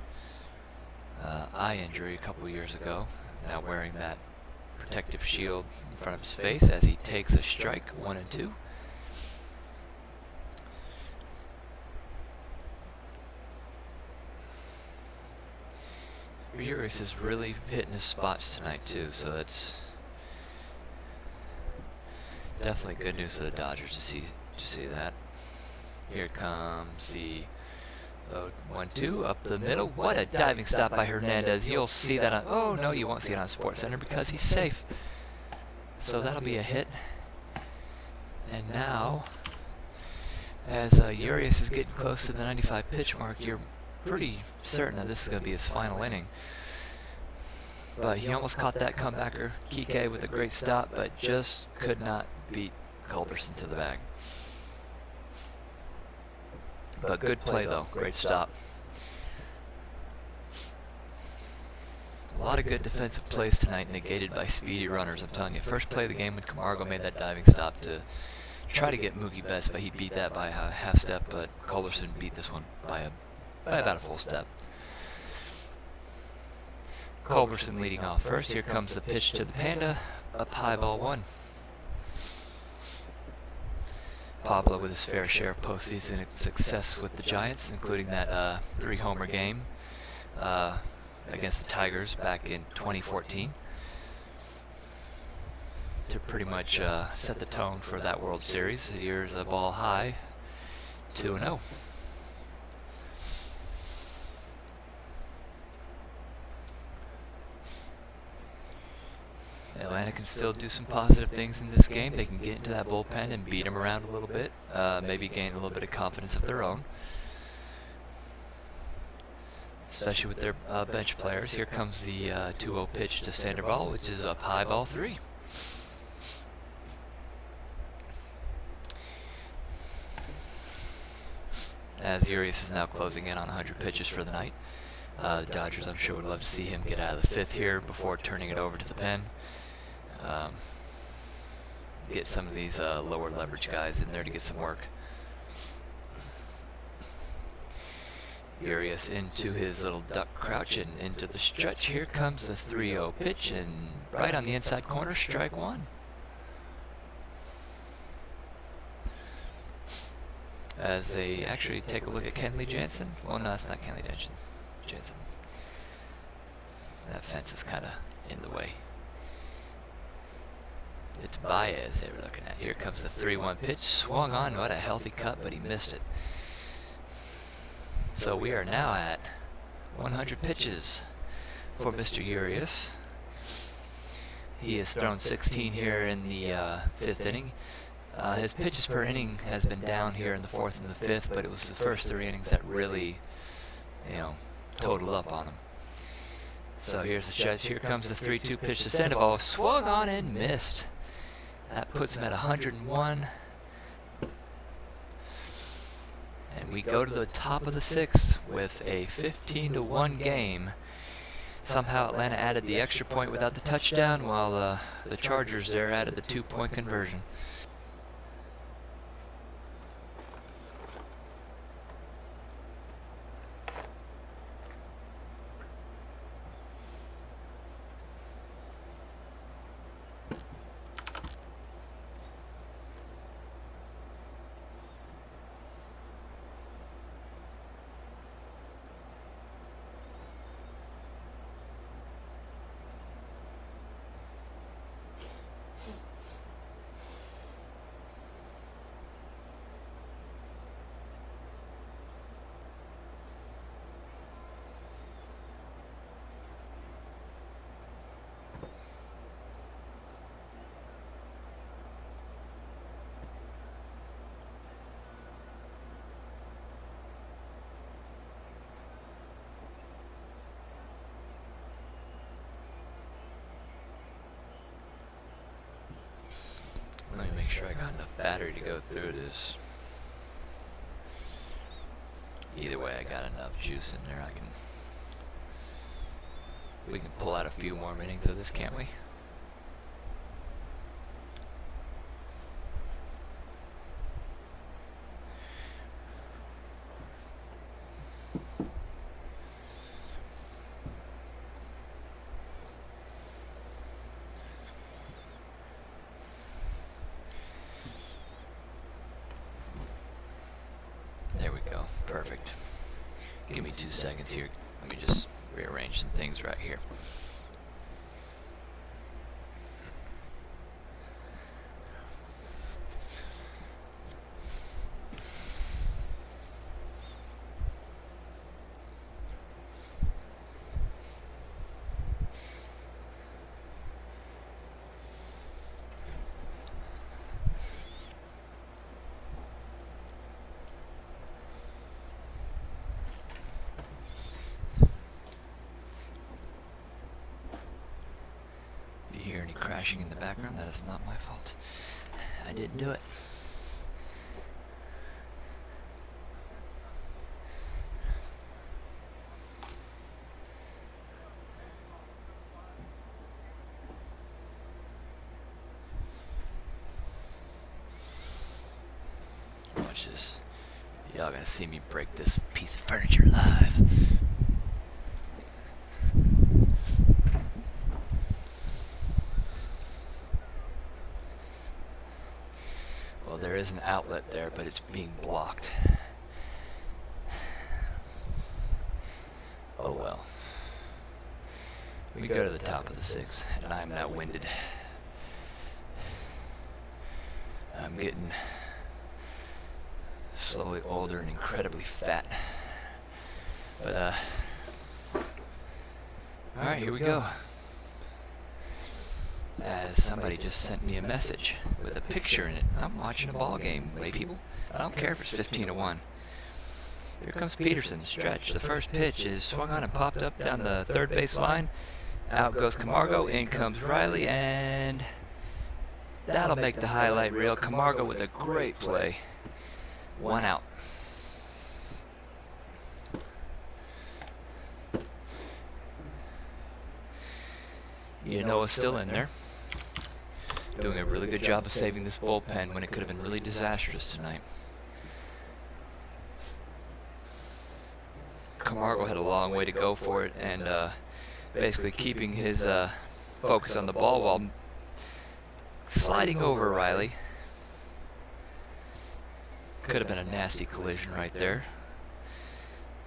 eye injury a couple years ago, now wearing that protective shield in front of his face as he takes a strike. 1-2. Urias is really hitting his spots tonight too, so that's definitely good news for the Dodgers to see that. Here comes the 1-2 up the middle. What a diving stop by Hernandez. You'll see that on, oh no, you won't see it on SportsCenter because he's safe. So that'll be a hit. And now, as Urias is getting close to the 95 pitch mark, you're pretty certain that this is going to be his final inning. But he almost caught that comebacker, Kike, with a great stop, but just could not beat Culberson to the bag. But good play, though. Great stop. A lot of good defensive plays tonight, negated by speedy runners. I'm telling you, first play of the game when Camargo made that diving stop to try to get Mookie Betts, but he beat that by a half step, but Culberson beat this one by about a full step. Culberson leading off first. Here comes the pitch to the Panda. Up high, ball one. Pablo with his fair share of postseason success with the Giants, including that 3-homer game against the Tigers back in 2014 to pretty much set the tone for that World Series. Here's a ball high, 2-0. Atlanta can still do some positive things in this game. They can get into that bullpen and beat them around a little bit, maybe gain a little bit of confidence of their own, especially with their bench players. Here comes the 2-0 pitch to Sandoval, which is up high, ball 3. As Urias is now closing in on 100 pitches for the night. The Dodgers, I'm sure, would love to see him get out of the 5th here before turning it over to the pen. Get some of these lower leverage guys in there to get some work. Urias into his little duck crouch and into the stretch. Here comes the 3-0 pitch, and right on the inside corner, strike one. As they actually take a look at Kenley Jansen. Well, no, it's not Kenley Jansen. That fence is kind of in the way. It's Baez they were looking at. Here comes the 3-1 pitch. Swung on. What a healthy cut, but he missed it. So we are now at 100 pitches for Mr. Urias. He has thrown 16 here in the 5th inning. His pitches per inning has been down here in the 4th and the 5th, but it was the first 3 innings that really, totaled up on him. So here's the stretch. Here comes the 3-2 pitch to Sandoval. Swung on and missed. That puts him at 101. And we go to the top of the 6th with a 15-1 game. Somehow Atlanta added the extra point without the touchdown, while the Chargers there added the 2-point conversion. Let me make sure I got enough battery to go through this. Either way, I got enough juice in there. We can pull out a few more innings of this, can't we? There we go. Perfect. Give me 2 seconds here. Let me just rearrange some things right here. Hear any crashing in the background? That is not my fault. I didn't do it. watch this. Y'all gonna see me break this piece of furniture live. Well, there is an outlet there, but it's being blocked. Oh well. We go to the top of the 6th, and I am now winded. I'm getting slowly older and incredibly fat. But, alright, here we go. As somebody just sent me a message with a picture in it. I'm watching a ball game, lay people. I don't care if it's 15-1. Here comes Peterson, stretch. The first pitch is swung on and popped up down the third base line. Out goes Camargo, in comes Riley, and that'll make the highlight reel. Camargo with a great play. 1 out. Noah's still in there, doing a really good job of saving this bullpen when it could have been really disastrous tonight. Camargo had a long way to go for it, and basically keeping his focus on the ball while sliding over Riley. Could have been a nasty collision right there,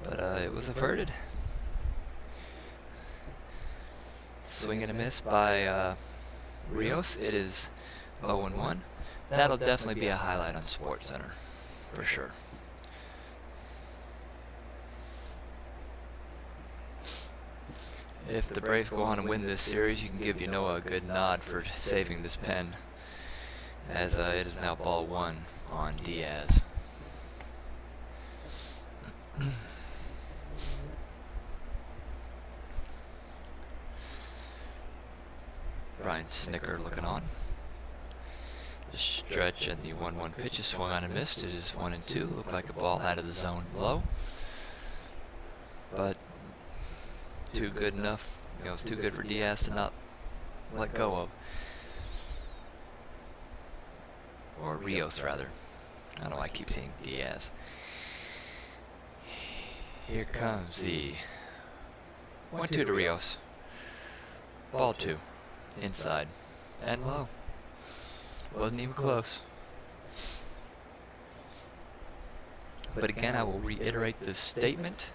but it was averted. Swing and a miss by Rios. It is 0-1. That'll definitely be a highlight on SportsCenter, for sure. If the Braves go on and win this series, you can give Noah a good nod for saving this pen, as it is now ball 1 on Diaz. Brian Snicker looking on. The stretch and the 1-1 pitch is swung on and missed. It is 1-2. Looked like a ball out of the zone low, but too good enough. It's too good for Diaz to not let go of. Or Rios, rather. I don't know why I keep saying Diaz. Here comes the 1-2 to Rios. Ball 2. Inside. And low. Wasn't even close. But again, I will reiterate this statement.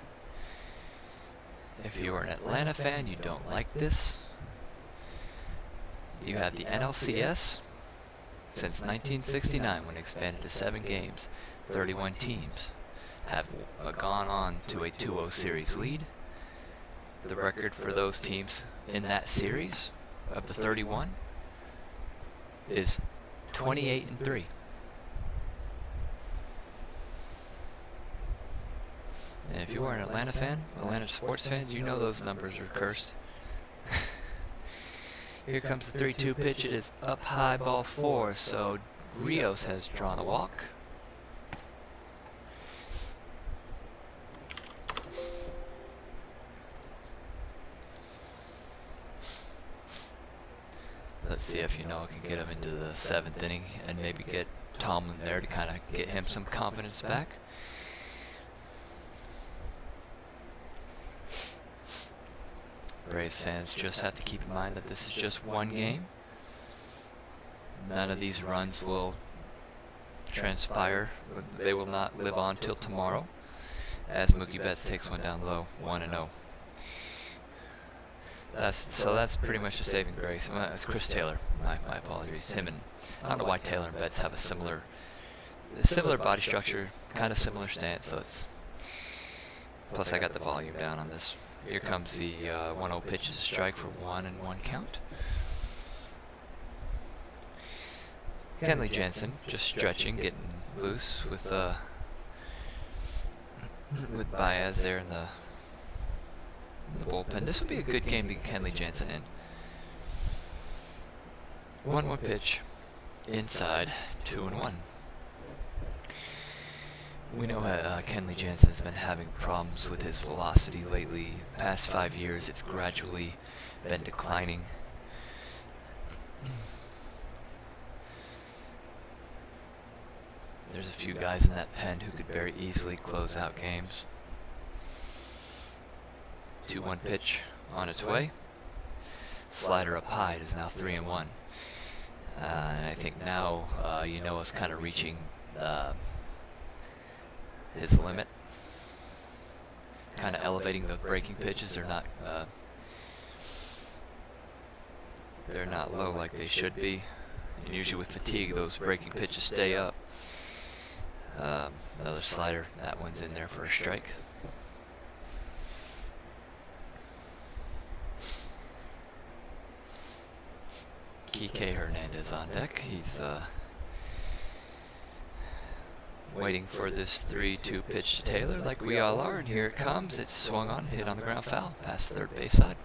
If you are an Atlanta fan, you don't like this. You have the NLCS since 1969, when expanded to 7 games. 31 teams have gone on to a 2-0 series lead. The record for those teams in that series of the 31 is 28-3. And if you are an Atlanta fan, Atlanta sports fans, you know those numbers are cursed. Here comes the 3-2 pitch. It is up high, ball 4, so Rios has drawn a walk. Let's see if Noah can get him into the 7th inning and maybe get Tomlin there to kind of get him some confidence back. Braves fans just have to keep in mind that this is just one game. None of these runs will transpire. They will not live on till tomorrow, as Mookie Betts takes one down low, 1-0. That's pretty much a saving grace. It's Chris Taylor. My apologies. Him and I don't know why Taylor and Betts have a similar body structure, kind of similar stance. So it's plus I got the volume down on this. Here comes the 1-0 pitch, is a strike for 1-1 count. Kenley Jansen just stretching, getting loose with Baez there in the bullpen. This would be a good game to get Kenley Jansen in. 1-1 pitch, inside, 2-1. We know Kenley Jansen has been having problems with his velocity lately. Past 5 years, it's gradually been declining. There's a few guys in that pen who could very easily close out games. 2-1 pitch on its way. Slider up high. It is now 3-1. And I think now Ynoa's kind of reaching his limit. Kind of elevating the breaking pitches. They're not low like they should be. And usually with fatigue, those breaking pitches stay up. Another slider. That one's in there for a strike. Kike Hernandez on deck. He's waiting for this 3-2 pitch to Taylor like we all are, and here it comes. It's swung on, hit on the ground foul, past third base side.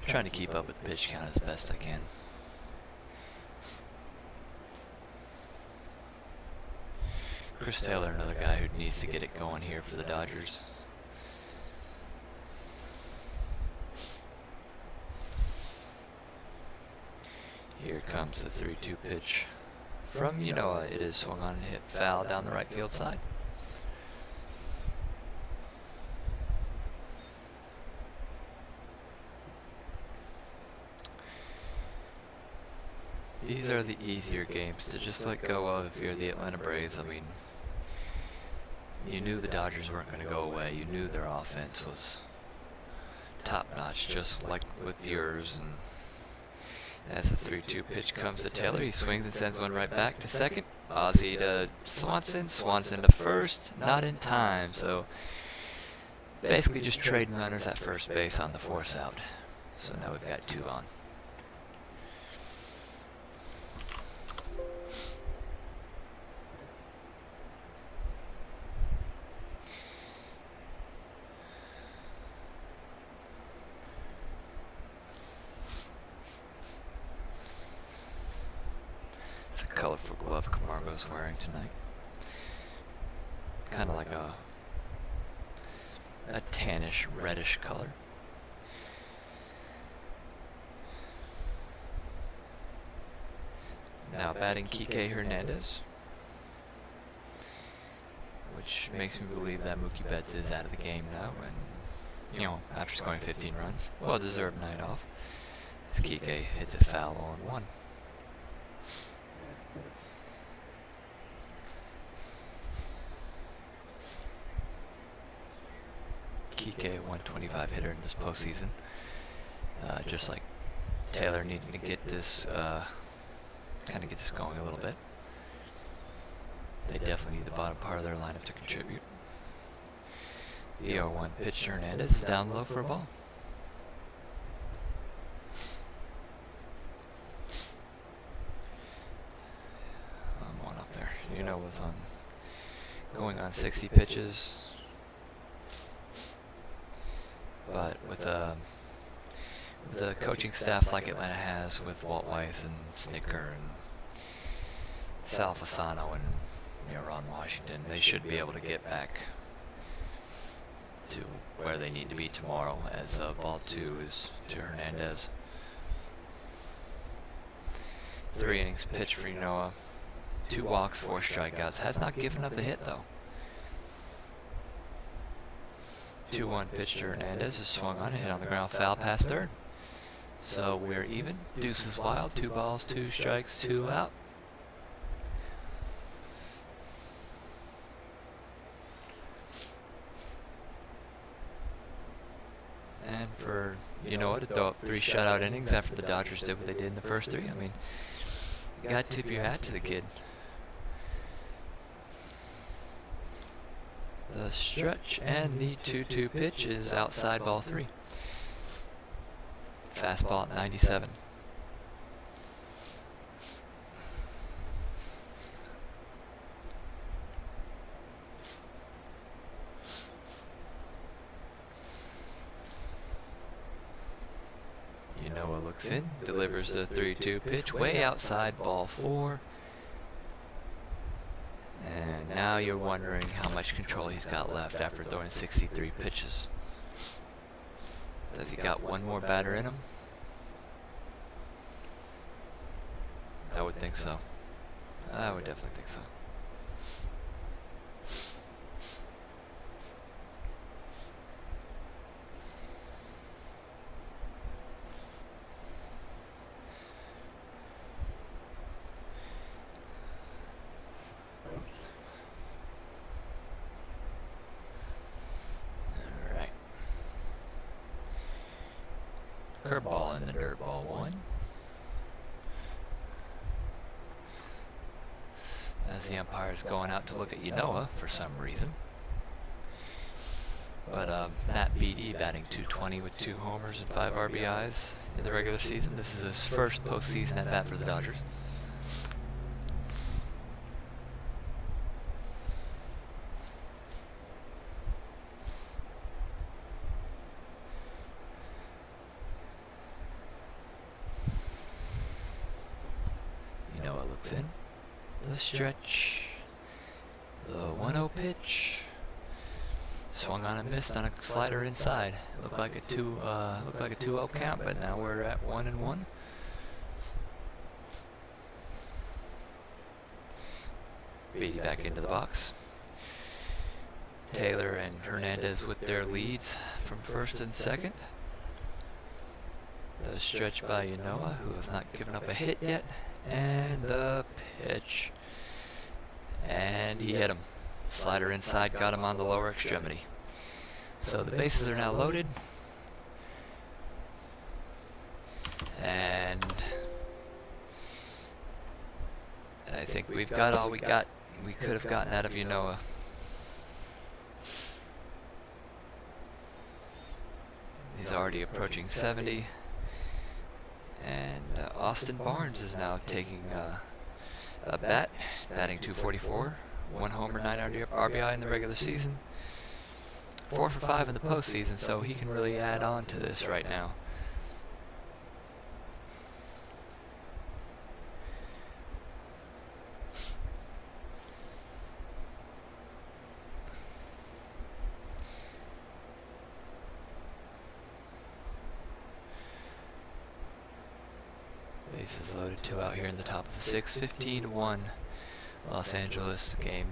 Trying to keep up with the pitch count as best I can. Chris Taylor, another guy who needs to get it going here for the Dodgers. Here comes the 3-2 pitch from Ynoa. It is swung on and hit foul down the right field side. These are the easier games to just let go of if you're the Atlanta Braves. I mean, you knew the Dodgers weren't going to go away. You knew their offense was top-notch, just like with yours. And as the 3-2 pitch comes to Taylor, he swings and sends one right back to second. Ozzie to Swanson. Swanson to first. Not in time, so basically just trading runners at first base on the force out. So now we've got 2 on. Colorful glove Camargo's wearing tonight. Kind of like a tannish, reddish color. Now batting Kike Hernandez, which makes me believe that Mookie Betts is out of the game now, and after scoring 15 runs, well-deserved night off. As Kike hits a foul on 1. Kike, 125 hitter in this postseason. Just like Taylor needing to get this, kind of get this going a little bit. They definitely need the bottom part of their lineup to contribute. The 0-1 pitch to Hernandez is down low for a ball. I'm on up there. Was going on 60 pitches. But with the coaching staff like Atlanta has with Walt Weiss and Snicker and Sal Fasano and Ron Washington, they should be able to get back to where they need to be tomorrow, as ball 2 is to Hernandez. 3 innings pitched for Ynoa. 2 walks, 4 strikeouts. Has not given up a hit though. 2-1 pitch to Hernandez is swung on and hit on the ground foul past third. So we're even. Deuce is wild. 2 balls, 2 strikes, 2 out. And for to throw up 3 shutout innings after the Dodgers did what they did in the first 3. I mean, you got to tip your hat to the kid. The stretch and the 2-2 pitch is outside ball 3. Fastball at 97. Ynoa looks in, delivers the 3-2 pitch way outside ball 4. And now you're wondering how much control he's got left after throwing 63 pitches. Does he got one more batter in him? I would think so. I would definitely think so. Alright. Curveball in the dirt, ball 1. As the umpire is going out to look at Yanoa for some reason. But Matt Beattie batting .220 with 2 homers and 5 RBIs in the regular season. This is his first postseason at bat for the Dodgers. Yanoa looks in. The stretch. The 1-0 pitch. Swung on and missed on a slider inside. Looked like a 2-0 count, but now we're at 1-1. Beattie back into the box. Taylor and Hernandez with their leads from first and second. The stretch by Yanoa, who has not given up a hit yet, and the pitch. And he hit him. Slider inside, got him on the lower extremity. So the bases are now loaded. And I think we've got all we could have gotten out of Yanoa. He's already approaching 70. And Austin Barnes is now taking a batting .244. 1 homer, 9 RBI in the regular season. 4 for 5 in the postseason, so he can really add on to this right now. Bases loaded, 2 out here in the top of the 6th. 15-1. Los Angeles game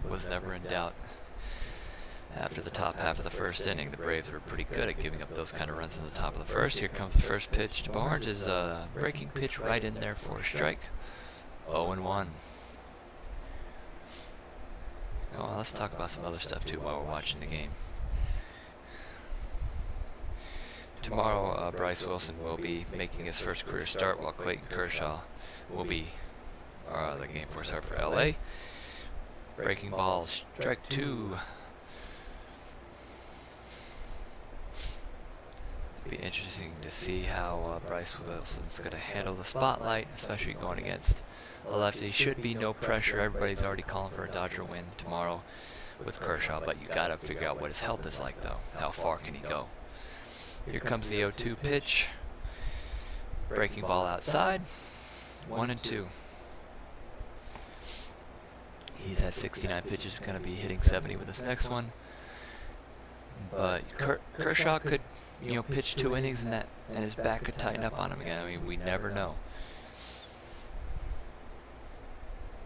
was never in doubt. After the top half of the first inning, the Braves were pretty good at giving up those kind of runs in the top of the first. Here comes the first pitch to Barnes. Is a breaking pitch right in there for a strike. 0-1. Well, let's talk about some other stuff too while we're watching the game. Tomorrow, Bryce Wilson will be making his first career start, while Clayton Kershaw will be the game for start for LA. Breaking ball, strike 2. It'll be interesting to see how Bryce Wilson's going to handle the spotlight, especially going against a lefty. Should be no pressure. Everybody's already calling for a Dodger win tomorrow with Kershaw, but you got to figure out what his health is like, though. How far can he go? Here comes the 0-2 pitch. Breaking ball outside. 1-2. He's had 69 pitches, going to be hitting 70 with this next one. But Kershaw could, pitch 2 innings and his back could tighten up on him again. I mean, we never know.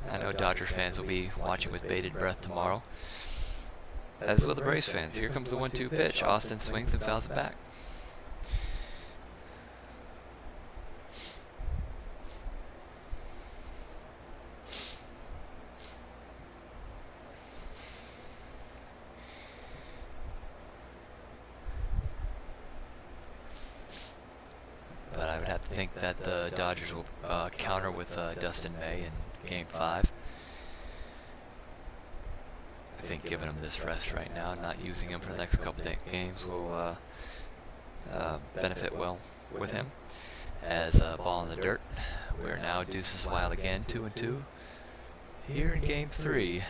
I know Dodgers fans will be watching with bated breath tomorrow, as will the Braves fans. Here comes the 1-2 pitch. Austin swings and fouls it back. But I would have to think that the Dodgers will counter with Dustin May in Game 5. I think giving him this rest right now, not using him for the next couple games, will benefit well with him. As ball in the dirt, we're now deuces wild again, 2-2. Here in Game 3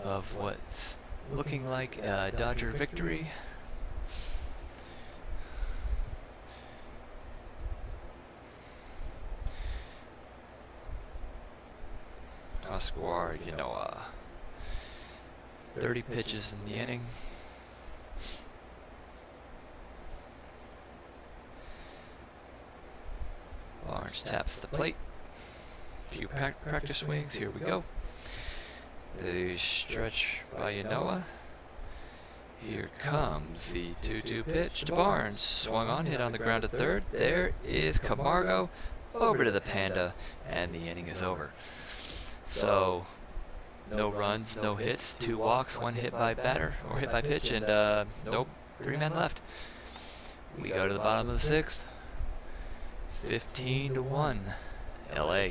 of what's looking like a Dodger victory. Scored, 30 pitches in the inning. Barnes Barnes taps the plate. Few practice swings. Here we go. The stretch by Yanoa. Here comes the 2-2 pitch to Barnes. Swung on, hit on the ground to third. There is Camargo over to the Panda, and the inning is over. So, no runs, no hits, 2 walks, 1 hit by batter or hit by pitch, and nope, 3 men left. We go to the bottom of the 6th. 15-1, LA.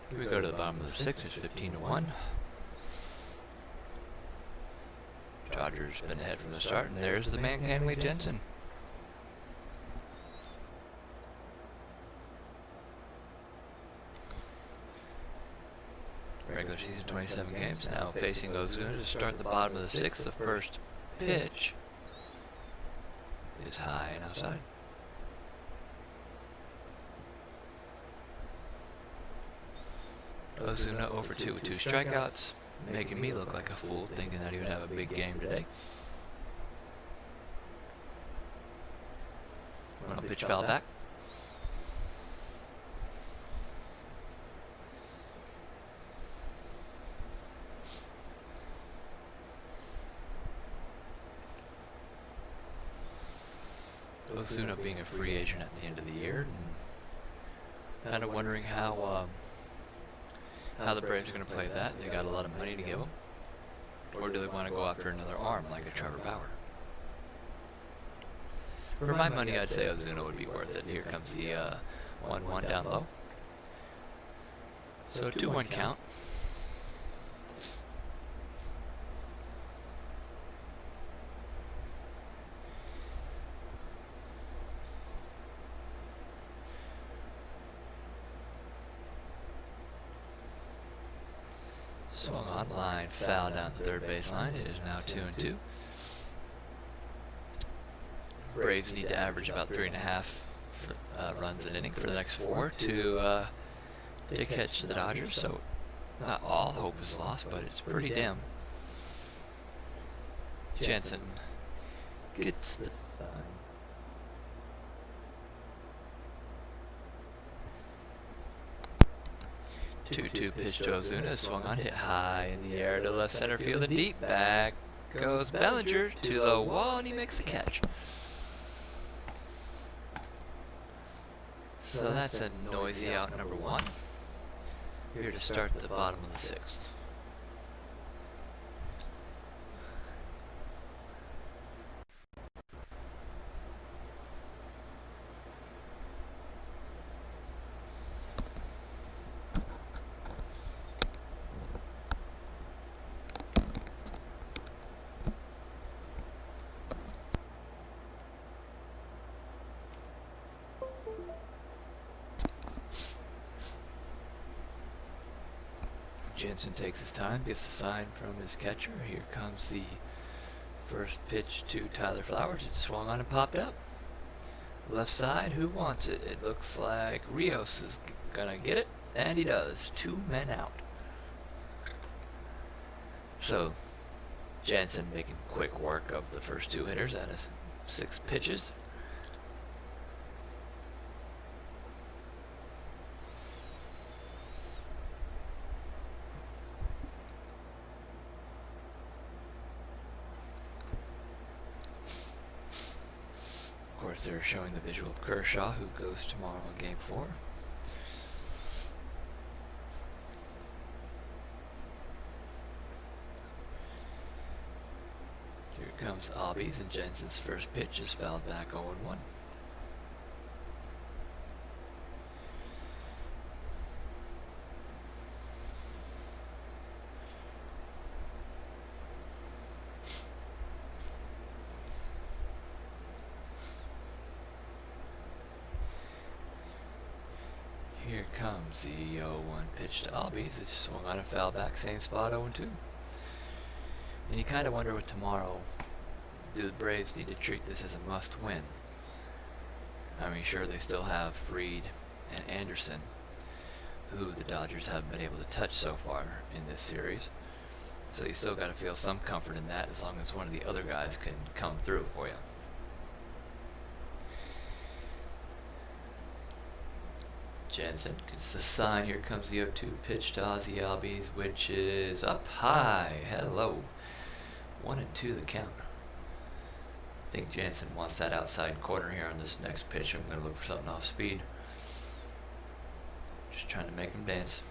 Here we go to the bottom of the 6th. It's 15-1. Dodgers been ahead from the start, and there's the man Kenley Jensen. Regular season 27 games, now facing Ozuna to start the bottom of the 6th. The first pitch is high and outside. Ozuna over 2 with 2 strikeouts, making me look like a fool, thinking that he would have a big game today. One pitch foul back. Ozuna being a free agent at the end of the year, and kind of wondering how the Braves are going to play that. They got a lot of money to give them, or do they want to go after another arm like a Trevor Bauer? For my money, I'd say Ozuna would be worth it. Here comes the 1-1 down low. So 2-1 count. Swung on line, foul down the third base line. It is now 2-2. Braves need to average about 3.5 runs an inning for the next 4 to catch the Dodgers. So not all hope is lost, but it's pretty dim. Jensen gets the sign. 2-2 pitch to Ozuna, swung on, hit high in the air to left center field and deep. Back goes Bellinger to the wall, and he makes the catch. So that's a noisy out number 1. Here to start the bottom of the 6th. Jensen takes his time, gets the sign from his catcher. Here comes the first pitch to Tyler Flowers. It swung on and popped up. Left side, who wants it? It looks like Rios is gonna get it, and he does. 2 men out. So Jensen making quick work of the first 2 hitters out of 6 pitches. Of course, they're showing the visual of Kershaw, who goes tomorrow in Game 4. Here comes Albies, and Jensen's first pitch is fouled back 0-1. Here comes the 0-1 pitch to Albies. It swung on a foul back, same spot, 0-2. And you kind of wonder what tomorrow, do the Braves need to treat this as a must-win? I mean, sure, they still have Fried and Anderson, who the Dodgers haven't been able to touch so far in this series. So you still got to feel some comfort in that, as long as one of the other guys can come through for you. Jensen gets the sign. Here comes the 0-2 pitch to Ozzie Albies, which is up high. Hello. 1-2 the count. I think Jensen wants that outside corner here on this next pitch. I'm going to look for something off speed. Just trying to make him dance.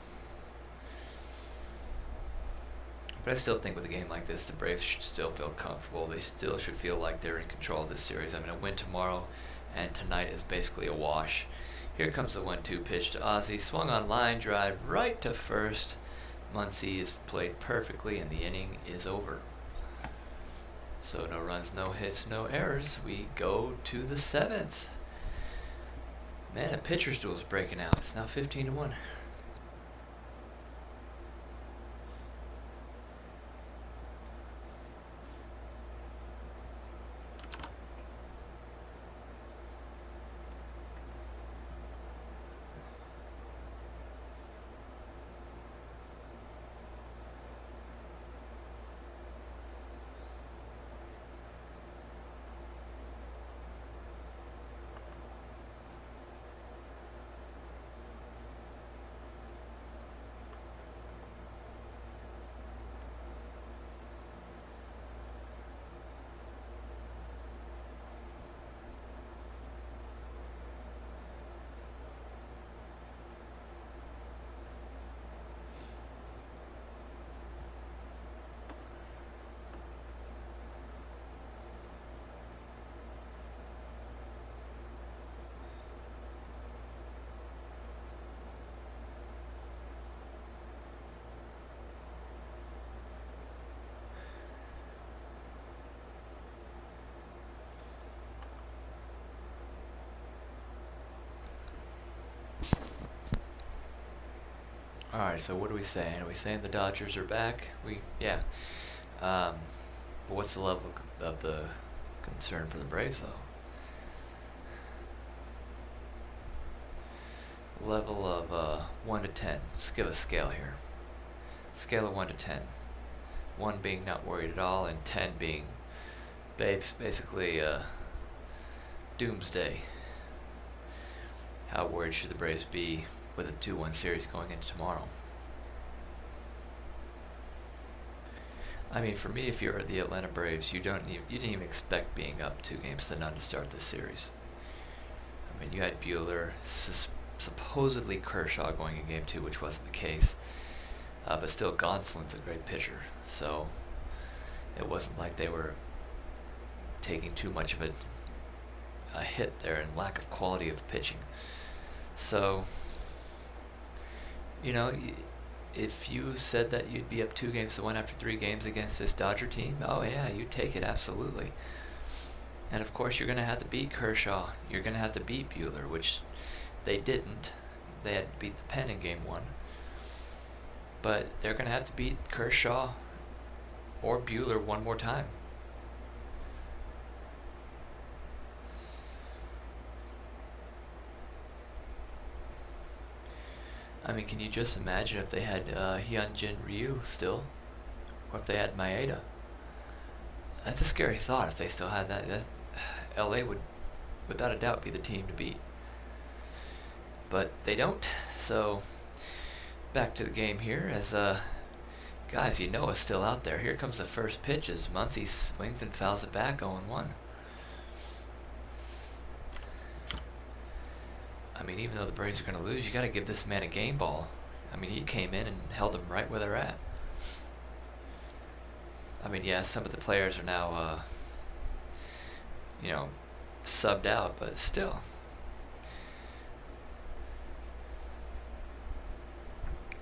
But I still think with a game like this, the Braves should still feel comfortable. They still should feel like they're in control of this series. I mean, a win tomorrow and tonight is basically a wash. Here comes the 1-2 pitch to Ozzie. Swung on, line drive right to first. Muncy is played perfectly, and the inning is over. So no runs, no hits, no errors. We go to the 7th. Man, a pitcher's duel is breaking out. It's now 15-1. Alright, so what are we saying? Are we saying the Dodgers are back? Yeah. But what's the level of the concern for the Braves, though? Level of 1 to 10. Let's give a scale here. Scale of 1 to 10. 1 being not worried at all, and 10 being basically doomsday. How worried should the Braves be with a 2-1 series going into tomorrow? I mean, for me, if you're the Atlanta Braves, you didn't even expect being up 2-0 to start this series. I mean, you had Buehler, supposedly Kershaw going in game 2, which wasn't the case. But still, Gonsolin's a great pitcher, so it wasn't like they were taking too much of a hit there and lack of quality of pitching. So, you know, if you said that you'd be up 2-1 after 3 games against this Dodger team, oh yeah, you'd take it, absolutely. And of course, you're going to have to beat Kershaw. You're going to have to beat Buehler, which they didn't. They had to beat the Pen in game 1. But they're going to have to beat Kershaw or Buehler one more time. I mean, can you just imagine if they had Hyunjin Ryu still? Or if they had Maeda? That's a scary thought if they still had that. LA would, without a doubt, be the team to beat. But they don't, so back to the game here as guys, you know, is still out there. Here comes the first pitch as Muncy swings and fouls it back 0-1. I mean, even though the Braves are going to lose, you got to give this man a game ball. I mean, he came in and held them right where they're at. I mean, yeah, some of the players are now, you know, subbed out, but still.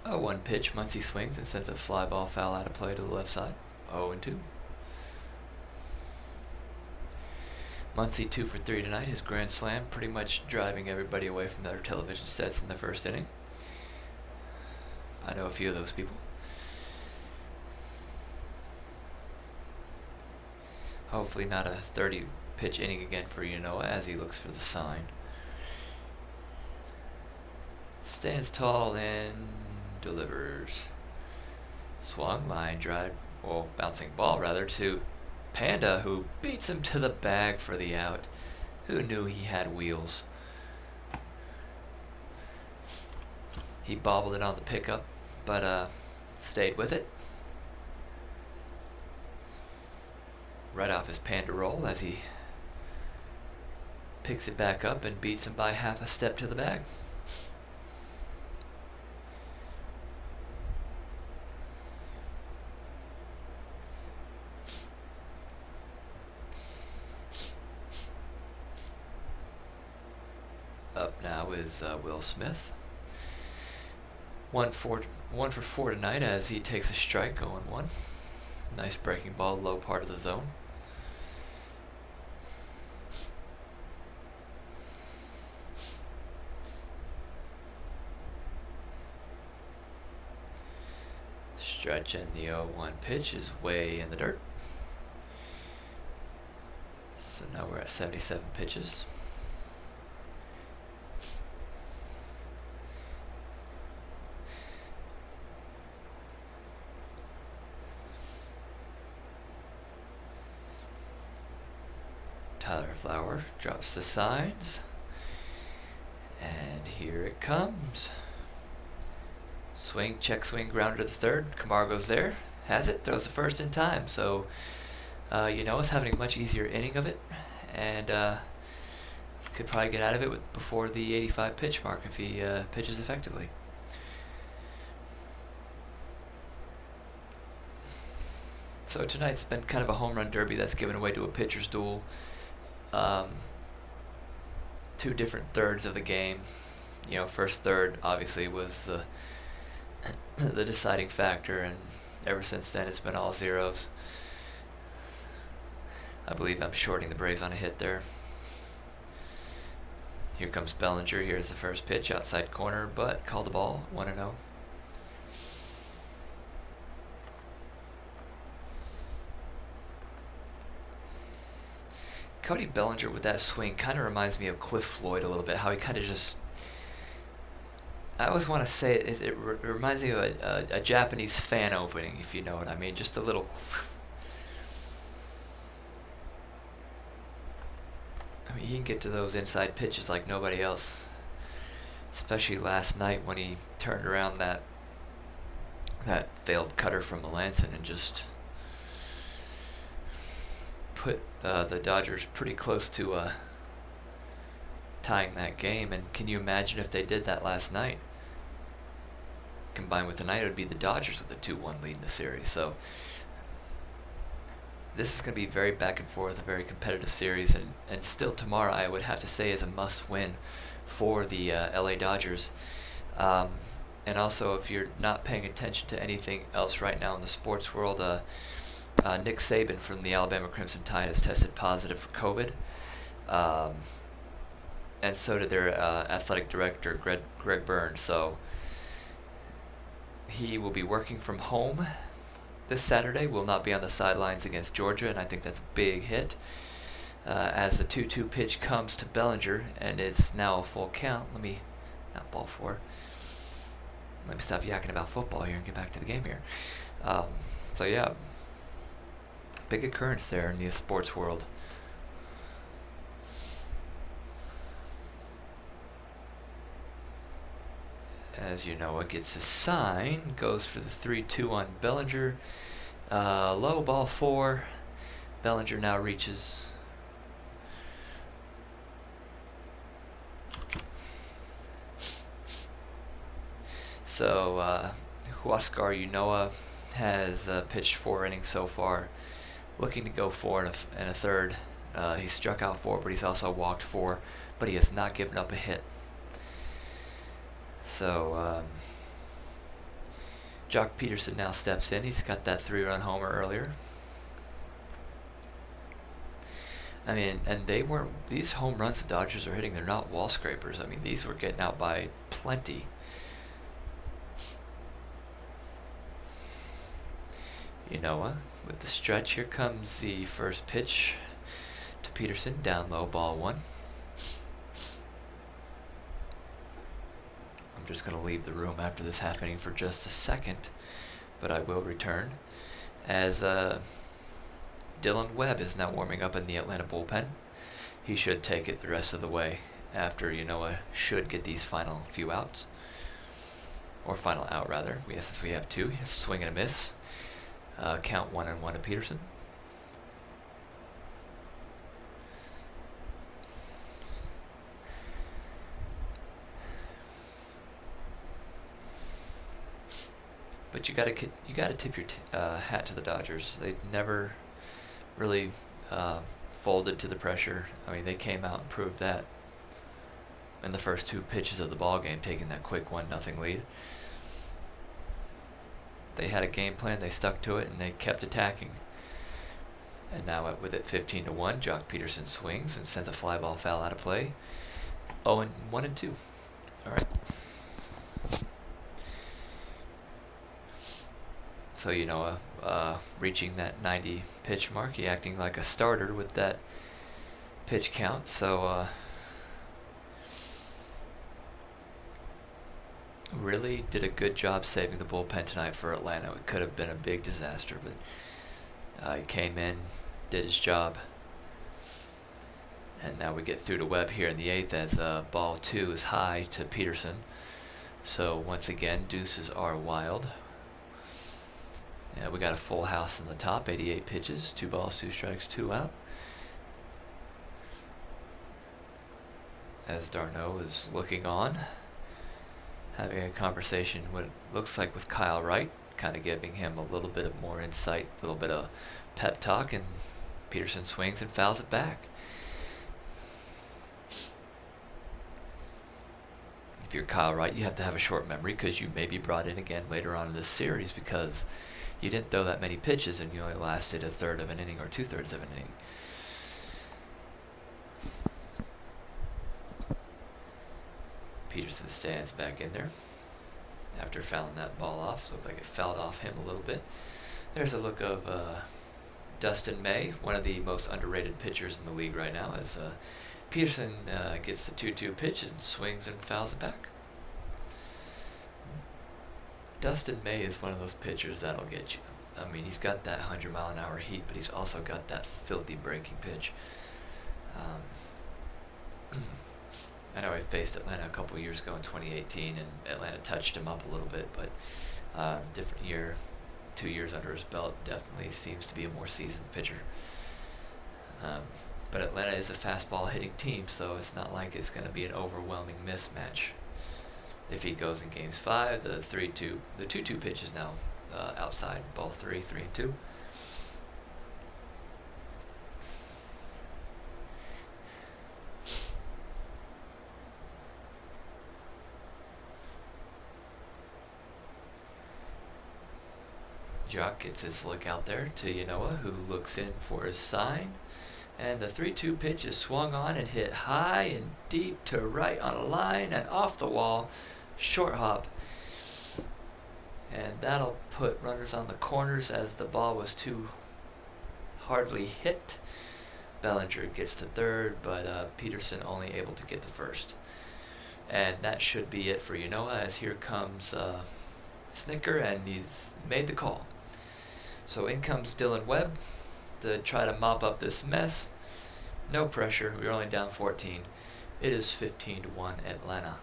One pitch, Muncy swings and sends a fly ball foul out of play to the left side. 0-2. Muncy 2 for 3 tonight. His grand slam pretty much driving everybody away from their television sets in the first inning. I know a few of those people. Hopefully not a 30 pitch inning again for Yanoa as he looks for the sign. Stands tall and delivers. Swung, line drive, well, bouncing ball rather, to Panda, who beats him to the bag for the out. Who knew he had wheels? He bobbled it on the pickup, but stayed with it. Right off his Panda roll as he picks it back up and beats him by half a step to the bag. Up now is Will Smith. 1 for 4 tonight as he takes a strike, 0-1. Nice breaking ball, low part of the zone. Stretch and the 0-1 pitch is way in the dirt. So now we're at 77 pitches. Tyler Flower drops the signs, and here it comes. Swing, check swing, grounder to the third. Camargo's there, has it, throws the first in time. So, you know, it's having a much easier inning of it, and could probably get out of it before the 85 pitch mark if he pitches effectively. So tonight's been kind of a home run derby that's given away to a pitcher's duel. 2 different thirds of the game. You know, first third obviously was the deciding factor, and ever since then it's been all zeros. I believe I'm shorting the Braves on a hit there. Here comes Bellinger. Here's the first pitch, outside corner, but called the ball, 1-0. Cody Bellinger with that swing kind of reminds me of Cliff Floyd a little bit, how he kind of just, I always want to say it reminds me of a Japanese fan opening, if you know what I mean, just a little. can get to those inside pitches like nobody else. Especially last night when he turned around that failed cutter from Melanson and just put the Dodgers pretty close to tying that game. And can you imagine if they did that last night? Combined with tonight, it would be the Dodgers with a 2-1 lead in the series. So this is going to be very back and forth, a very competitive series, and still tomorrow I would have to say is a must-win for the LA Dodgers. And also, if you're not paying attention to anything else right now in the sports world, Nick Saban from the Alabama Crimson Tide has tested positive for COVID. And so did their athletic director, Greg Burns. So he will be working from home this Saturday, will not be on the sidelines against Georgia, and I think that's a big hit. As the 2-2 pitch comes to Bellinger, and it's now a full count. Not ball four. Let me stop yakking about football here and get back to the game here. So yeah, big occurrence there in the sports world. As you know, it gets a sign, goes for the 3-2 on Bellinger. Low ball four. Bellinger now reaches. So Huascar Ynoa has pitched 4 innings so far, looking to go 4 and a third. He struck out 4, but he's also walked 4, but he has not given up a hit. So Jock Peterson now steps in. He's got that 3-run homer earlier. I mean, and these home runs the Dodgers are hitting, they're not wall scrapers. I mean, these were getting out by plenty. Ynoa with the stretch. Here comes the first pitch to Peterson, down low, ball 1. I'm just going to leave the room after this happening for just a second, but I will return as Dylan Webb is now warming up in the Atlanta bullpen. He should take it the rest of the way after Ynoa should get these final few outs, or final out rather. Since we have 2, swing and a miss. Count 1-1 to Peterson. But you gotta tip your hat to the Dodgers. They never really folded to the pressure. I mean, they came out and proved that in the first 2 pitches of the ball game, taking that quick 1-0 lead. They had a game plan, they stuck to it, and they kept attacking. And now with it 15-1, Jock Peterson swings and sends a fly ball foul out of play. 0-1-2. All right. So reaching that 90 pitch mark, he acting like a starter with that pitch count. So really did a good job saving the bullpen tonight for Atlanta. It could have been a big disaster, but he came in, did his job. And now we get through to Webb here in the 8th as ball 2 is high to Peterson. So once again, deuces are wild. Yeah, we got a full house in the top, 88 pitches, 2 balls, 2 strikes, 2 out. As d'Arnaud is looking on, having a conversation, what it looks like, with Kyle Wright, kind of giving him a little bit of more insight, a little bit of pep talk, and Peterson swings and fouls it back. If you're Kyle Wright, you have to have a short memory because you may be brought in again later on in this series because you didn't throw that many pitches and you only lasted a third of an inning or 2/3 of an inning. Peterson stands back in there after fouling that ball off. Looked like it fouled off him a little bit. There's a look of Dustin May, one of the most underrated pitchers in the league right now, as Peterson gets the 2-2 pitch and swings and fouls it back. Dustin May is one of those pitchers that'll get you. I mean, he's got that 100-mile-an-hour heat, but he's also got that filthy breaking pitch. I know I faced Atlanta a couple years ago in 2018, and Atlanta touched him up a little bit, but different year, 2 years under his belt, definitely seems to be a more seasoned pitcher. Um, but Atlanta is a fastball hitting team, so it's not like it's going to be an overwhelming mismatch. If he goes in games 5, the 2-2 pitch is now outside, ball 3, 3-2. Jock gets his look out there to Yanoa, who looks in for his sign. And the 3-2 pitch is swung on and hit high and deep to right on a line and off the wall. Short hop. And that'll put runners on the corners as the ball was too hardly hit. Bellinger gets to third, but Peterson only able to get the first. And that should be it for Yanoa, as here comes Snicker, and he's made the call. So in comes Dylan Webb to try to mop up this mess. No pressure. We're only down 14. It is 15-1 Atlanta,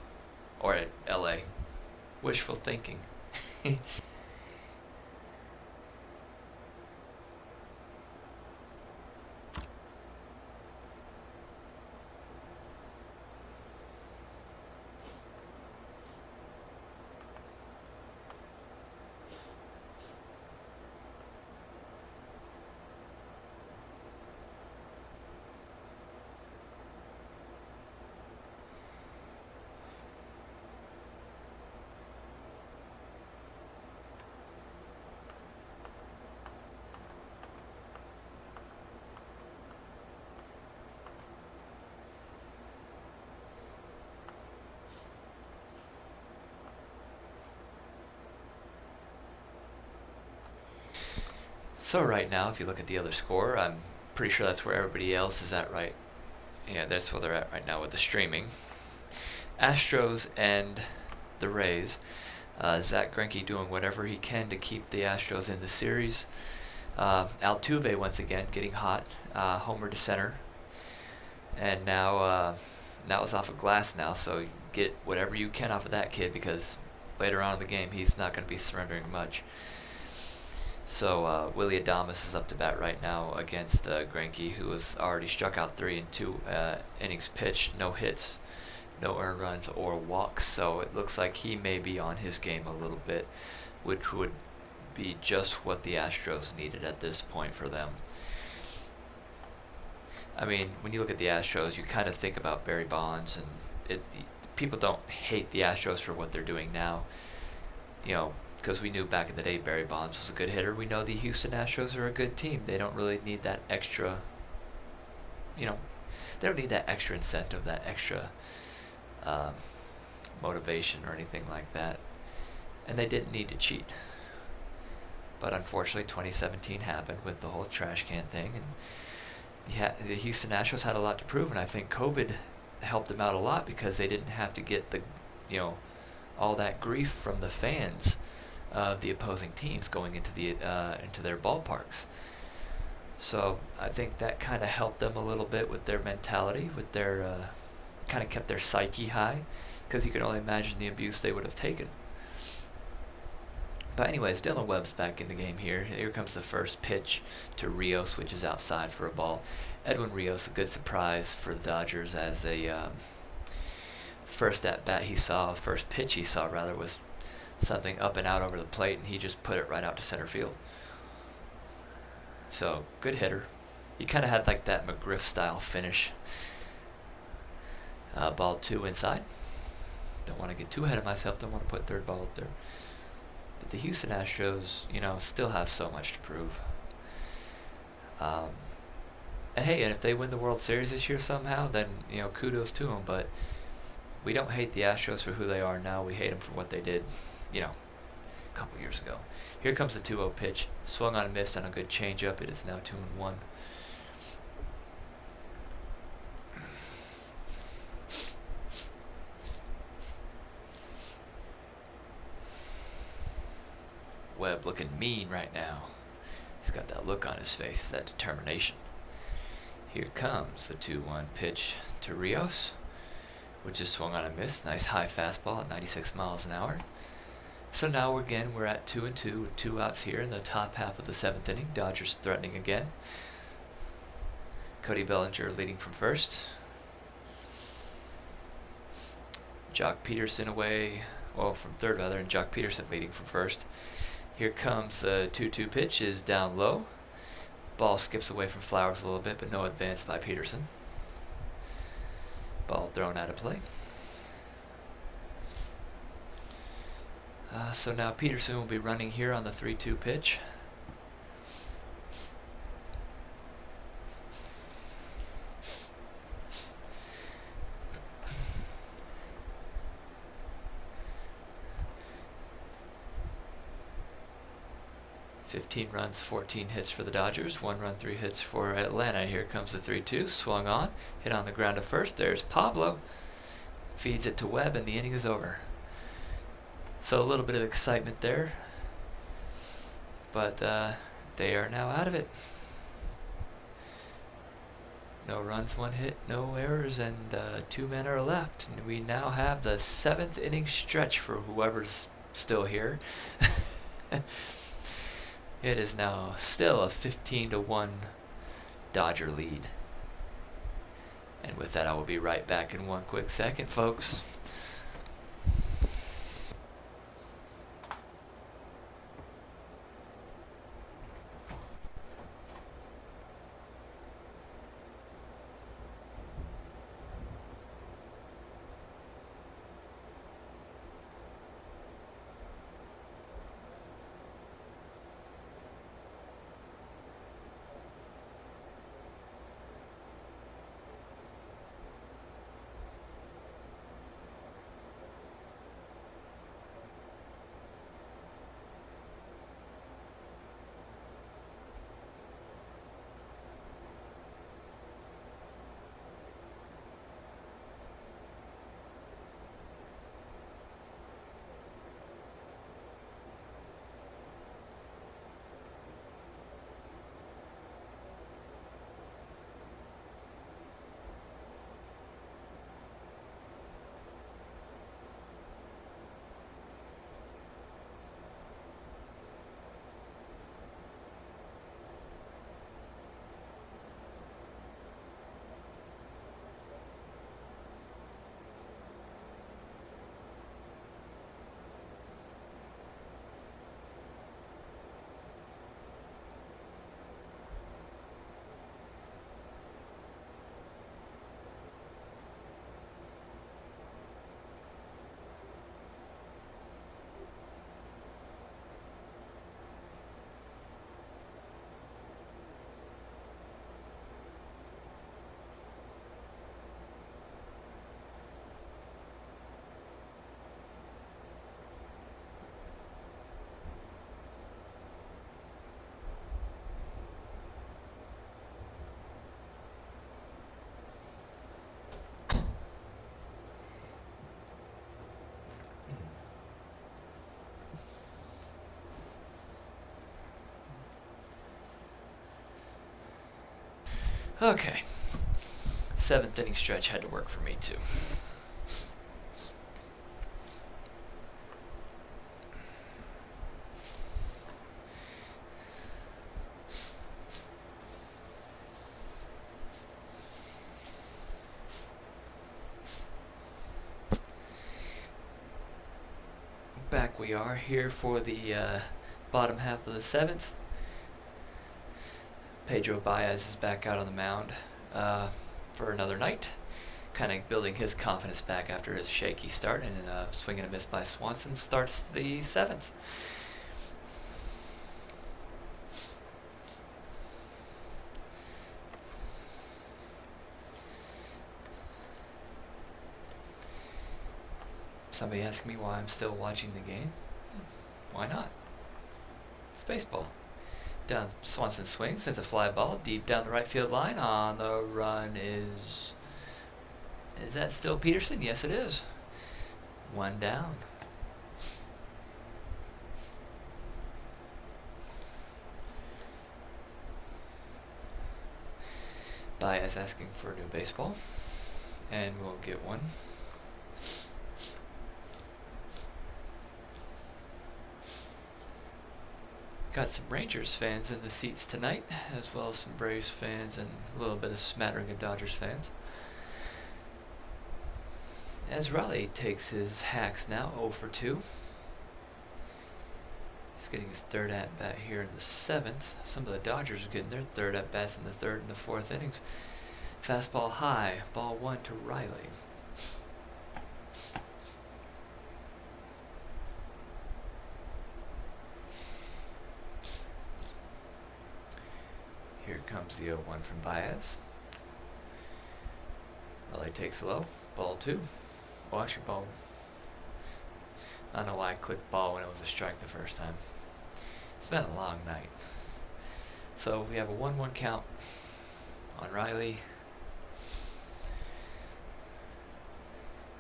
or at LA. Wishful thinking. So right now, if you look at the other score, I'm pretty sure that's where everybody else is at, right? Yeah, that's where they're at right now with the streaming. Astros and the Rays. Zach Greinke doing whatever he can to keep the Astros in the series. Altuve once again getting hot, homer to center, and now it's off of glass now. So you get whatever you can off of that kid, because later on in the game he's not going to be surrendering much. So Willie Adames is up to bat right now against Greinke, who has already struck out 3 in 2 innings pitched, no hits, no earned runs or walks. So it looks like he may be on his game a little bit, which would be just what the Astros needed at this point for them. I mean, when you look at the Astros, you kind of think about Barry Bonds, and people don't hate the Astros for what they're doing now. Because we knew back in the day Barry Bonds was a good hitter. We know the Houston Astros are a good team. They don't really need that extra, they don't need that extra incentive, that extra motivation or anything like that. And they didn't need to cheat. But unfortunately, 2017 happened with the whole trash can thing, and the Houston Astros had a lot to prove. And I think COVID helped them out a lot, because they didn't have to get all that grief from the fans of the opposing teams going into their ballparks. So I think that kind of helped them a little bit with their mentality, with their kind of kept their psyche high, because you can only imagine the abuse they would have taken. But anyways, Dylan Webb's back in the game here. Here comes the first pitch to Rios, which is outside for a ball. Edwin Rios, a good surprise for the Dodgers, as a first pitch he saw rather, was something up and out over the plate, and he just put it right out to center field. So, good hitter. He kind of had like that McGriff style finish. Ball 2 inside. Don't want to get too ahead of myself. Don't want to put third ball up there. But the Houston Astros, still have so much to prove. And hey, and if they win the World Series this year somehow, then, kudos to them. But we don't hate the Astros for who they are now. We hate them for what they did, a couple years ago. Here comes the 2-0 pitch. Swung on and missed on a good changeup. It is now 2-1. Webb looking mean right now. He's got that look on his face, that determination. Here comes the 2-1 pitch to Rios, which just swung on a miss. Nice high fastball at 96 miles an hour. So now we're at 2-2 with 2 outs here in the top half of the 7th inning. Dodgers threatening again. Cody Bellinger leading from first. Jock Peterson away, well, from third rather, and Jock Peterson leading from first. Here comes the 2-2 pitch, is down low. Ball skips away from Flowers a little bit, but no advance by Peterson. Ball thrown out of play. So now Peterson will be running here on the 3-2 pitch. "15 runs, 14 hits for the Dodgers, 1 run, 3 hits for Atlanta." Here comes the 3-2, swung on, hit on the ground to first. There's Pablo, feeds it to Webb, and the inning is over. So a little bit of excitement there, but they are now out of it. No runs, 1 hit, no errors, and 2 men are left. And we now have the 7th inning stretch for whoever's still here. It is now still a 15-1 Dodger lead. And with that, I will be right back in one quick second, folks. Okay. 7th inning stretch had to work for me too. Back we are here for the bottom half of the 7th. Pedro Baez is back out on the mound for another night, kind of building his confidence back after his shaky start, and swing and a miss by Swanson starts the 7th. Somebody asked me why I'm still watching the game. Why not? It's baseball. Down, Swanson swings, sends a fly ball deep down the right field line. On the run is that still Peterson? Yes, it is. 1 down. Baez asking for a new baseball, and we'll get one. Got some Rangers fans in the seats tonight, as well as some Braves fans and a little bit of smattering of Dodgers fans. As Riley takes his hacks now, 0 for 2. He's getting his third at-bat here in the 7th. Some of the Dodgers are getting their third at-bats in the 3rd and the 4th innings. Fastball high, ball 1 to Riley. Here comes the 0-1 from Baez. Riley takes low, ball 2. Well, actually, ball. I don't know why I clicked ball when it was a strike the first time. It's been a long night. So we have a 1-1 count on Riley.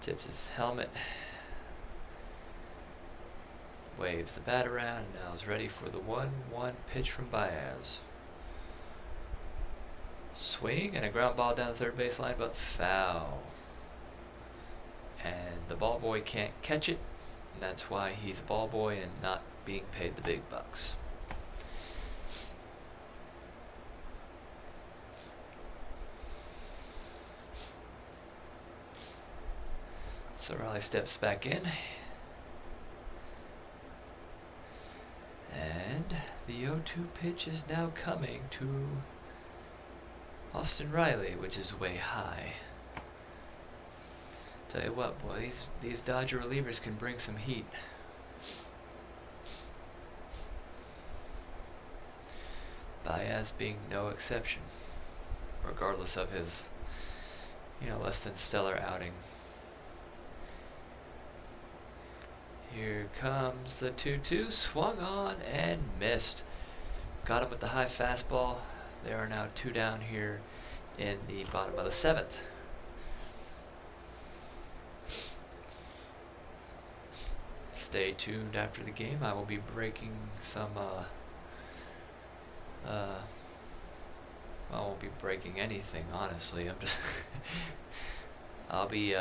Tips his helmet. Waves the bat around and now is ready for the 1-1 pitch from Baez. Swing and a ground ball down the third baseline, but foul. And the ball boy can't catch it, and that's why he's a ball boy and not being paid the big bucks. So Riley steps back in, and the 0-2 pitch is now coming to Austin Riley, which is way high. Tell you what, boy, these Dodger relievers can bring some heat. Baez being no exception, regardless of his, less than stellar outing. Here comes the 2-2, swung on and missed. Got him with the high fastball. They are now 2 down here in the bottom of the 7th. Stay tuned after the game. I will be breaking some, I won't be breaking anything, honestly. I'll be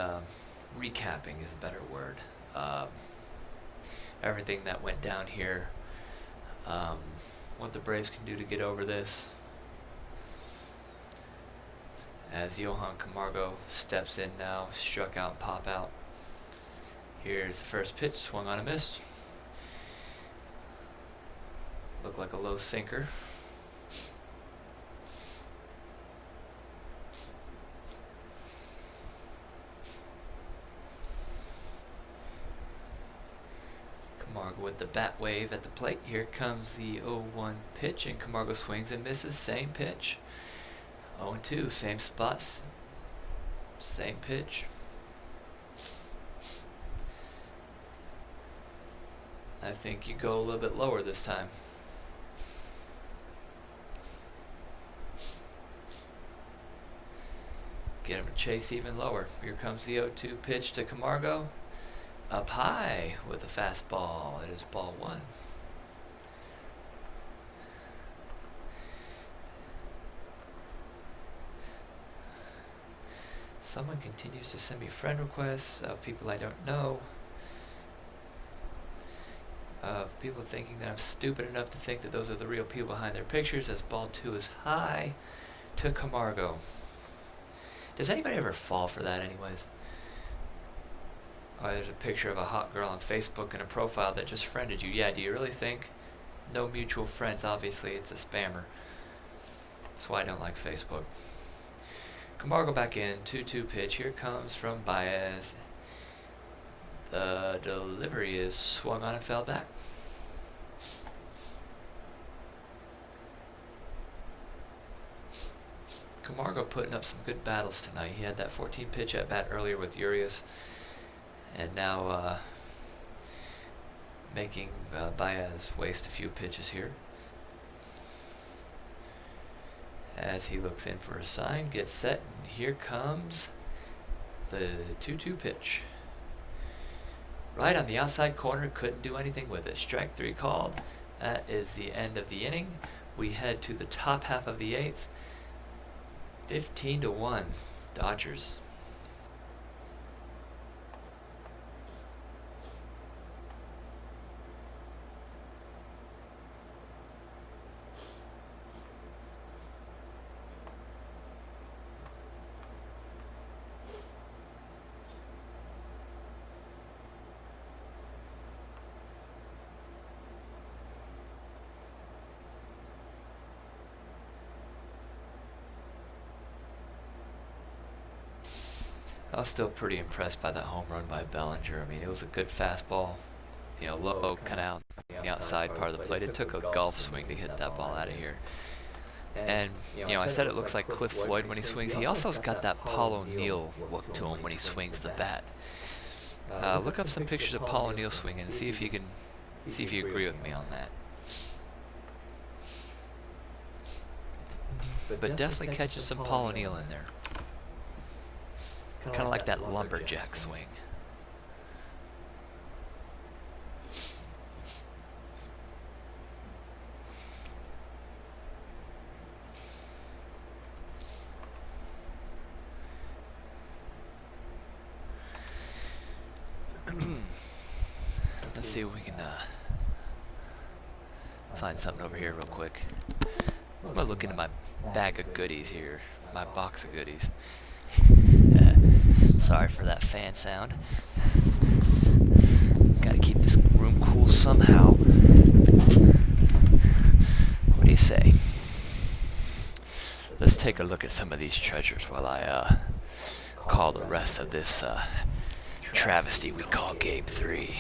recapping is a better word. Everything that went down here, what the Braves can do to get over this. As Johan Camargo steps in now, struck out and pop out. Here's the first pitch, swung on a miss. Looked like a low sinker. Camargo with the bat wave at the plate. Here comes the 0-1 pitch, and Camargo swings and misses. Same pitch. 0-2, same spots, same pitch. I think you go a little bit lower this time. Get him to chase even lower. Here comes the 0-2 pitch to Camargo. Up high with a fastball. It is ball 1. Someone continues to send me friend requests of people I don't know. Of people thinking that I'm stupid enough to think that those are the real people behind their pictures, as ball 2 is high to Camargo. Does anybody ever fall for that anyways? Oh, there's a picture of a hot girl on Facebook and a profile that just friended you. Yeah, do you really think? No mutual friends, obviously it's a spammer. That's why I don't like Facebook. Camargo back in, 2-2 pitch. Here comes from Baez. The delivery is swung on and fell back. Camargo putting up some good battles tonight. He had that 14 pitch at bat earlier with Urias, and now making Baez waste a few pitches here. As he looks in for a sign, gets set, and here comes the 2-2 pitch. Right on the outside corner, couldn't do anything with it. Strike 3 called. That is the end of the inning. We head to the top half of the 8th. 15-1, Dodgers. I was still pretty impressed by that home run by Bellinger. I mean, it was a good fastball, you know, low, cut out the outside part of the plate. It took a golf swing to hit that ball out of here. And, you know, I said it looks like Cliff Floyd when he swings. He also's got that Paul O'Neill look to him when he swings the bat. Look up some pictures of Paul O'Neill swinging and see if you agree with me on that. But definitely catches some Paul O'Neill in there. Kind of like that lumberjack swing. Let's see if we can find something over here real quick. I'm gonna look into my bag of goodies here, my box of goodies. Sorry for that fan sound. Gotta keep this room cool somehow. What do you say? Let's take a look at some of these treasures while I call the rest of this travesty we call Game 3.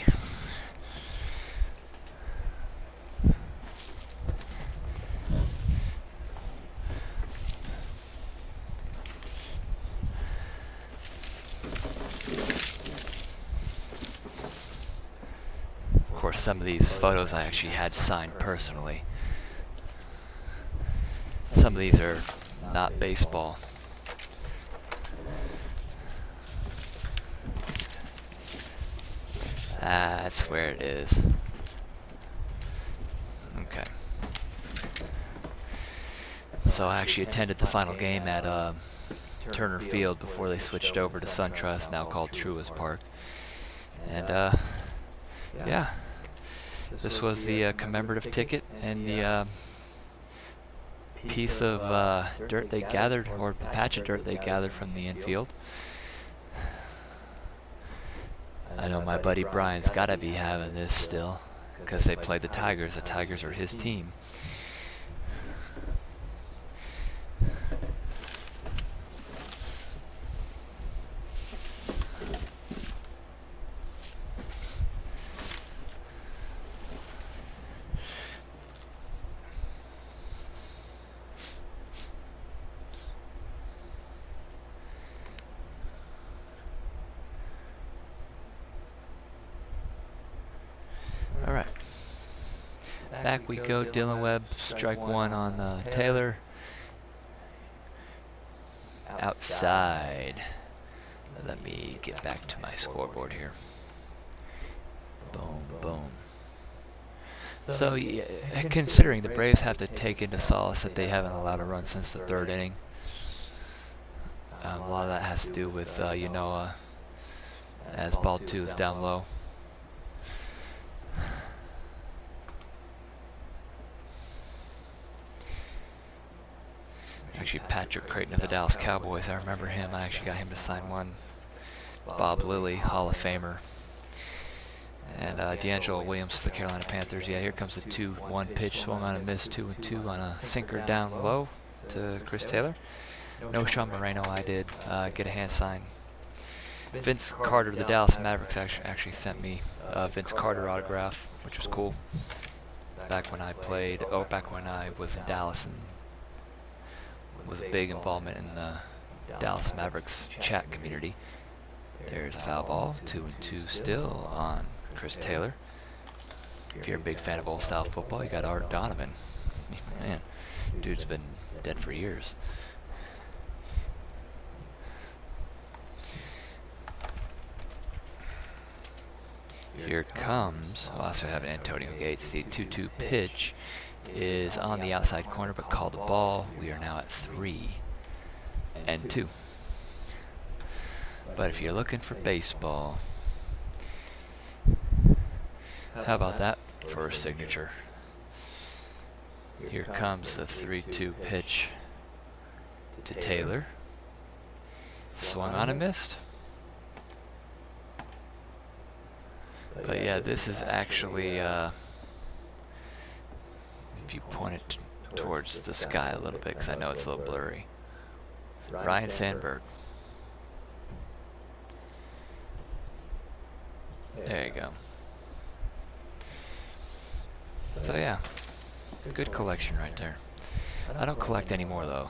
Of course, some of these photos I actually had signed personally. Some of these are not baseball. That's where it is. Okay. So I actually attended the final game at Turner Field before they switched over to SunTrust, now called Truist Park. And yeah, this was the commemorative ticket and the piece of dirt they gathered, or patch of dirt they gathered from the infield. I know my buddy Brian's gotta be having this still, because they played the Tigers. The Tigers are his team. Alright. Back we go. Dylan Webb, strike one on Taylor. Outside. Let me get back to my scoreboard here. Boom, boom. So, yeah, considering the Braves have to take into solace that they haven't allowed a run since the third inning, a lot of that has to do with, as ball 2 is down low. Actually, Patrick Creighton of the Dallas Cowboys, I remember him. I actually got him to sign one. Bob Lilly, Hall of Famer. And D'Angelo Williams, the Carolina Panthers. Yeah, here comes the 2-1 pitch, swung on a miss, 2-2 on a sinker down low to Chris Taylor. No Sean Moreno, I did get a hand sign. Vince Carter of the Dallas Mavericks actually sent me a Vince Carter autograph, which was cool. Back when I was in Dallas and was a big involvement in the Dallas Mavericks chat community. There's a foul ball, 2-2 still on Chris Taylor. If you're a big fan of old style football, you got Art Donovan. Man, dude's been dead for years. Here comes, I also have an Antonio Gates. The 2-2 pitch is on the outside corner, but called a ball. We are now at 3. and 2. But if you're looking for baseball, how about that for a signature? Here comes the 3-2 pitch to Taylor. Swung on and missed. But yeah, this is actually, if you point it towards the sky a little bit, because I know it's a little blurry. Ryan Sandberg. There you go. So yeah, good collection right there. I don't collect anymore though.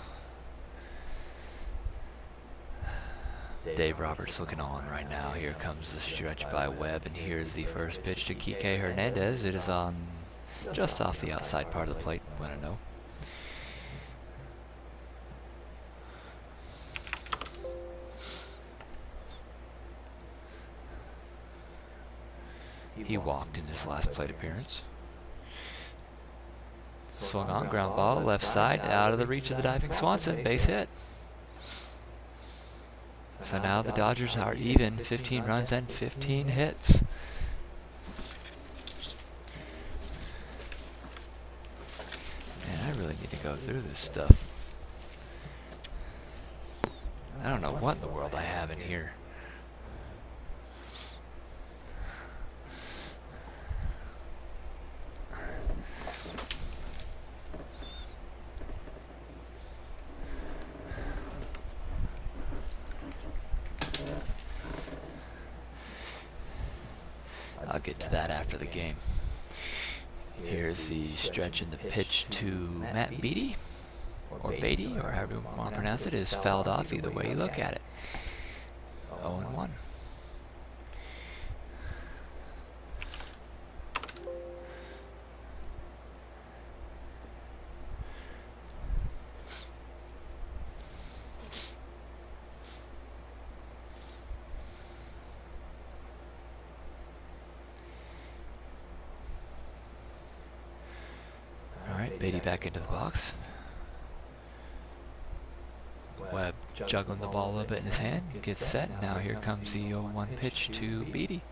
Dave Roberts looking on right now. Here comes the stretch by Webb, and here's the first pitch to Kike Hernandez. It is on just off the outside part of the plate. 1-0. He walked in his last plate appearance. Swung on, ground ball, left side, out of the reach of the diving Swanson. Base hit. So now the Dodgers are even, 15 runs and 15 hits. Man, I really need to go through this stuff. I don't know what in the world I have in here. I'll get to that after the game. Here's the stretch and the pitch to Matt Beatty, or Beatty, or however you want to pronounce it, is fouled off either way you look at it. 0-1. Beatty back into the box. Webb juggling the ball a little bit in his hand. Gets set. Now here comes the 0-1 pitch to Beatty.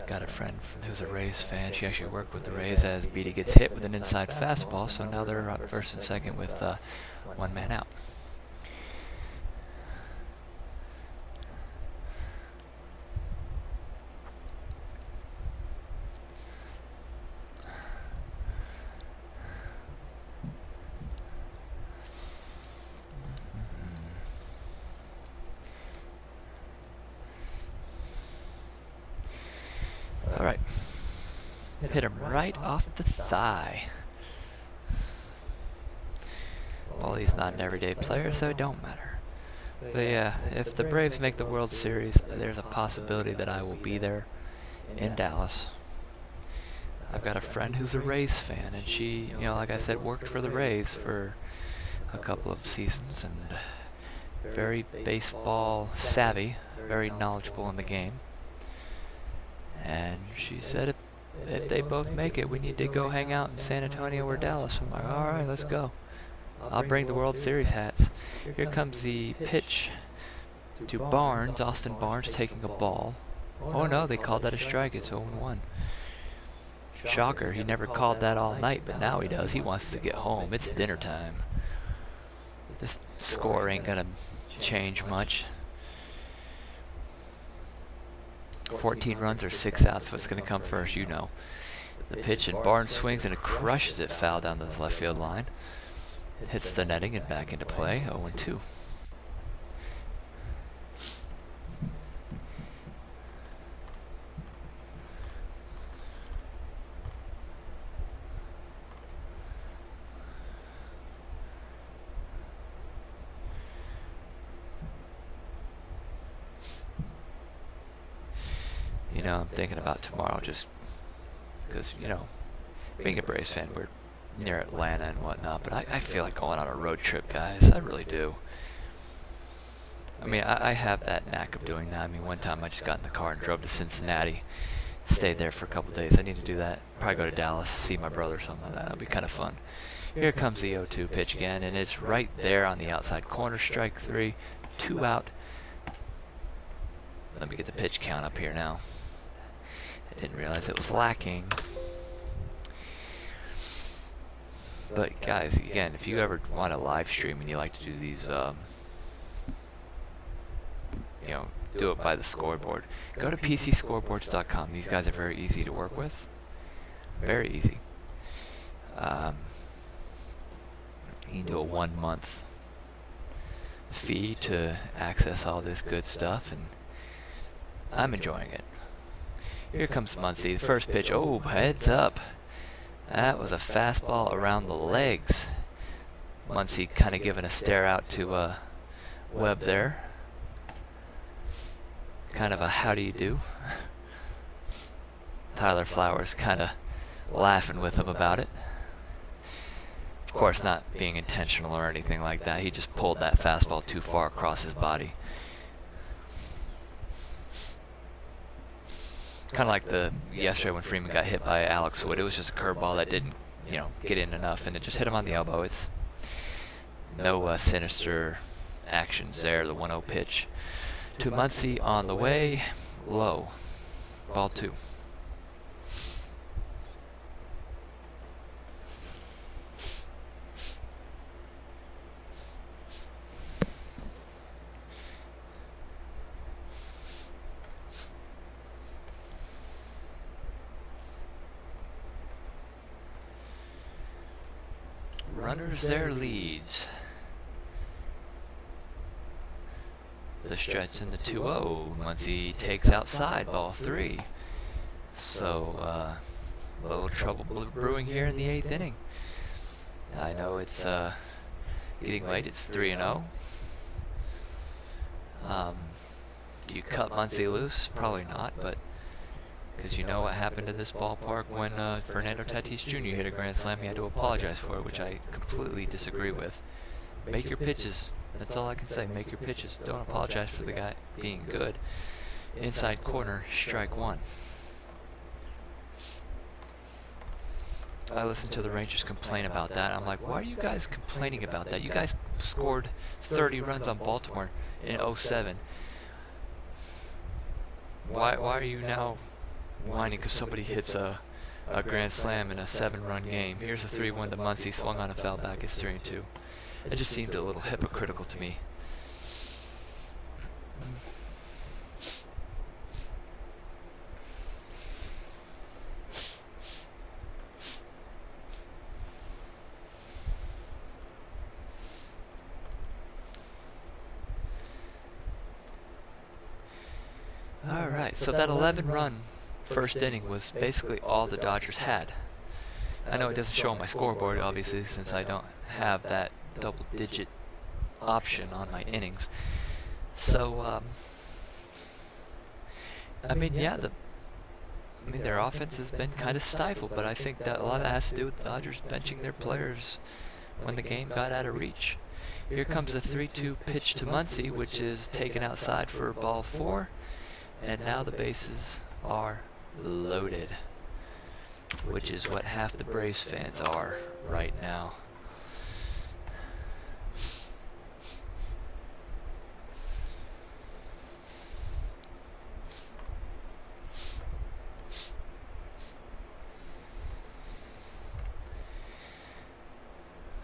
Got a friend who's a Rays fan. She actually worked with the Rays as Beatty gets hit with an inside fastball, so now they're up first and second with one man out. Alright. Hit him right off the thigh. Well, he's not an everyday player, so it don't matter. But yeah, if the Braves make the World Series, there's a possibility that I will be there in Dallas. I've got a friend who's a Rays fan, and she, like I said, worked for the Rays for a couple of seasons, and very baseball savvy, very knowledgeable in the game. And she said if they both make it, we need to go hang out in San Antonio or Dallas. I'm like, alright, let's go. I'll bring the World Series hats. Here comes the pitch to Barnes. Austin Barnes taking a ball. Oh no, they called that a strike. It's 0-1. Shocker, he never called that all night, but now he does. He wants to get home. It's dinner time. This score ain't gonna change much. 14 runs or 6 outs. What's going to come first, you know. The pitch, and Barnes swings and it crushes it foul down the left field line. Hits the netting and back into play. 0-2. I'm thinking about tomorrow just because, you know, being a Braves fan, we're near Atlanta and whatnot, but I feel like going on a road trip, guys. I really do. I mean, I have that knack of doing that. I mean, one time I just got in the car and drove to Cincinnati, stayed there for a couple days. I need to do that. Probably go to Dallas, see my brother or something like that. It'll be kind of fun. Here comes the 0-2 pitch again, and it's right there on the outside corner. Strike 3, 2 out. Let me get the pitch count up here now. I didn't realize it was lacking. But guys, again, if you ever want to live stream and you like to do these, you know, do it by the scoreboard, go to PCScoreboards.com. These guys are very easy to work with. Very easy. You can do a 1-month fee to access all this good stuff, and I'm enjoying it. Here comes Muncy. The first pitch. Oh, heads up. That was a fastball around the legs. Muncy kind of giving a stare out to Webb there. Kind of a how do you do. Tyler Flowers kind of laughing with him about it. Of course, not being intentional or anything like that. He just pulled that fastball too far across his body. Kind of like yesterday when Freeman got hit by Alex Wood. It was just a curveball that didn't, you know, get in enough, and it just hit him on the elbow. It's no sinister actions there. The 1-0 pitch to Muncy on the way, low, ball 2. Runners their leads. The stretch in the 2-0. Muncy takes outside, ball 3. So, a little trouble brewing here in the 8th inning. I know it's getting late. It's 3-0. Do you cut Muncy loose? Probably not, but because you know what happened in this ballpark when Fernando Tatis Jr. hit a grand slam. He had to apologize for it, which I completely disagree with. Make your pitches. That's all I can say. Make your pitches. Don't apologize for the guy being good. Inside corner, strike 1. I listened to the Rangers complain about that. I'm like, why are you guys complaining about that? You guys scored 30 runs on Baltimore in 07. Why are you now whining because somebody hits a grand slam in a 7-run game? Here's a 3-1 to Muncy, swung on a foul back, it's 3-2. It just seemed a little hypocritical to me. Alright, so that 11-run first inning was basically all the Dodgers had. I know it doesn't show on my scoreboard, obviously, since I don't have that double-digit option on my innings. So, I mean, yeah, their offense has been kind of stifled, but I think that a lot of that has to do with the Dodgers benching their players when the game got out of reach. Here comes the 3-2 pitch to Muncy, which is taken outside for ball 4, and now the bases are loaded, which is what half the Braves fans are right now.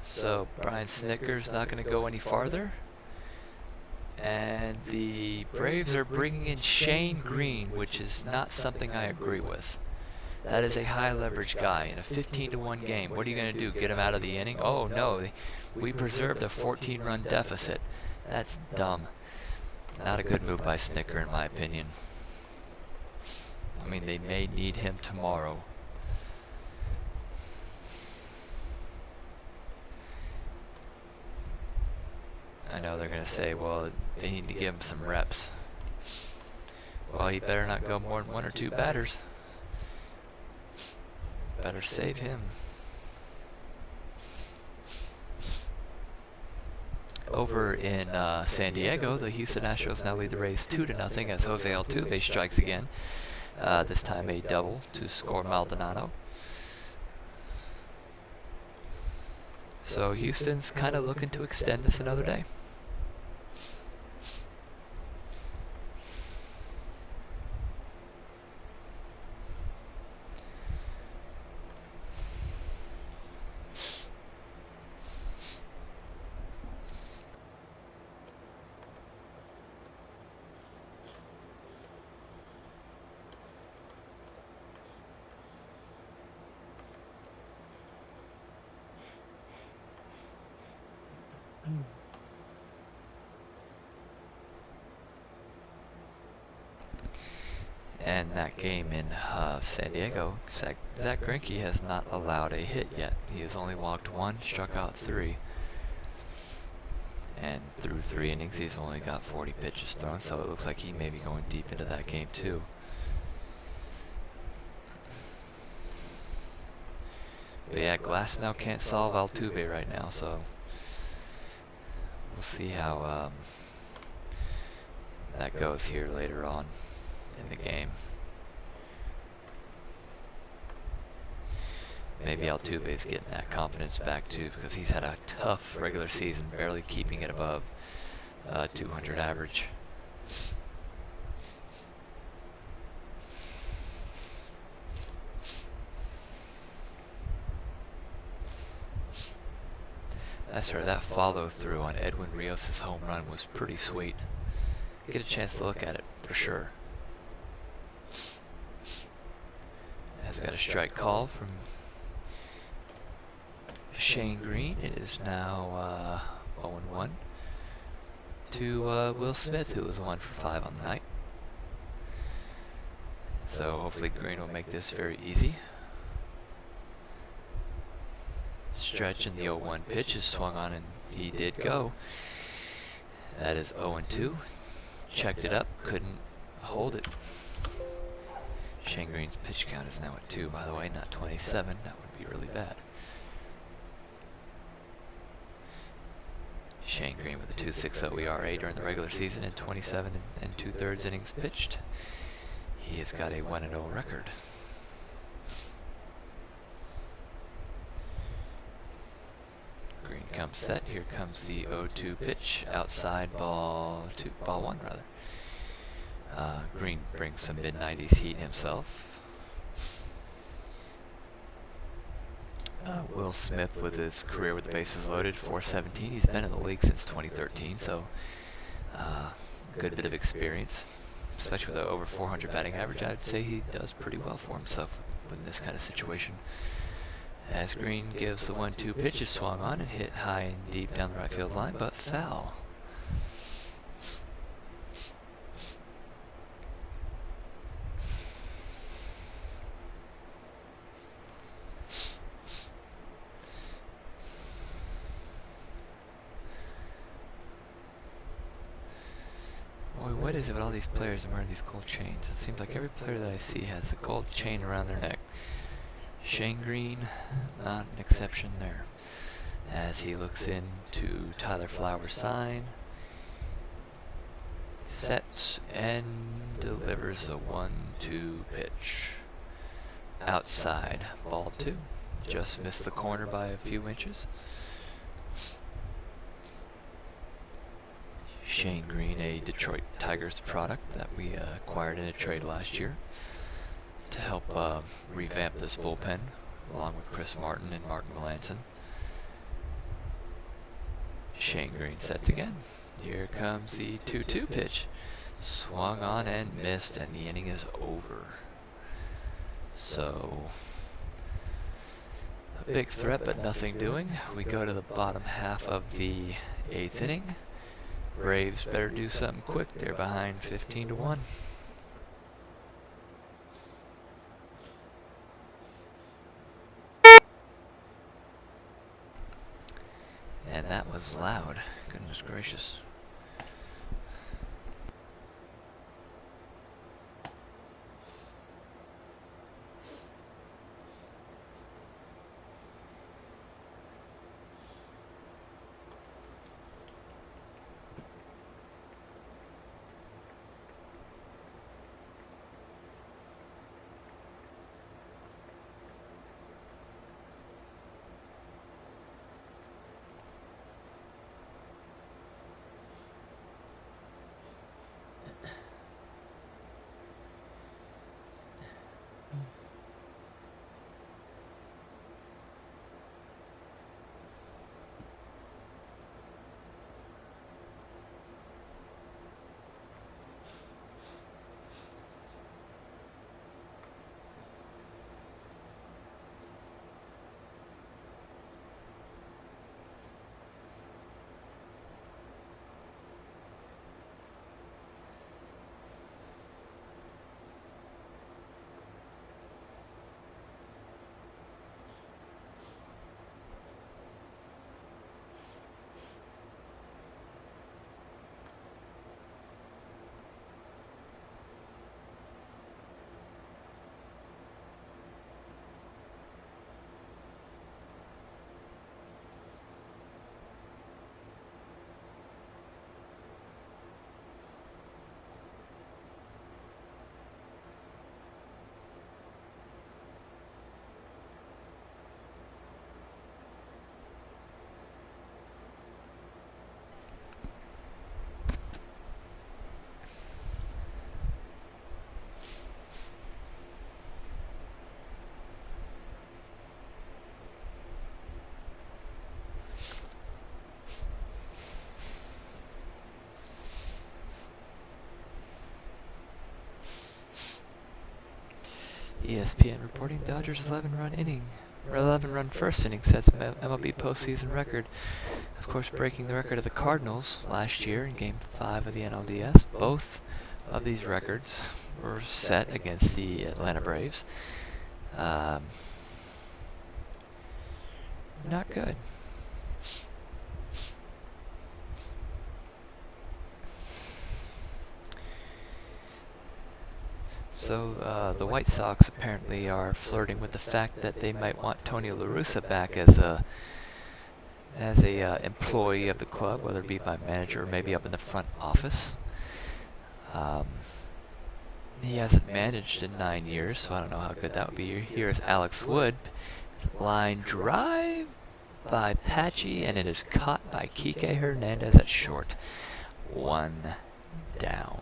So Brian Snitker's not going to go any farther. And the Braves are bringing in Shane Green, which is not something I agree with. That is a high leverage guy in a 15-1 game. What are you going to do? Get him out of the inning? Oh no, we preserved a 14-run deficit. That's dumb. Not a good move by Snitker in my opinion. I mean, they may need him tomorrow. I know they're going to say, well, they need to give him some reps. Well, he better not go more than 1 or 2 batters. better save him. Over in San Diego, the Houston Astros now lead the Rays 2-0 as Jose Altuve strikes again. This time a double to score Maldonado. So Houston's kind of looking to extend this another day. And that game in San Diego, Zach Greinke has not allowed a hit yet. He has only walked 1, struck out 3. And through 3 innings, he's only got 40 pitches thrown, so it looks like he may be going deep into that game too. But yeah, Glass now can't solve Altuve right now, so we'll see how that goes here later on in the game. Maybe Altuve's getting that confidence back too, because he's had a tough regular season, barely keeping it above 200 average. That's right, that follow through on Edwin Rios' home run was pretty sweet. Get a chance to look at it for sure. Has got a strike call from Shane Green. It is now 0-1 to Will Smith, who was 1 for 5 on the night. So hopefully Green will make this very easy. Stretch in the 0-1 pitch is swung on, and he did go. That is 0-2. Checked it up, couldn't hold it. Shane Green's pitch count is now at 2, by the way, not 27. That would be really bad. Shane Green with a 2.60 ERA during the regular season in 27 and 2/3 innings pitched. He has got a 1-0 record. Green comes set. Here comes the 0-2 pitch. Outside ball 1 rather. Green brings some mid-90s heat himself. Will Smith with his career with the bases loaded, 417. He's been in the league since 2013, so good bit of experience, especially with an over 400 batting average. I'd say he does pretty well for himself in this kind of situation. As Green gives the 1-2 pitch, is swung on and hit high and deep down the right field line, but foul. Boy, what is it with all these players and wearing these gold chains? It seems like every player that I see has a gold chain around their neck. Shane Green, not an exception there. As he looks into Tyler Flowers' sign, sets and delivers a 1-2 pitch. Outside, ball 2. Just missed the corner by a few inches. Shane Green, a Detroit Tigers product that we acquired in a trade last year to help revamp this bullpen, along with Chris Martin and Mark Melancon. Shane Green sets again. Here comes the 2-2 pitch. Swung on and missed, and the inning is over. So, a big threat, but nothing doing. We go to the bottom half of the 8th inning. Braves better do something quick. They're behind 15-1. And that was loud. Goodness gracious. ESPN reporting Dodgers 11-run first inning sets MLB postseason record. Of course, breaking the record of the Cardinals last year in Game 5 of the NLDS. Both of these records were set against the Atlanta Braves. Not good. So the White Sox apparently are flirting with the fact that they might want Tony La Russa back as a employee of the club, whether it be by manager or maybe up in the front office. He hasn't managed in 9 years, so I don't know how good that would be. Here's Alex Wood. Line drive by Patchy, and it is caught by Kike Hernandez at short. 1 down.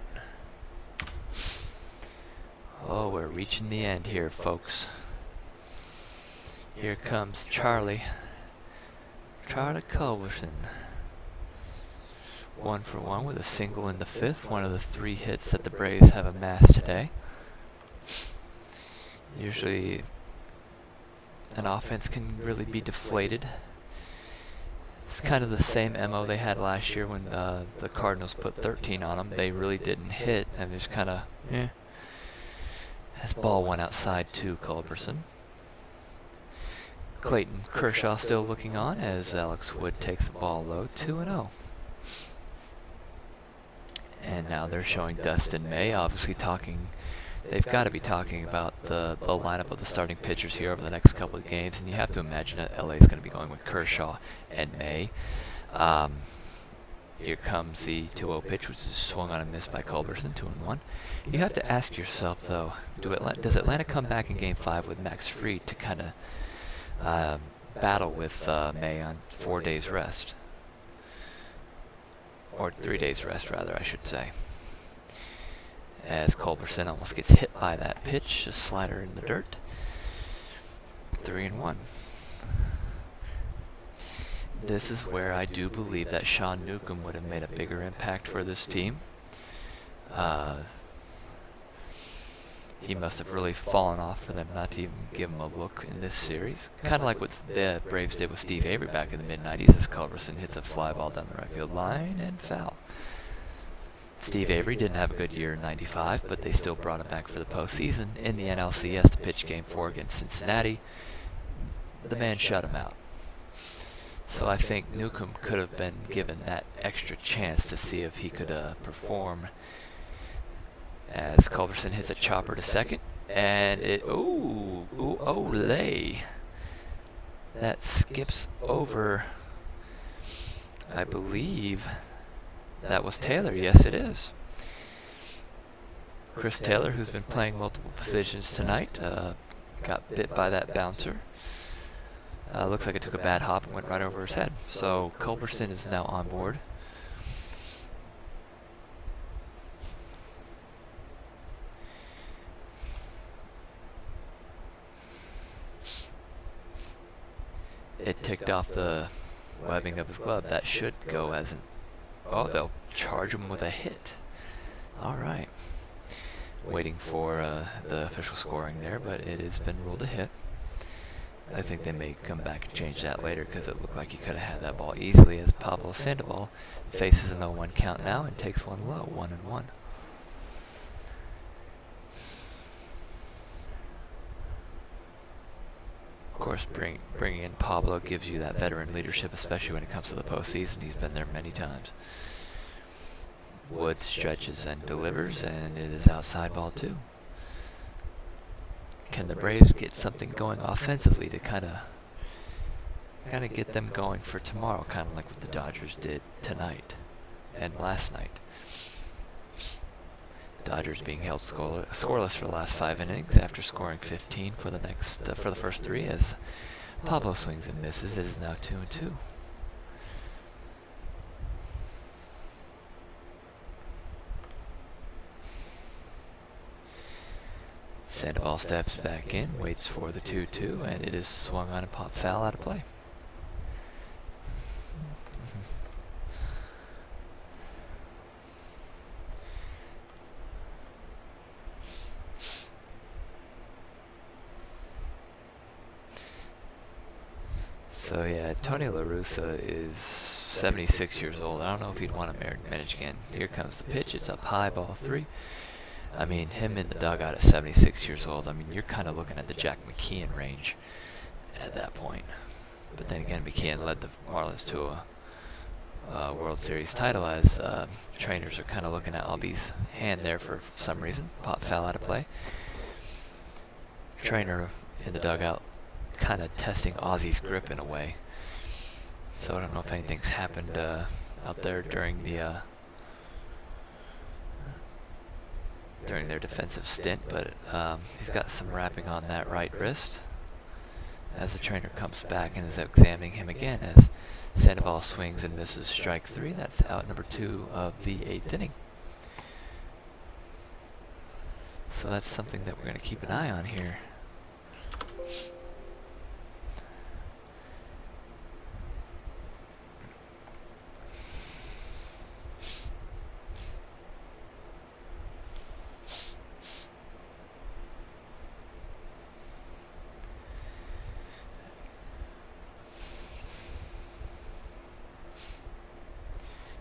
Oh, we're reaching the end here, folks. Here comes Charlie Culberson. 1 for 1 with a single in the 5th, one of the 3 hits that the Braves have amassed today. Usually an offense can really be deflated. It's kind of the same MO they had last year when the Cardinals put 13 on them. They really didn't hit, and just kind of, This ball went outside to Culberson. Clayton Kershaw still looking on as Alex Wood takes the ball low, 2-0. And now they're showing Dustin May, obviously talking. They've got to be talking about the lineup of the starting pitchers here over the next couple of games, and you have to imagine that LA is going to be going with Kershaw and May. Here comes the 2-0 pitch, which is swung on and missed by Culberson, 2-1. You have to ask yourself, though, does Atlanta come back in Game 5 with Max Fried to kind of battle with May on 4 days rest? Or 3 days rest, rather, I should say. As Culberson almost gets hit by that pitch, a slider in the dirt. 3-1. This is where I do believe that Sean Newcomb would have made a bigger impact for this team. He must have really fallen off for them not to even give him a look in this series. Kind of like what the Braves did with Steve Avery back in the mid-90s as Culberson hits a fly ball down the right field line and foul. Steve Avery didn't have a good year in '95, but they still brought him back for the postseason in the NLCS to pitch Game 4 against Cincinnati. The man shut him out. So I think Newcomb could have been given that extra chance to see if he could perform. As Culberson hits a chopper to second, and olay. That skips over, I believe that was Taylor. Yes, it is. Chris Taylor, who's been playing multiple positions tonight, got bit by that bouncer. Looks like it took a bad hop and went right over his head. So Culberson is now on board. It ticked off the webbing of his glove. That should go as an... Oh, they'll charge him with a hit. All right. Waiting for the official scoring there, but it has been ruled a hit. I think they may come back and change that later because it looked like he could have had that ball easily as Pablo Sandoval faces an 0-1 count now and takes one low, 1-1. Of course, bringing in Pablo gives you that veteran leadership, especially when it comes to the postseason. He's been there many times. Wood stretches and delivers, and it is outside ball 2. Can the Braves get something going offensively to kind of get them going for tomorrow, kind of like what the Dodgers did tonight and last night? Dodgers being held scoreless for the last 5 innings after scoring 15 for the first 3 as Pablo swings and misses. It is now 2-2. Sandoval steps back in, waits for the 2-2, and it is swung on and popped foul out of play. So yeah, Tony La Russa is 76 years old. I don't know if he'd want to manage again. Here comes the pitch. It's up high, ball 3. I mean, him in the dugout at 76 years old. I mean, you're kind of looking at the Jack McKeon range at that point. But then again, McKeon led the Marlins to a World Series title, as trainers are kind of looking at Albie's hand there for some reason. Pop foul out of play. Trainer in the dugout kind of testing Ozzy's grip in a way. So I don't know if anything's happened out there during the during their defensive stint, but he's got some wrapping on that right wrist as the trainer comes back and is examining him again as Sandoval swings and misses strike 3. That's out number 2 of the 8th inning. So that's something that we're going to keep an eye on here.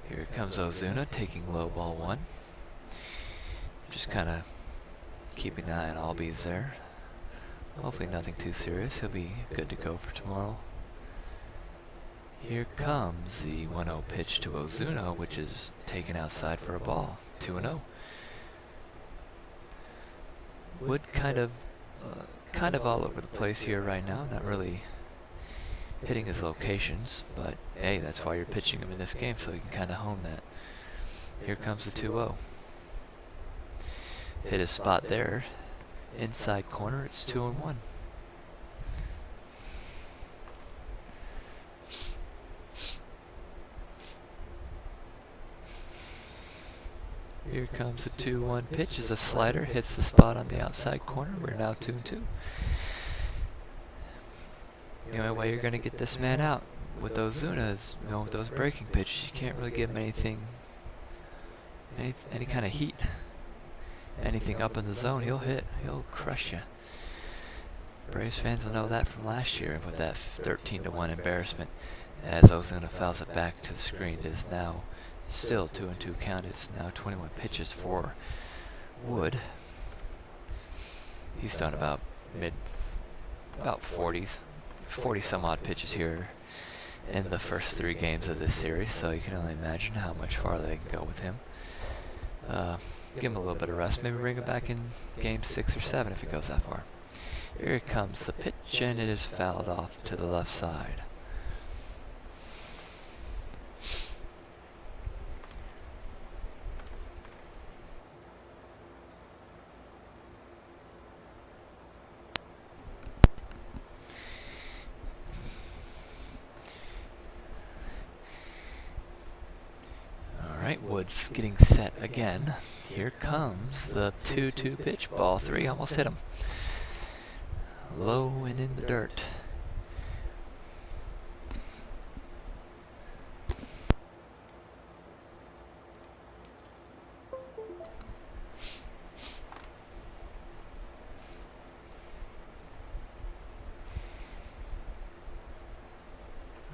Here comes Ozuna taking low ball 1. Just kind of keeping an eye on Albies there. Hopefully nothing too serious. He'll be good to go for tomorrow. Here comes the 1-0 pitch to Ozuna, which is taken outside for a ball. 2-0. Wood kind of all over the place here right now. Not really hitting his locations, but hey, that's why you're pitching him in this game, so you can kind of hone that. Here comes the 2-0. Hit his spot there. Inside corner, it's 2-1. Here comes the 2-1 pitch as a slider hits the spot on the outside corner. We're now 2-2. The only way you're going to get this man out with Ozuna is, with those breaking pitches. You can't really give him any kind of heat. Anything up in the zone, he'll hit. He'll crush you. Braves fans will know that from last year with that 13-1 embarrassment. As Ozuna fouls it back to the screen, it is now still 2-2 count. It's now 21 pitches for Wood. He's done about 40s. 40 some odd pitches here in the first 3 games of this series, so you can only imagine how much farther they can go with him. Give him a little bit of rest, maybe bring him back in game 6 or 7 if he goes that far. Here comes the pitch, and it is fouled off to the left side. Woods getting set again. Here comes the 2-2 pitch. Ball 3, almost hit him. Low and in the dirt.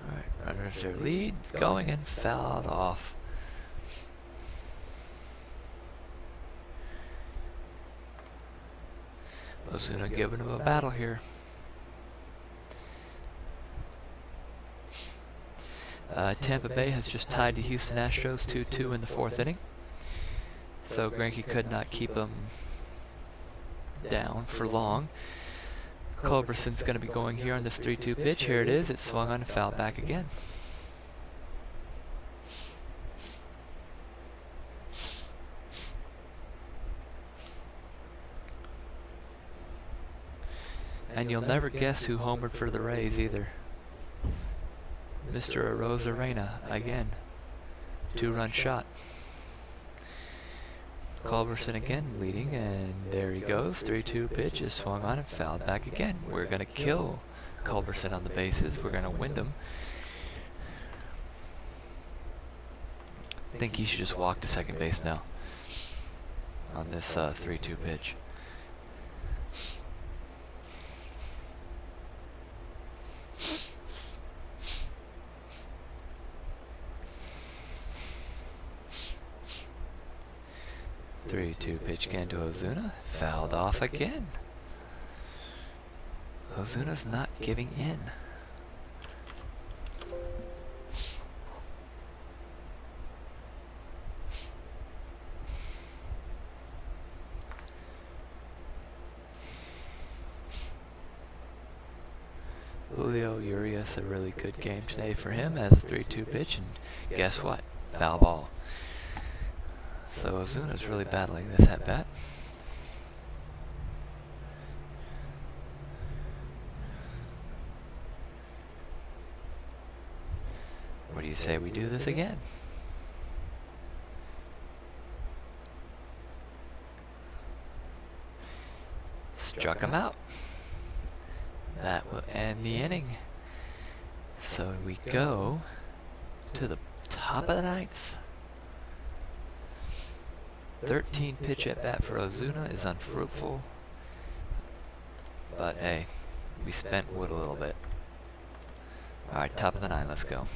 Alright, runners their lead, going and fouled off. Ozuna giving him a battle here. Tampa Bay has just tied the Houston Astros 2-2 in the 4th inning. So Greinke could not keep him down for long. Culberson's going to be going here on this 3-2 pitch. Here it is. It's swung on and fouled back again. And you'll never guess who homered for the Rays either. Mr. Arozarena again. 2-run shot. Culberson again leading, and there he goes. 3-2 pitch is swung on and fouled back again. We're going to kill Culberson on the bases. We're going to wind him. I think he should just walk to second base now on this 3-2 pitch. 3-2 pitch again to Ozuna. Fouled off again. Ozuna's not giving in. Julio Urias, a really good game today for him as a 3-2 pitch, and guess what? Foul ball. So Ozuna's really battling this at bat. What do you say we do this again? Struck him out. That will end the inning. So we go to the top of the ninth. 13 pitch at bat for Ozuna is unfruitful. But hey, we spent wood a little bit. Alright, top of the nine, let's go.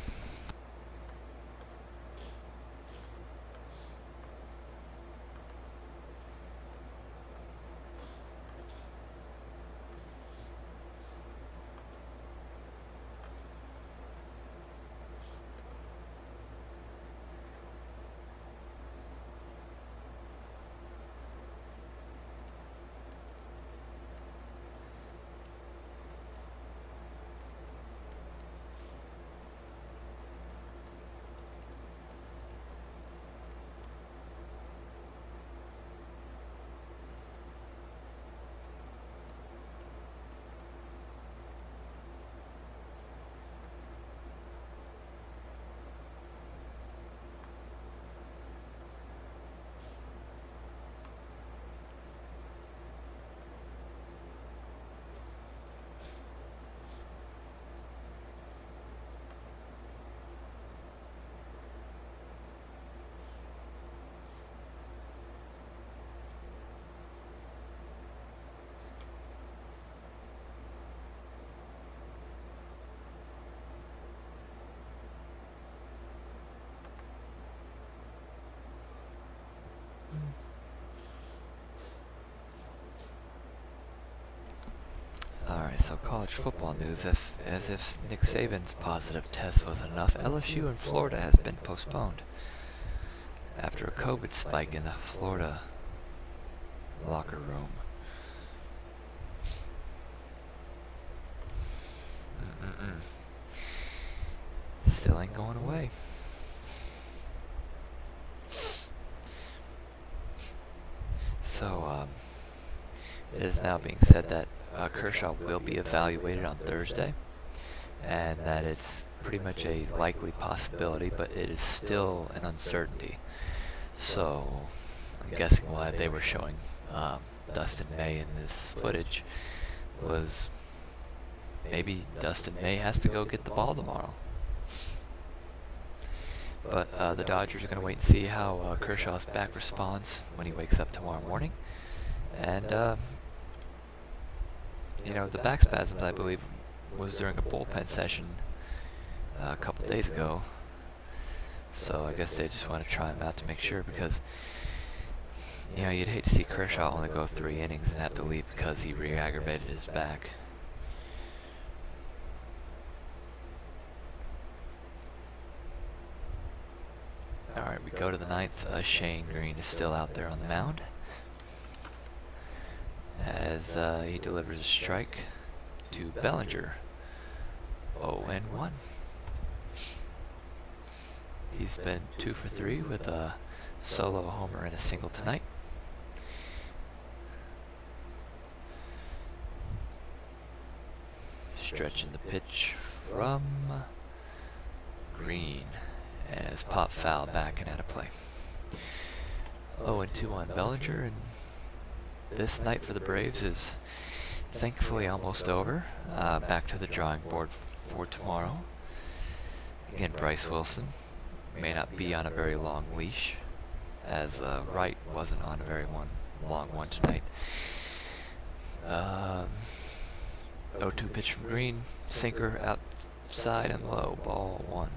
Alright, so college football news. As if Nick Saban's positive test wasn't enough, LSU in Florida has been postponed after a COVID spike in the Florida locker room. Still ain't going away. So, it is now being said that Kershaw will be evaluated on Thursday, and that it's pretty much a likely possibility, but it is still an uncertainty. So I'm guessing why they were showing Dustin May in this footage was maybe Dustin May has to go get the ball tomorrow. But the Dodgers are going to wait and see how Kershaw's back responds when he wakes up tomorrow morning. And you know, the back spasms, I believe, was during a bullpen session a couple days ago. So I guess they just want to try him out to make sure, because, you know, you'd hate to see Kershaw only go 3 innings and have to leave because he re-aggravated his back. Alright, we go to the ninth. Shane Green is still out there on the mound as he delivers a strike to Bellinger. 0-1. He's been 2 for 3 with a solo homer and a single tonight. Stretching the pitch from Green, and it's pop foul back and out of play. 0-2 on Bellinger, and this night for the Braves is thankfully almost over. Back to the drawing board for tomorrow. Again, Bryce Wilson may not be on a very long leash, as Wright wasn't on a very long one tonight. 0-2 pitch from Green, sinker outside and low, ball 1.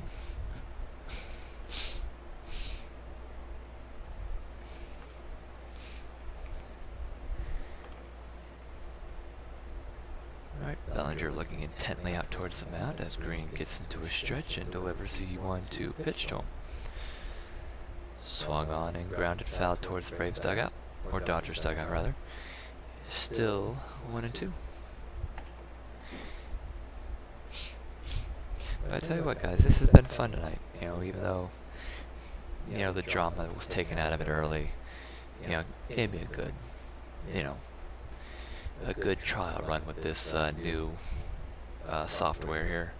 Alright, Bellinger looking intently out towards the mound as Green gets into a stretch and delivers the 1-2 pitch to him. Swung on and grounded foul towards the Braves dugout, or Dodgers dugout rather. Still 1-2. But I tell you what, guys, this has been fun tonight. You know, even though, you know, the drama was taken out of it early, you know, gave me a good, you know, a good trial run with this new software here.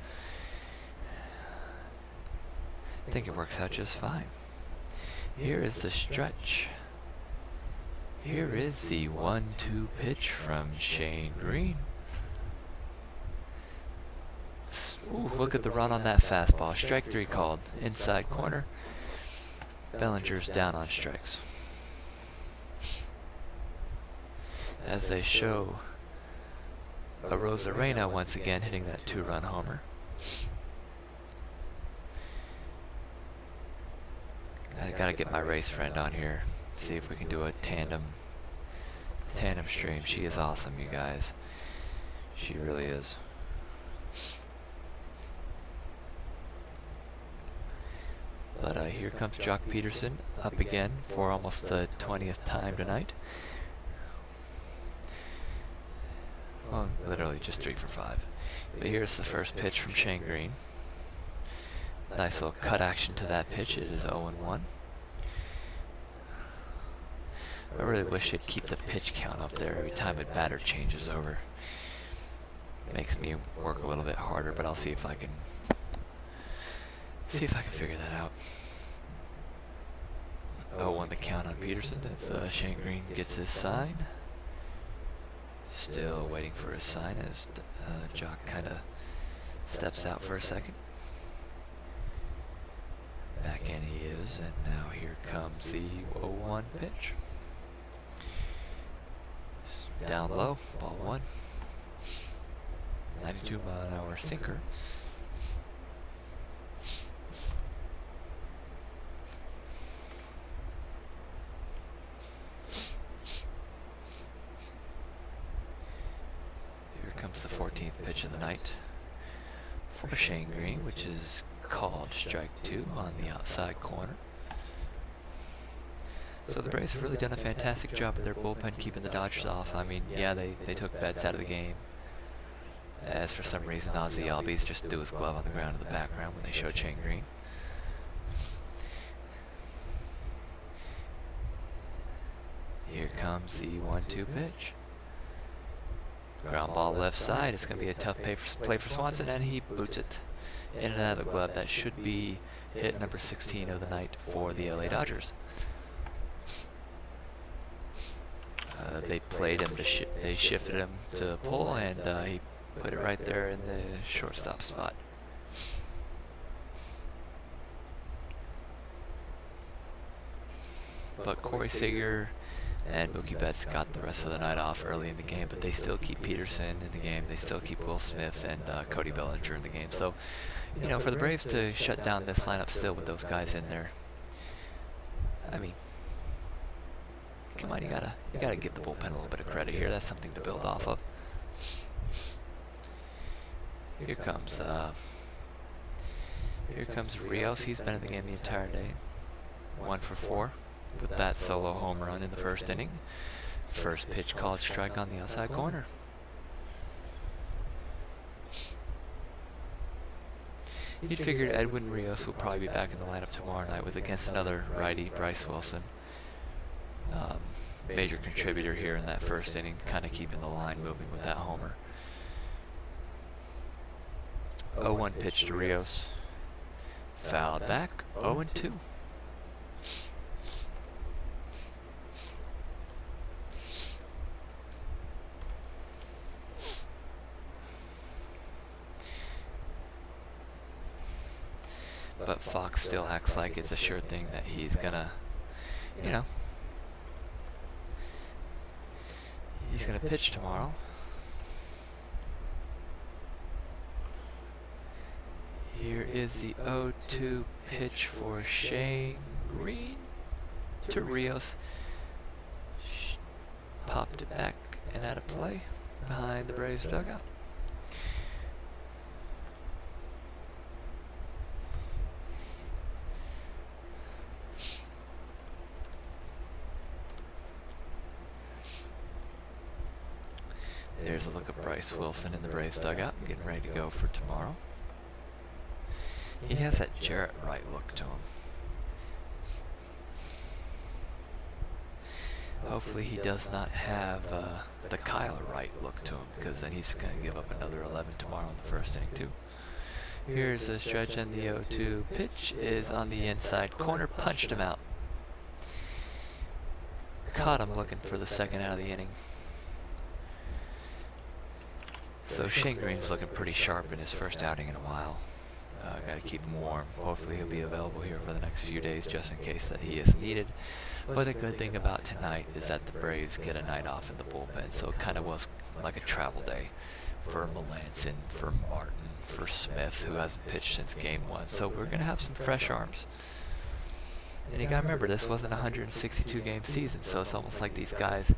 I think it works out just fine. Here is the stretch. Here is the 1-2 pitch from Shane Green. Ooh, look at the run on that fastball. Strike 3 called. Inside corner. Bellinger's down on strikes. As they show a Rosarena once again hitting that 2-run homer. I gotta get my race friend on here. See if we can do a tandem stream. She is awesome, you guys. She really is. But here comes Jock Peterson up again for almost the 20th time tonight. Well, literally just 3 for 5. But here's the first pitch from Shane Green. Nice little cut action to that pitch. It is 0-1. I really wish it'd keep the pitch count up there every time a batter changes over. Makes me work a little bit harder, but I'll see if I can figure that out. 0-1 the count on Peterson as Shane Green gets his sign. Still waiting for his sign as Jock kind of steps out for a second. Back in he is, and now here comes the 0-1 pitch. Down low, ball 1. 92-mile-an-hour sinker. Here comes the 14th pitch of the night for Shane Green, which is called strike 2 on the outside corner. So the Braves have really done a fantastic job with their bullpen keeping the Dodgers off. I mean, yeah, they took Betts out of the game. As for some reason, Ozzie Albies just threw his glove on the ground in the background when they showed Shane Green. Here comes the 1-2 pitch. Ground ball left side. It's going to be a tough play for Swanson, and he boots it in and out of the glove. That should be hit number 16 of the night for the LA Dodgers. They played him they shifted him to pull, and he put it right there in the shortstop spot. But Corey Seager and Mookie Betts got the rest of the night off early in the game, but they still keep Peterson in the game. They still keep Will Smith and Cody Bellinger in the game. So, you know, for the Braves to shut down this lineup still with those guys in there, I mean, come on, you gotta give the bullpen a little bit of credit here. That's something to build off of. Here comes Rios. He's been in the game the entire day. 1 for 4 with that solo home run in the first inning. First pitch called strike on the outside corner. You'd figured Edwin Rios will probably be back in the lineup tomorrow night with against another righty, Bryce Wilson. Major contributor here in that first inning, kind of keeping the line moving with that homer. 0-1 pitch to Rios. Fouled back. 0-2. But Fox still acts like it's a sure thing that he's gonna, you know, he's gonna pitch tomorrow. Here is the 0-2 pitch for Shane Green to Rios. Popped it back and out of play behind the Braves dugout. Bryce Wilson in the Braves dugout, getting ready to go for tomorrow. He has that Jarrett Wright look to him. Hopefully he does not have the Kyle Wright look to him, because then he's going to give up another 11 tomorrow in the first inning too. Here's the stretch, and the 0-2 pitch is on the inside corner, punched him out. Caught him looking for the second out of the inning. So Shane Green's looking pretty sharp in his first outing in a while. Got to keep him warm. Hopefully he'll be available here for the next few days just in case that he is needed. But the good thing about tonight is that the Braves get a night off in the bullpen, so it kind of was like a travel day for Melanson, for Martin, for Smith, who hasn't pitched since game 1. So we're going to have some fresh arms. And you got to remember, this wasn't a 162-game season, so it's almost like these guys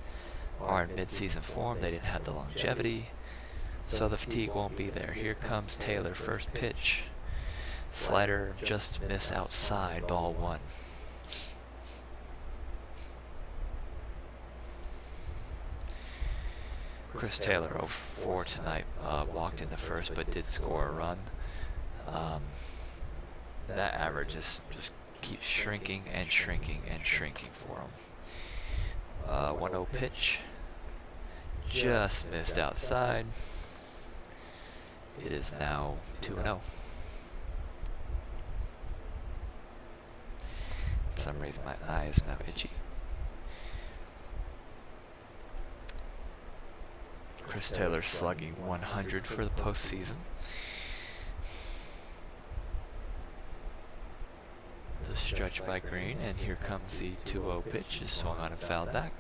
are in mid-season form. They didn't have the longevity, so the fatigue won't be there. Here comes Taylor, first pitch. Slider just missed outside, ball 1. Chris Taylor, 0-4 tonight, walked in the first but did score a run. That average just keeps shrinking and shrinking and shrinking for him. 1-0 pitch, just missed outside. It is now 2-0. For some reason my eye is now itchy. Chris Taylor slugging 100 for the postseason. The stretch by Green, and here comes the 2-0 pitch. Is swung on and fouled back.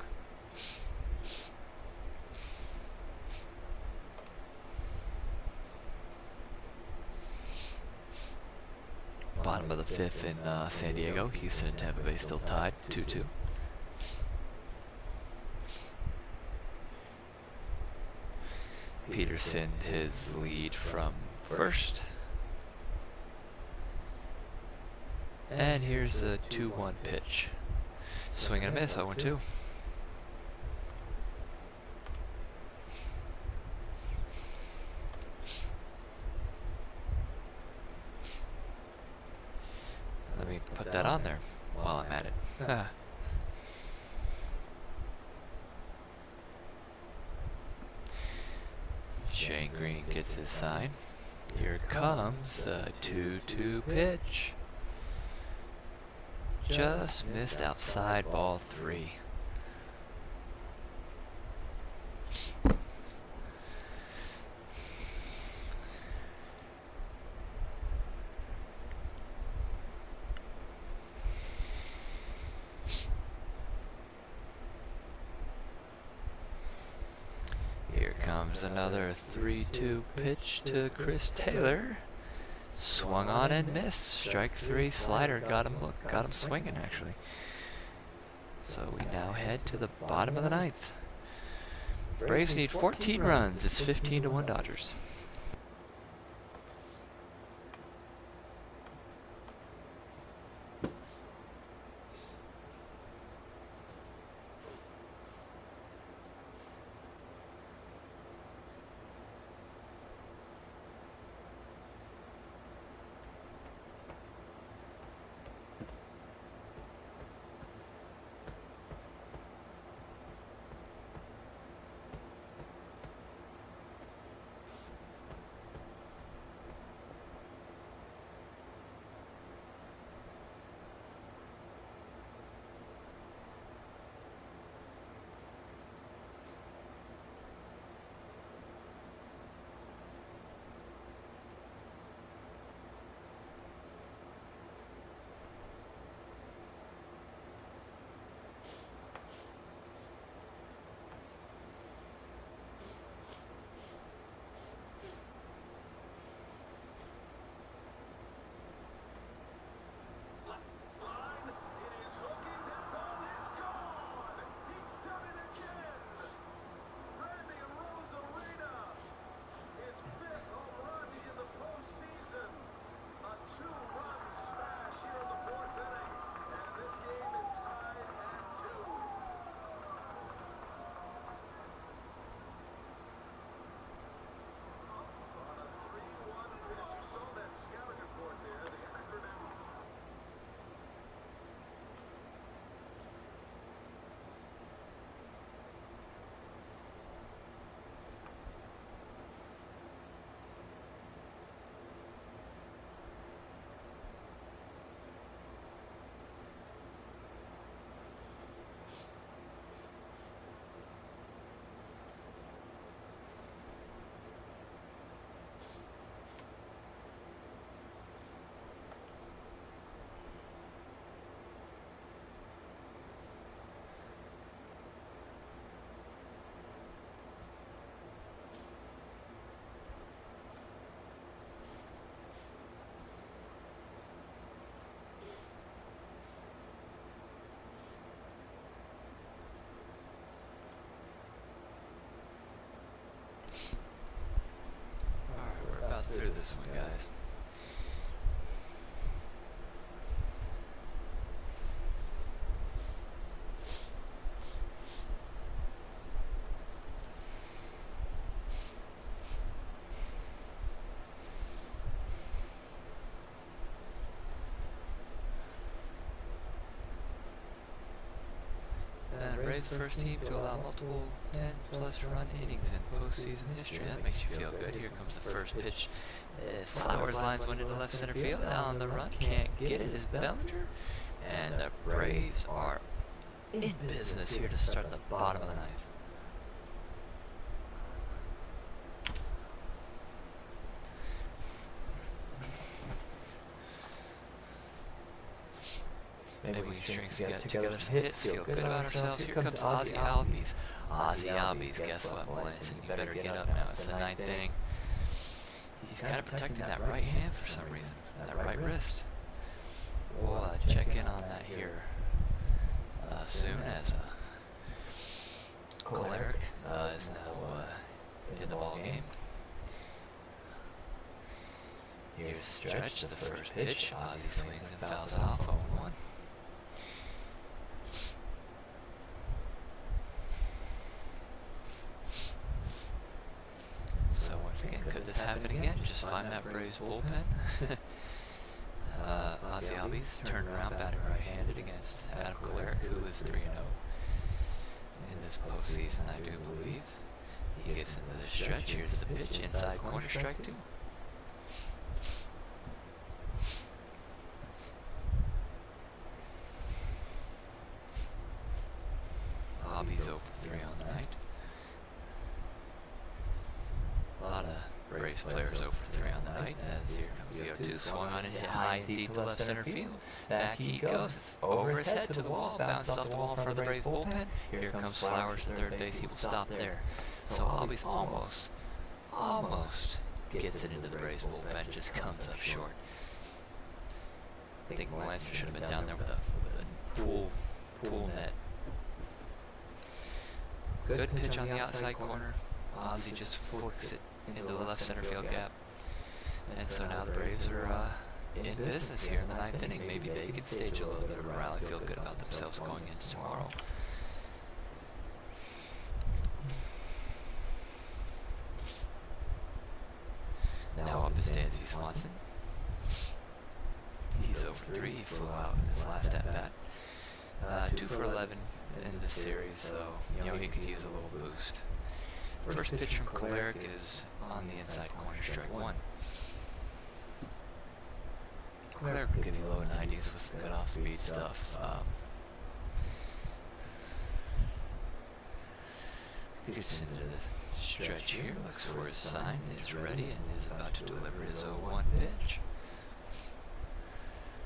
Bottom of the 5th in San Diego. Houston and Tampa Bay still tied 2-2. Peterson, his lead from first. And here's a 2-1 pitch. Swing and a miss, 0-2. Let me put that on there while I'm at it. Shane Green gets his sign. Here comes the 2-2 pitch. Just missed outside, ball 3. Here comes another 3-2 pitch to Chris Taylor. Swung on and missed. Strike 3. Slider got him swinging actually. So we now head to the bottom of the 9th. Braves need 14 runs. It's 15-1 Dodgers. this one, guys. Braves the first team to allow multiple 10-plus run innings in postseason history. That makes you feel good. Here comes the first pitch. Flowers lines one into left center field. On the run, can't get it is Bellinger. And the Braves are in business here to start the bottom of the ninth. Maybe we string together some hits, feel good about ourselves. Here comes Ozzy Albies. Ozzy Albies, guess what, Melanson? You better get up now. It's the ninth inning. He's kind of protecting that right hand for some reason, that right wrist. We'll check in on that here soon as Choleric is now in the ball game. Here's Stretch, the first pitch. Ozzy swings and fouls it off 0-1. So once again, could this happen again? Just find that Braves bullpen. Ozzy Albies turned around, batting right-handed against Adam Choleric, who is 3-0 in this postseason, I do believe. He gets into the stretch. Here's the pitch, inside corner, strike 2. Albies 0 for 3 on the night. A lot of Braves players 0 for 3 on the night, as here comes the 0-2, swung on and hit high and deep to left center field. Back he goes, it's over his head to the wall, bounces off the wall in front of the Braves bullpen. Here comes Flowers to third base, he will stop there. So Albies almost gets it into the Braves bullpen, just comes up short. I think Melanson should have been down there with a pool net. Good pitch on the outside corner. Ozzy just flicks it into the left center field gap. And so now the Braves are in business here in the ninth inning. Maybe they could stage a little bit of a rally, feel good about themselves going into tomorrow. Now up is Dansby Swanson. He's 0 for 3. He flew out in his last at-bat. 2 for 11 in the series, so he could use a little boost. First pitch from Choleric is on the inside corner, strike 1. Choleric will give you low 90s with some good off-speed stuff. Gets into the stretch here, looks for his sign, is ready, and is about to deliver his 0-1 pitch.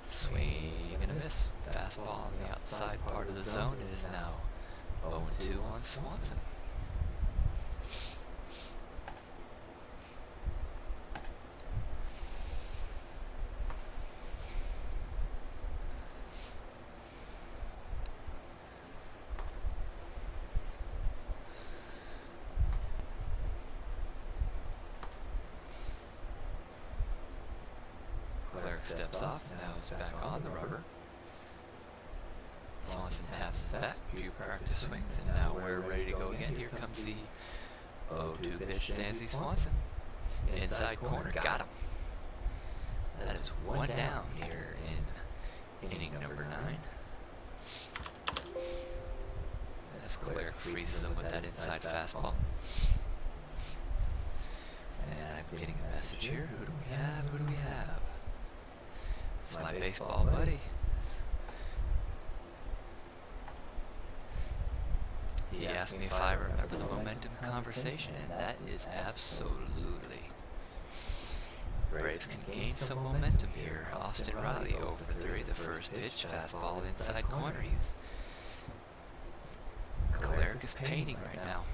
Swing and a miss. Fastball on the outside part of the zone. It is now 0-2 on Swanson. Choleric steps off, and now is back on the rubber. Swanson taps his back, few practice swings, and now we're ready to go again. Here comes the 0-2 pitch to Dansby Swanson. Inside corner, got him. That is 1 down here in inning number 9. As Choleric freezes him with that inside fastball. And I'm getting a message here. Who do we have? Who do we have? It's my baseball buddy. He asked me if I remember the momentum conversation, and that is absolutely. Braves can gain some momentum here. Austin Riley 0 for 3, the first pitch, fastball inside corner. Choleric is painting right now.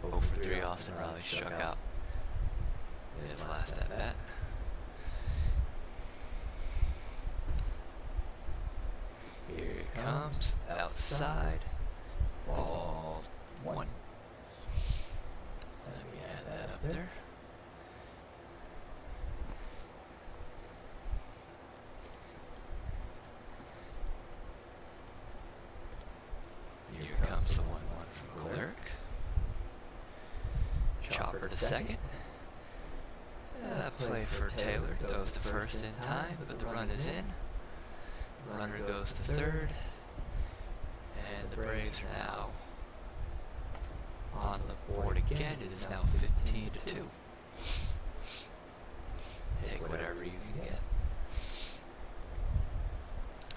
0 for 3, Austin Riley struck out in his last at-bat. Here it comes, outside, ball 1. Let me add that up there. Here comes the 1-1 from Cleric. Chopper to second. Play for Taylor, goes to first in time, but the run is in. Runner goes to third, and the Braves are now on the board again. It is now 15-2. Take whatever you can get.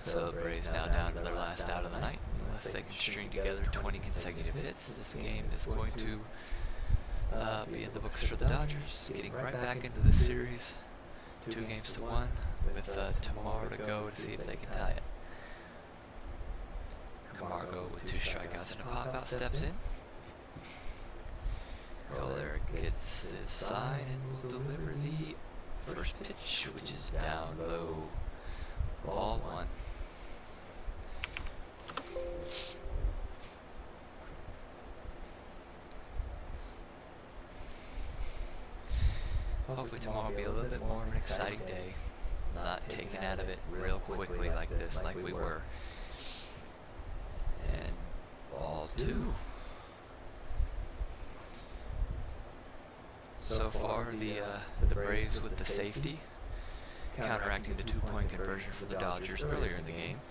So the Braves now down to their last out of the night. Unless they can string together 20 consecutive hits, this game is going to be in the books for the Dodgers, getting right back into the series, 2-1, with tomorrow to go to see if they can tie it. Camargo with 2 strikeouts and a pop-out steps in. Cleric gets his sign and will deliver the first pitch, which is down low. Ball 1. Hopefully tomorrow will be a little bit more of an exciting day. Not taken out of it real quickly like this, like we were. And ball 2. So far, the Braves with the safety, counteracting the 2-point conversion for the Dodgers earlier in the game.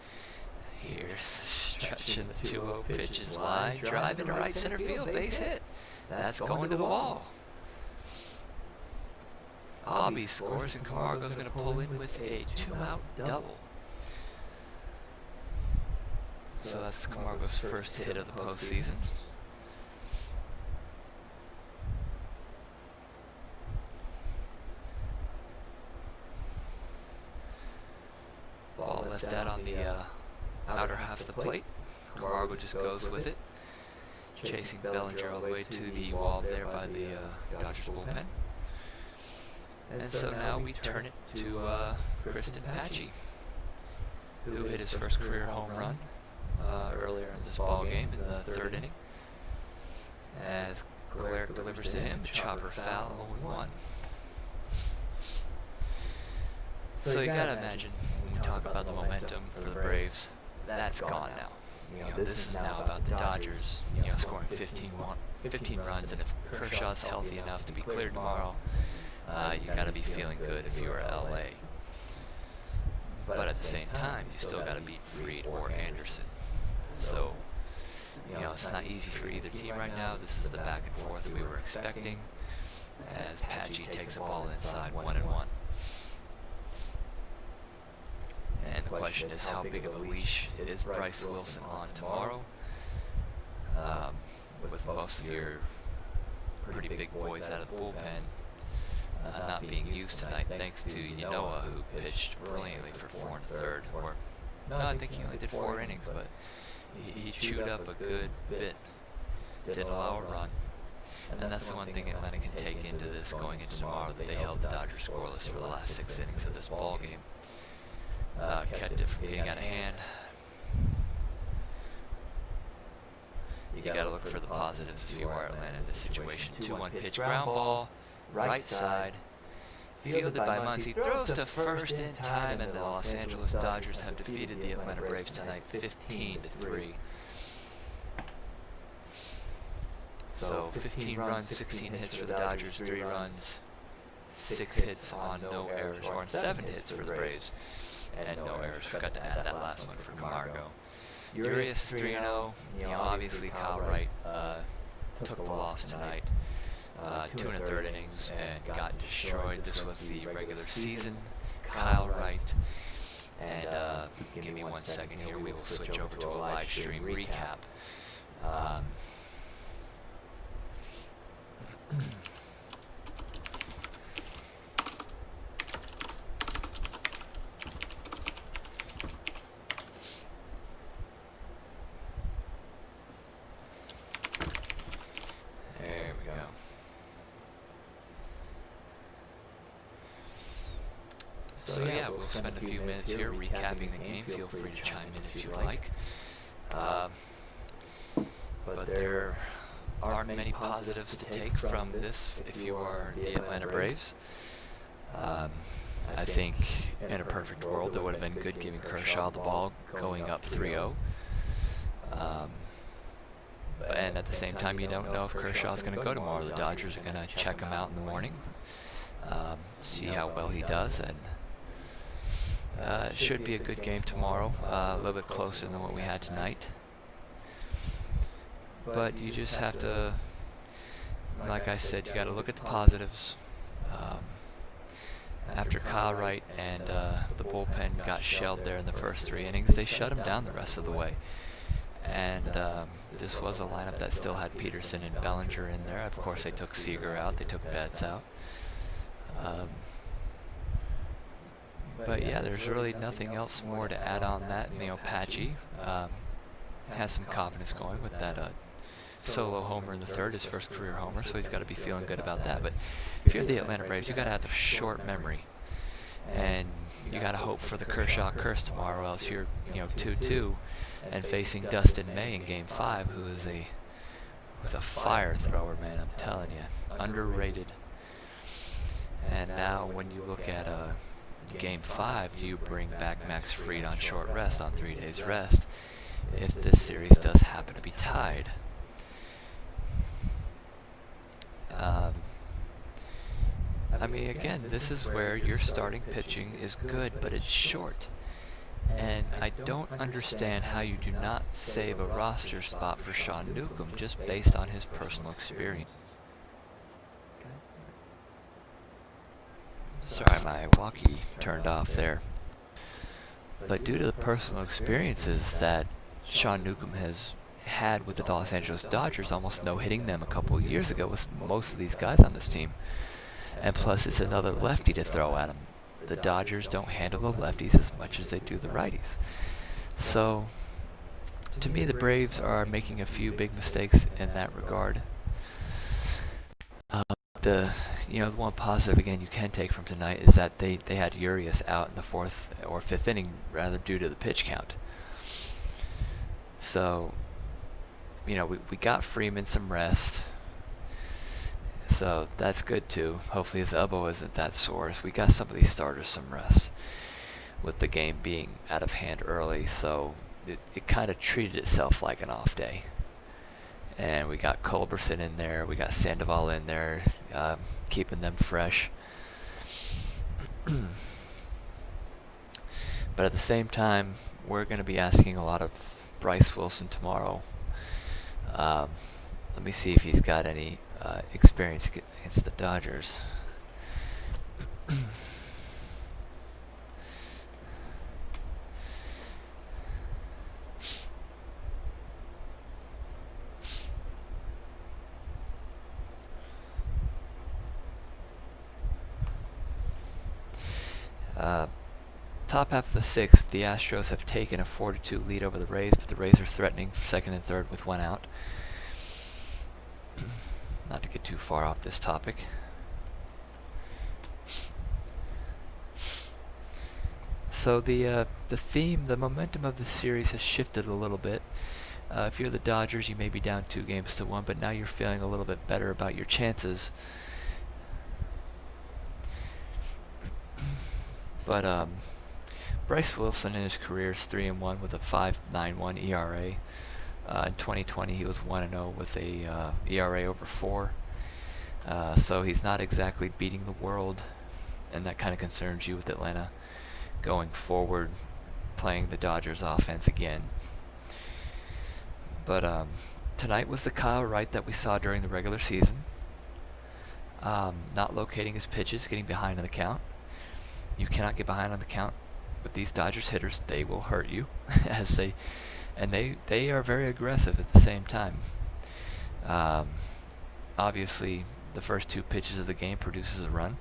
Here's stretching the 2-0 pitch is line, drive into right center field, base hit. That's going to the wall. Aubie scores, and Camargo's going to pull in with a 2-out double. So that's Camargo's first hit of the postseason. Ball left out on the outer half of the plate. Camargo just goes with it, chasing Bellinger all the way to the wall there by the Dodgers bullpen. And so now we turn it to Kristen Patchy, who hit his first career home run earlier in this ball game in the 3rd inning. As Cleric delivers to him, chopper foul, 0-1. So you gotta imagine, when we talk about the momentum for the Braves, that's gone now. You know, this is now about the Dodgers, scoring 15 runs, and if Kershaw's healthy enough to be cleared tomorrow, you gotta be feeling good if you're LA. But at the same time, you still gotta beat Fried or Anderson. So, it's not easy for either team right now. This is the back and forth we were expecting, as Patchy takes the ball inside 1-1. And the question is, how big of a leash is Bryce Wilson on tomorrow? With most of your pretty big boys out of the bullpen not being used tonight, thanks to Yanoa, who pitched brilliantly for 4 1/3. Or no, I think he only did 4 innings, but he chewed up a good bit, did allow a run. And that's the one thing Atlanta can take into this going into tomorrow, that they held the Dodgers scoreless for the last 6 innings of this ball game. Kept it from getting out of hand. You gotta look for the positives if you are Atlanta in this situation. 2-1 pitch, ground ball, right side, fielded by Muncy, throws to first in time, and the Los Angeles Dodgers have defeated the Atlanta Braves tonight 15-3. So 15 runs, 16 hits for the Dodgers, 3 runs, 6 hits on no errors, or on 7 hits for the Braves, and no errors. Forgot to add that last one for Camargo. Urias 3-0. Obviously Kyle Wright took the loss tonight. 2 1/3 innings and got destroyed. This was the regular season. Kyle Wright. And give me 1 second here. We will switch over to a live stream recap. There we go. So yeah, we'll spend a few minutes here recapping the game. Feel free to chime in if you like. But there aren't many positives to take from this if you are the Atlanta Braves. I think in a perfect world, it would have been good giving Kershaw the ball going up 3-0. And at the same time, you don't know if Kershaw's going to go tomorrow. The Dodgers are going to check him out in the morning, see how well he does, and it should be a good game tomorrow, a little bit closer than what we had tonight. But you just have to, like I said, you got to look at the positives. After Kyle Wright and the bullpen got shelled there in the first 3 innings, they shut him down the rest of the way. And this was a lineup that still had Peterson and Bellinger in there. Of course, they took Seager out, they took Betts out. But yeah, there's really nothing else more to add on that. You know, Patchy has some confidence going with that solo homer in the third, his first career homer, so he's got to be feeling good about that. But if you're the Atlanta Braves, you got to have the short memory, and you got to hope for the Kershaw curse tomorrow, else you're 2-2 and facing Dustin May in Game 5, who is a fire thrower, man. I'm telling you, underrated. And now when you look at Game 5, do you bring back Max Fried on short rest, on 3 days rest, if this series does happen to be tied? I mean, again, this is where your starting pitching is good, but it's short. And I don't understand how you do not save a roster spot for Sean Newcomb just based on his personal experience. Sorry, my walkie turned off there. But due to the personal experiences that Sean Newcomb has had with the Los Angeles Dodgers, almost no-hitting them a couple of years ago with most of these guys on this team. And plus, it's another lefty to throw at him. The Dodgers don't handle the lefties as much as they do the righties. So, to me, the Braves are making a few big mistakes in that regard. The one positive, again, you can take from tonight is that they had Urias out in the 4th or 5th inning, rather, due to the pitch count. So, we got Freeman some rest. So that's good too. Hopefully his elbow isn't that sore. So we got some of these starters some rest with the game being out of hand early. So it kind of treated itself like an off day. And we got Culberson in there. We got Sandoval in there, keeping them fresh. But at the same time, we're going to be asking a lot of Bryce Wilson tomorrow. Let me see if he's got any experience against the Dodgers. Top half of the 6th, the Astros have taken a 4-2 lead over the Rays, but the Rays are threatening for 2nd and 3rd with 1 out. Not to get too far off this topic. So the theme, the momentum of the series has shifted a little bit. If you're the Dodgers, you may be down 2-1, but now you're feeling a little bit better about your chances. But Bryce Wilson in his career is 3-1 with a 5.91 ERA. In 2020, he was 1-0 with a ERA over 4. So he's not exactly beating the world, and that kind of concerns you with Atlanta going forward, playing the Dodgers offense again. But tonight was the Kyle Wright that we saw during the regular season. Not locating his pitches, getting behind on the count. You cannot get behind on the count with these Dodgers hitters. They will hurt you, they are very aggressive at the same time. Obviously, the first 2 pitches of the game produces a run,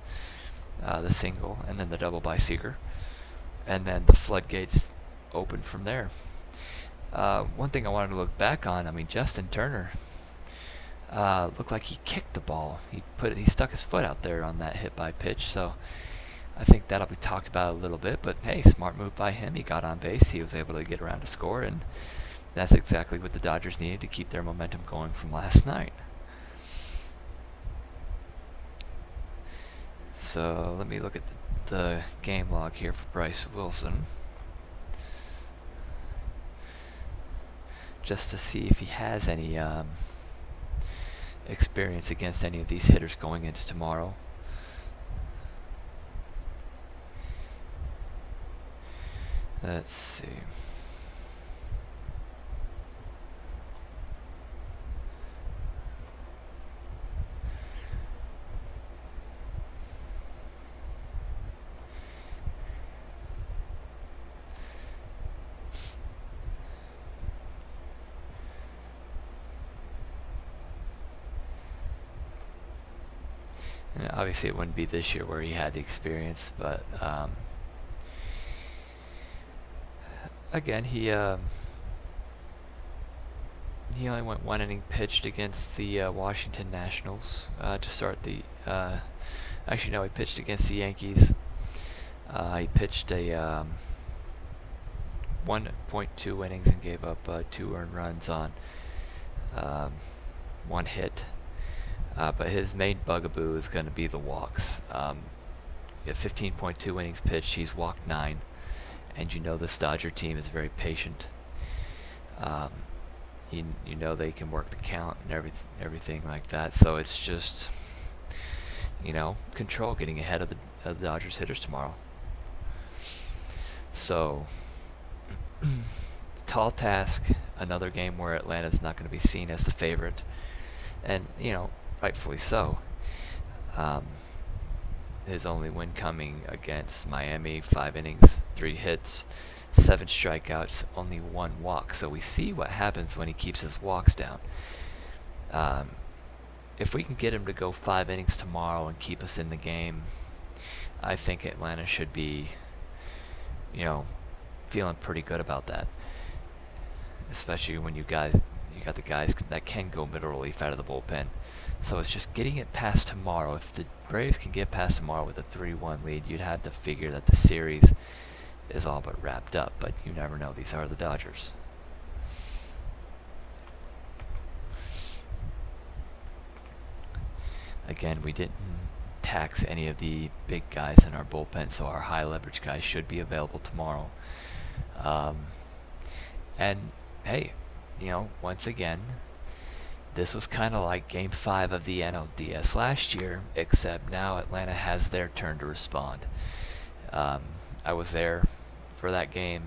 the single and then the double by Seager, and then the floodgates open from there. One thing I wanted to look back on, I mean, Justin Turner looked like he kicked the ball. He stuck his foot out there on that hit by pitch, so I think that'll be talked about a little bit. But hey, smart move by him. He got on base. He was able to get around to score, and that's exactly what the Dodgers needed to keep their momentum going from last night. So let me look at the game log here for Bryce Wilson, just to see if he has any experience against any of these hitters going into tomorrow. Let's see. And obviously it wouldn't be this year where he had the experience, but again, he only went 1 inning pitched against the Washington Nationals to start the. Actually, no, he pitched against the Yankees. He pitched a 1.2 innings and gave up 2 earned runs on 1 hit. But his main bugaboo is going to be the walks. At 15.2 innings pitched, he's walked 9. And you know this Dodger team is very patient. You know they can work the count and everything like that. So it's just, control, getting ahead of the Dodgers hitters tomorrow. So, tall task. Another game where Atlanta's not going to be seen as the favorite, and rightfully so. His only win coming against Miami, 5 innings, 3 hits, 7 strikeouts, only 1 walk. So we see what happens when he keeps his walks down. If we can get him to go 5 innings tomorrow and keep us in the game, I think Atlanta should be, feeling pretty good about that. Especially when you got the guys that can go middle relief out of the bullpen. So it's just getting it past tomorrow. If the Braves can get past tomorrow with a 3-1 lead, you'd have to figure that the series is all but wrapped up. But you never know. These are the Dodgers. Again, we didn't tax any of the big guys in our bullpen, so our high leverage guys should be available tomorrow. And hey, once again, this was kind of like Game 5 of the NLCS last year, except now Atlanta has their turn to respond. I was there for that game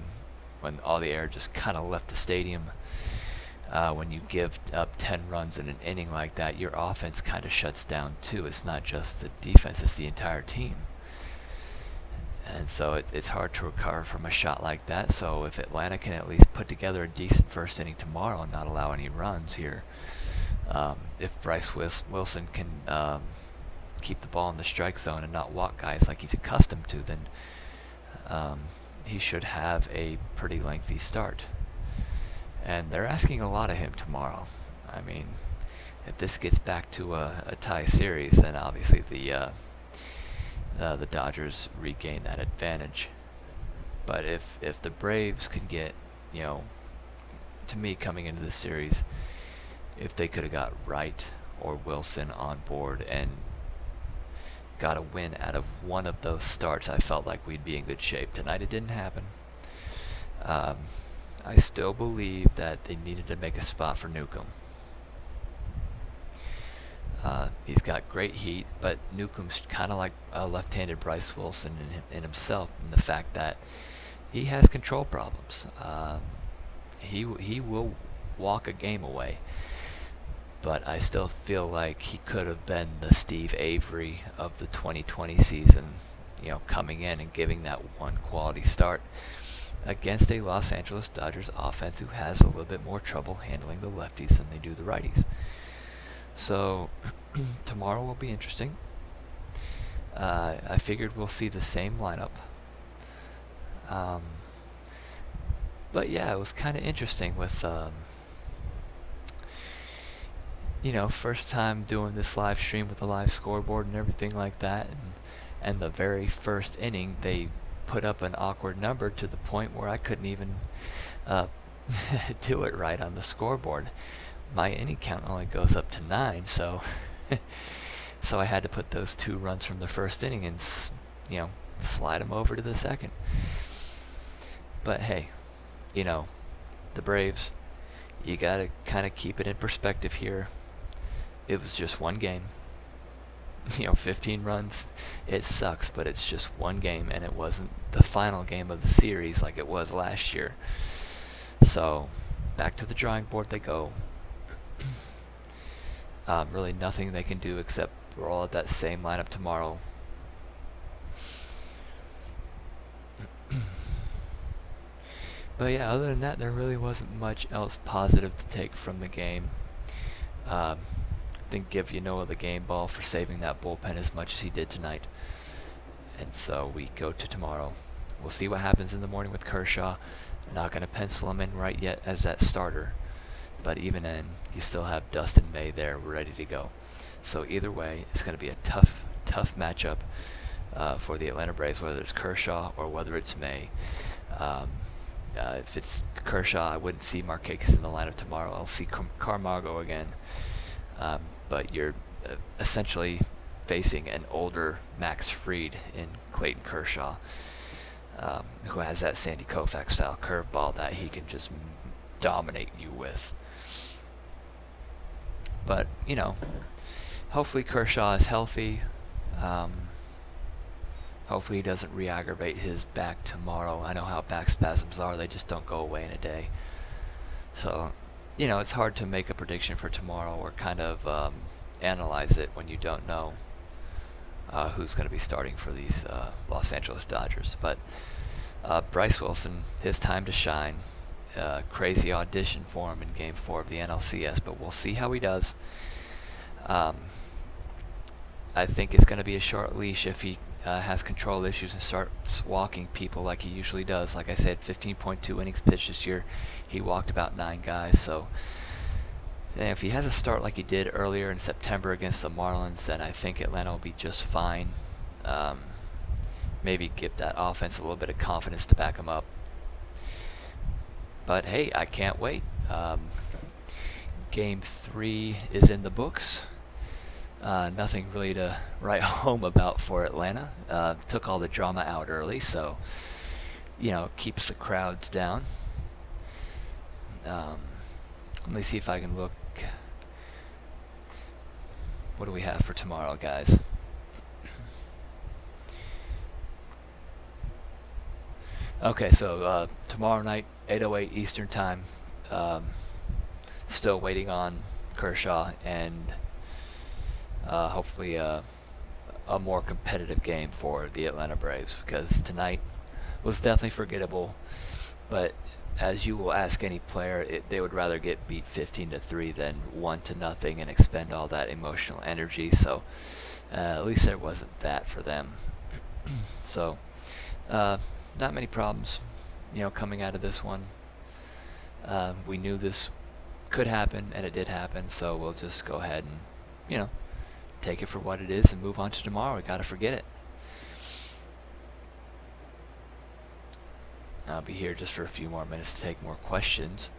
when all the air just kind of left the stadium. When you give up 10 runs in an inning like that, your offense kind of shuts down too. It's not just the defense, it's the entire team. And so it's hard to recover from a shot like that. So if Atlanta can at least put together a decent first inning tomorrow and not allow any runs here, if Bryce Wilson can keep the ball in the strike zone and not walk guys like he's accustomed to, then he should have a pretty lengthy start. And they're asking a lot of him tomorrow. I mean, if this gets back to a tie series, then obviously the Dodgers regain that advantage. But if the Braves could get, to me coming into this series, if they could have got Wright or Wilson on board and got a win out of one of those starts, I felt like we'd be in good shape. Tonight it didn't happen. I still believe that they needed to make a spot for Newcomb. He's got great heat, but Newcomb's kind of like a left-handed Bryce Wilson in himself, in the fact that he has control problems. He will walk a game away, but I still feel like he could have been the Steve Avery of the 2020 season, coming in and giving that one quality start against a Los Angeles Dodgers offense who has a little bit more trouble handling the lefties than they do the righties. So tomorrow will be interesting. I figured we'll see the same lineup. But yeah, it was kind of interesting with, first time doing this live stream with a live scoreboard and everything like that. And the very first inning, they put up an awkward number to the point where I couldn't even do it right on the scoreboard. My inning count only goes up to 9, so So I had to put those 2 runs from the first inning and, you know, slide them over to the second. But hey, you know, the Braves, you got to kind of keep it in perspective here. It was just one game. You know, 15 runs, it sucks, but it's just one game, and it wasn't the final game of the series like it was last year. So, back to the drawing board they go. Really nothing they can do except roll out that same lineup tomorrow. But yeah, other than that, there really wasn't much else positive to take from the game. Didn't give Yanoa the game ball for saving that bullpen as much as he did tonight. And so we go to tomorrow. We'll see what happens in the morning with Kershaw. Not going to pencil him in right yet as that starter. But even then, you still have Dustin May there ready to go. So either way, it's going to be a tough matchup for the Atlanta Braves, whether it's Kershaw or whether it's May. If it's Kershaw, I wouldn't see Markakis in the lineup tomorrow. I'll see Camargo again. But you're essentially facing an older Max Fried in Clayton Kershaw, who has that Sandy Koufax style curveball that he can just dominate you with. But, you know, hopefully Kershaw is healthy. Hopefully he doesn't re-aggravate his back tomorrow. I know how back spasms are. They just don't go away in a day. So, you know, it's hard to make a prediction for tomorrow or kind of analyze it when you don't know who's going to be starting for these Los Angeles Dodgers. But Bryce Wilson, his time to shine. Crazy audition for him in Game 4 of the NLCS, but we'll see how he does. I think it's going to be a short leash if he has control issues and starts walking people like he usually does. Like I said, 15.2 innings pitched this year. He walked about 9 guys. So if he has a start like he did earlier in September against the Marlins, then I think Atlanta will be just fine. Maybe give that offense a little bit of confidence to back him up. But hey, I can't wait. Game 3 is in the books. Nothing really to write home about for Atlanta. Took all the drama out early, so, you know, keeps the crowds down. Let me see if I can look. What do we have for tomorrow, guys? Okay, so tomorrow night, 8:08 Eastern Time. Still waiting on Kershaw and hopefully a more competitive game for the Atlanta Braves, because tonight was definitely forgettable. But as you will ask any player, they would rather get beat 15-3 than 1-0 and expend all that emotional energy. So at least there wasn't that for them. So not many problems, you know, coming out of this one. We knew this could happen, and it did happen. So we'll just go ahead and, you know, take it for what it is and move on to tomorrow. We got to forget it. I'll be here just for a few more minutes to take more questions,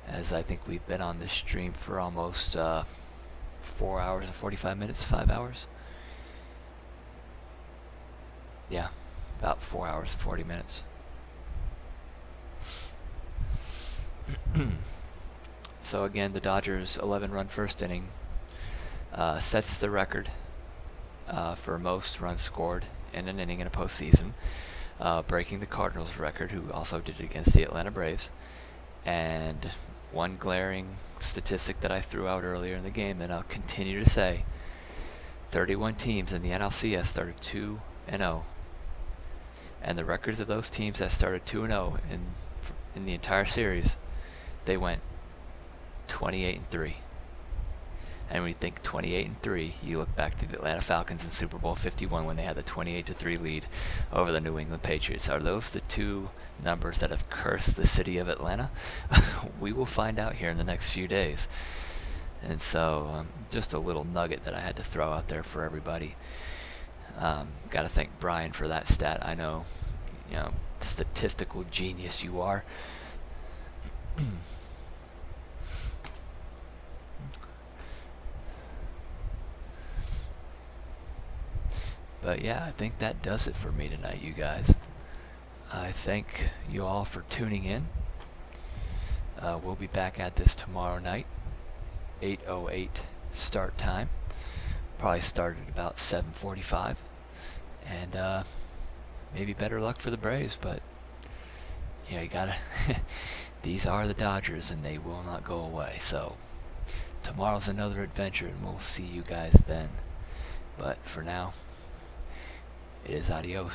as I think we've been on this stream for almost 4 hours and 45 minutes, 5 hours. Yeah, about 4 hours and 40 minutes. So again, the Dodgers' 11-run first inning sets the record for most runs scored in an inning in a postseason, breaking the Cardinals' record, who also did it against the Atlanta Braves. And one glaring statistic that I threw out earlier in the game, and I'll continue to say, 31 teams in the NLCS started 2-0. And the records of those teams that started 2-0 in the entire series, they went 28-3. And when you think 28-3, you look back to the Atlanta Falcons in Super Bowl 51 when they had the 28-3 lead over the New England Patriots. Are those the two numbers that have cursed the city of Atlanta? We will find out here in the next few days. And so, just a little nugget that I had to throw out there for everybody. Got to thank Brian for that stat. I know, you know, statistical genius you are. But yeah, I think that does it for me tonight, you guys. I thank you all for tuning in. We'll be back at this tomorrow night, 8:08 start time. Probably start at about 7:45, and maybe better luck for the Braves. But yeah, you gotta. These are the Dodgers, and they will not go away. So tomorrow's another adventure, and we'll see you guys then. But for now, it is adios.